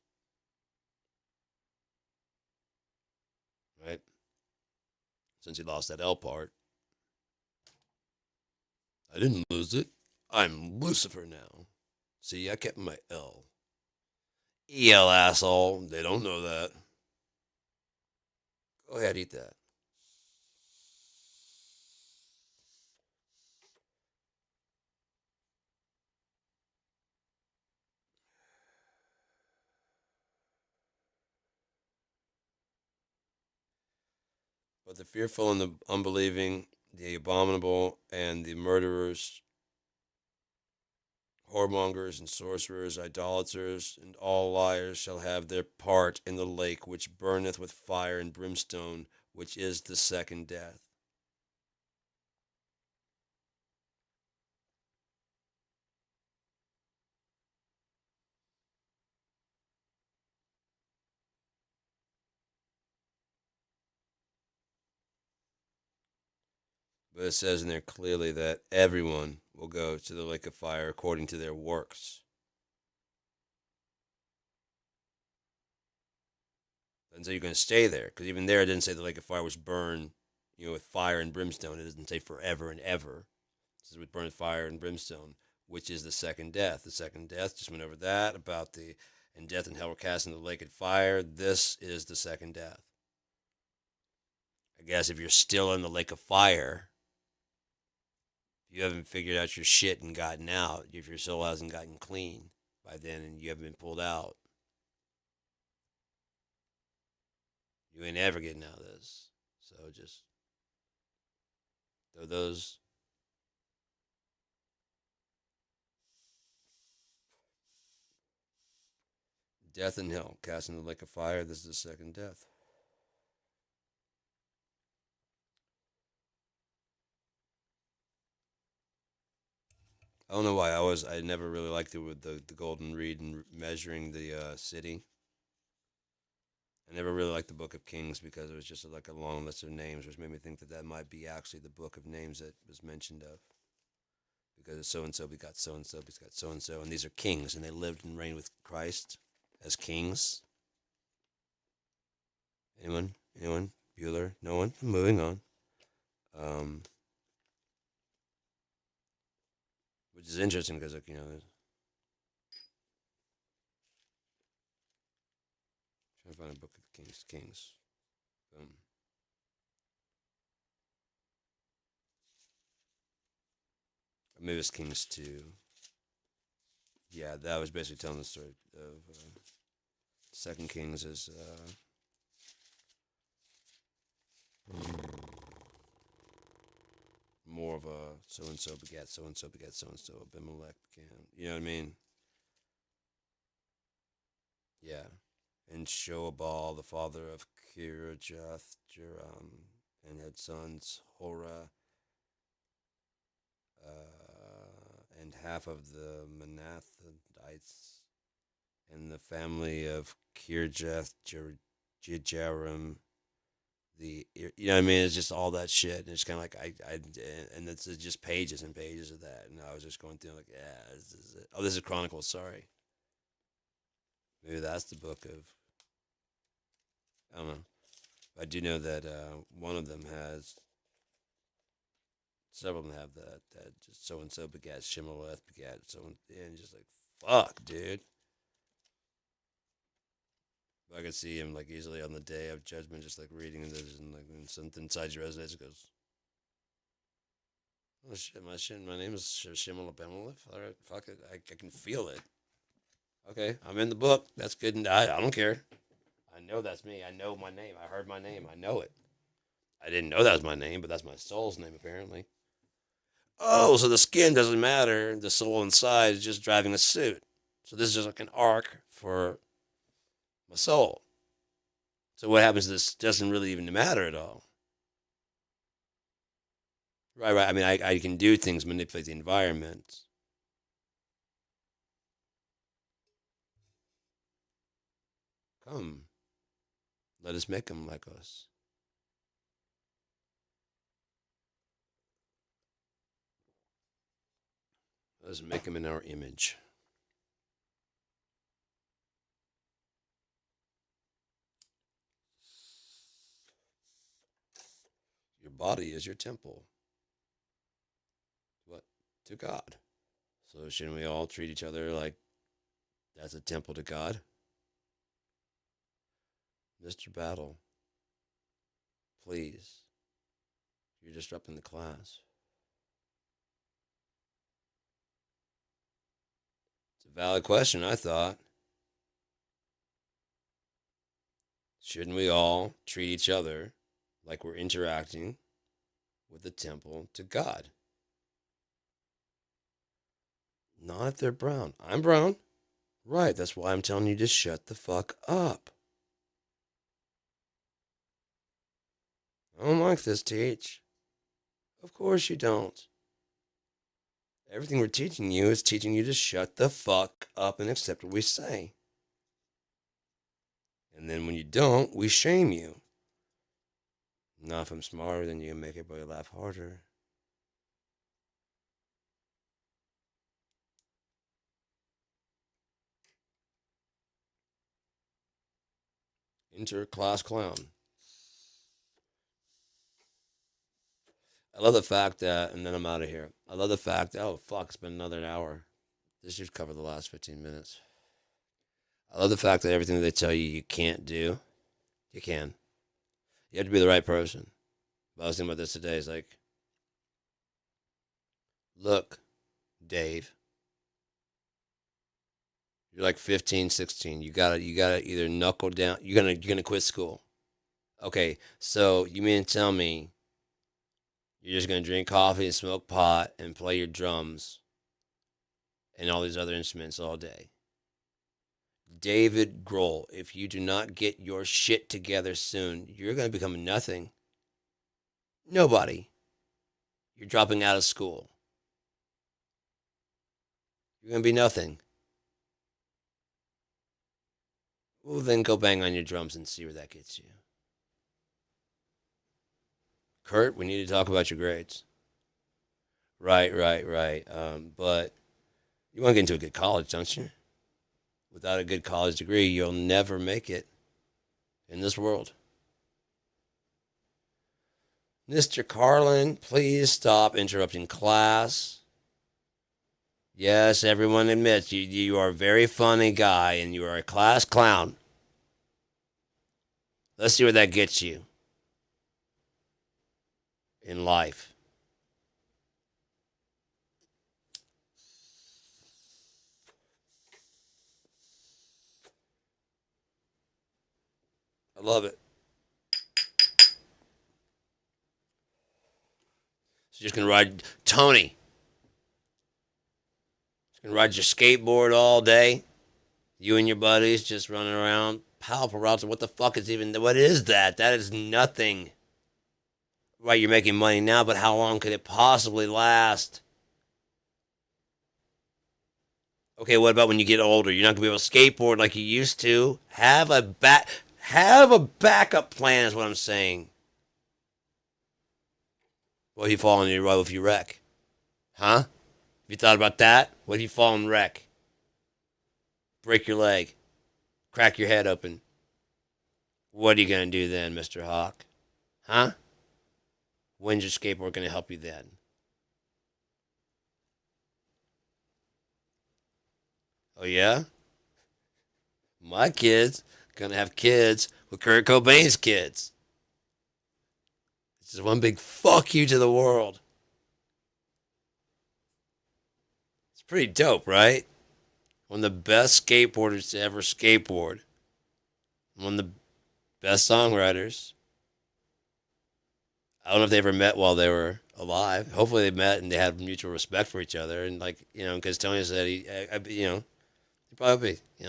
Right? Since he lost that L part, I didn't lose it. I'm Lucifer now. See, I kept my L. EL asshole. They don't know that. Go ahead, eat that. But the fearful and the unbelieving, the abominable, and the murderers, whoremongers, and sorcerers, idolaters, and all liars shall have their part in the lake which burneth with fire and brimstone, which is the second death. But it says in there clearly that everyone will go to the lake of fire according to their works. And so you're going to stay there, because even there it didn't say the lake of fire was burned, with fire and brimstone. It doesn't say forever and ever. It says with burn fire and brimstone, which is the second death. The second death, just went over that about the and death and hell were cast into the lake of fire. This is the second death. I guess if you're still in the lake of fire, if you haven't figured out your shit and gotten out, if your soul hasn't gotten clean by then and you haven't been pulled out, you ain't ever getting out of this. So just throw those death and hell cast into the lake of fire. This is the second death. I don't know why I never really liked it with the golden reed and measuring the city. I never really liked the Book of Kings because it was just like a long list of names, which made me think that that might be actually the book of names that was mentioned of. Because so and so begot so and so begot so and so, and these are kings, and they lived and reigned with Christ as kings. Anyone? Anyone? Bueller? No one? Moving on. Um, which is interesting because, like, trying to find a Book of Kings. Kings. Maybe it's Kings 2. Yeah, that was basically telling the story of Second Kings is more of a so and so begat so and so begat so and so Abimelech began. You know what I mean? Yeah. And Shobal, the father of Kirajath Jeram, and had sons Horah, and half of the Manathites, and the family of Kirjath Jejarim. What I mean? It's just all that shit, and it's kind of like and it's just pages and pages of that, and I was just going through like, yeah, this is it. Oh, this is Chronicles. Sorry, maybe that's the book of. I don't know. I do know that one of them has. Several of them have that just so and so begat Shimeleth begat so and just like fuck, dude. I could see him like easily on the day of judgment, just like reading this and like when something inside your resonates, it goes, "Oh shit, my name is Shimel Abimelech. All right, fuck it, I can feel it. Okay, I'm in the book. That's good. And I don't care. I know that's me. I know my name. I heard my name. I know it. I didn't know that was my name, but that's my soul's name apparently. Oh, so the skin doesn't matter. The soul inside is just driving a suit. So this is just like an arc for my soul. So what happens? This doesn't really even matter at all. Right, right. I mean, I can do things, manipulate the environment. Come, let us make them like us. Let us make them in our image. Your body is your temple. What? to God. So shouldn't we all treat each other like that's a temple to God? Mr. Battle, please. You're disrupting the class. It's a valid question, I thought. Shouldn't we all treat each other like we're interacting with the temple to God? Not if they're brown. I'm brown. Right, that's why I'm telling you to shut the fuck up. I don't like this, Teach. Of course you don't. Everything we're teaching you is teaching you to shut the fuck up and accept what we say. And then when you don't, we shame you. Now, if I'm smarter than you and make everybody laugh harder. Enter class clown. I love the fact that, and then I'm out of here. I love the fact that, oh, fuck, it's been another hour. This should cover the last 15 minutes. I love the fact that everything that they tell you can't do, you can. You have to be the right person. But I was thinking about this today. It's like, look, Dave, you're like 15, 16. You gotta either knuckle down. You're gonna quit school. Okay, so you mean to tell me you're just gonna drink coffee and smoke pot and play your drums and all these other instruments all day? David Grohl, if you do not get your shit together soon, you're gonna become nothing. Nobody. You're dropping out of school. You're gonna be nothing. Well, then go bang on your drums and see where that gets you. Kurt, we need to talk about your grades. Right. But you want to get into a good college, don't you? Without a good college degree, you'll never make it in this world. Mr. Carlin, please stop interrupting class. Yes, everyone admits you are a very funny guy and you are a class clown. Let's see where that gets you in life. I love it. So you're just going to ride Tony. Just going to ride your skateboard all day. You and your buddies just running around. Pal Peralta, what the fuck is even, what is that? That is nothing. Right, you're making money now, but how long could it possibly last? Okay, what about when you get older? You're not gonna be able to skateboard like you used to. Have a backup plan is what I'm saying. What if you fall on your road if you wreck? Huh? Have you thought about that? What if you fall and wreck? Break your leg. Crack your head open. What are you gonna do then, Mr. Hawk? Huh? When's your skateboard gonna help you then? Oh yeah? My kids gonna have kids with Kurt Cobain's kids. This is one big fuck you to the world. It's pretty dope, right? One of the best skateboarders to ever skateboard. One of the best songwriters. I don't know if they ever met while they were alive. Hopefully they met and they had mutual respect for each other. And like, because Tony said he'd probably be,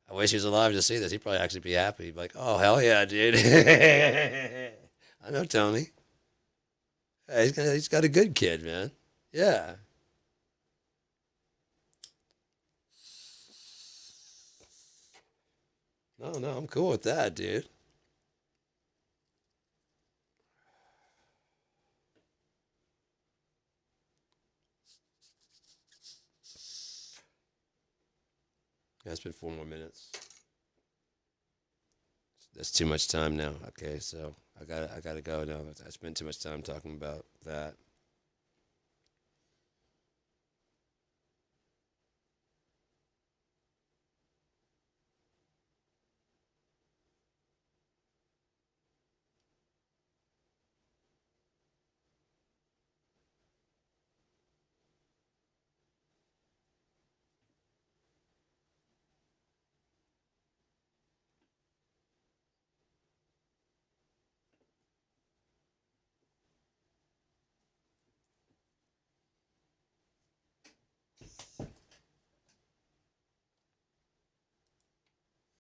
I wish he was alive to see this. He'd probably actually be happy. He'd be like, oh, hell yeah, dude. I know Tony. Hey, he's got a good kid, man. Yeah. No, I'm cool with that, dude. Yeah, it's been 4 more minutes. That's too much time now. Okay, so I gotta go now. I spent too much time talking about that.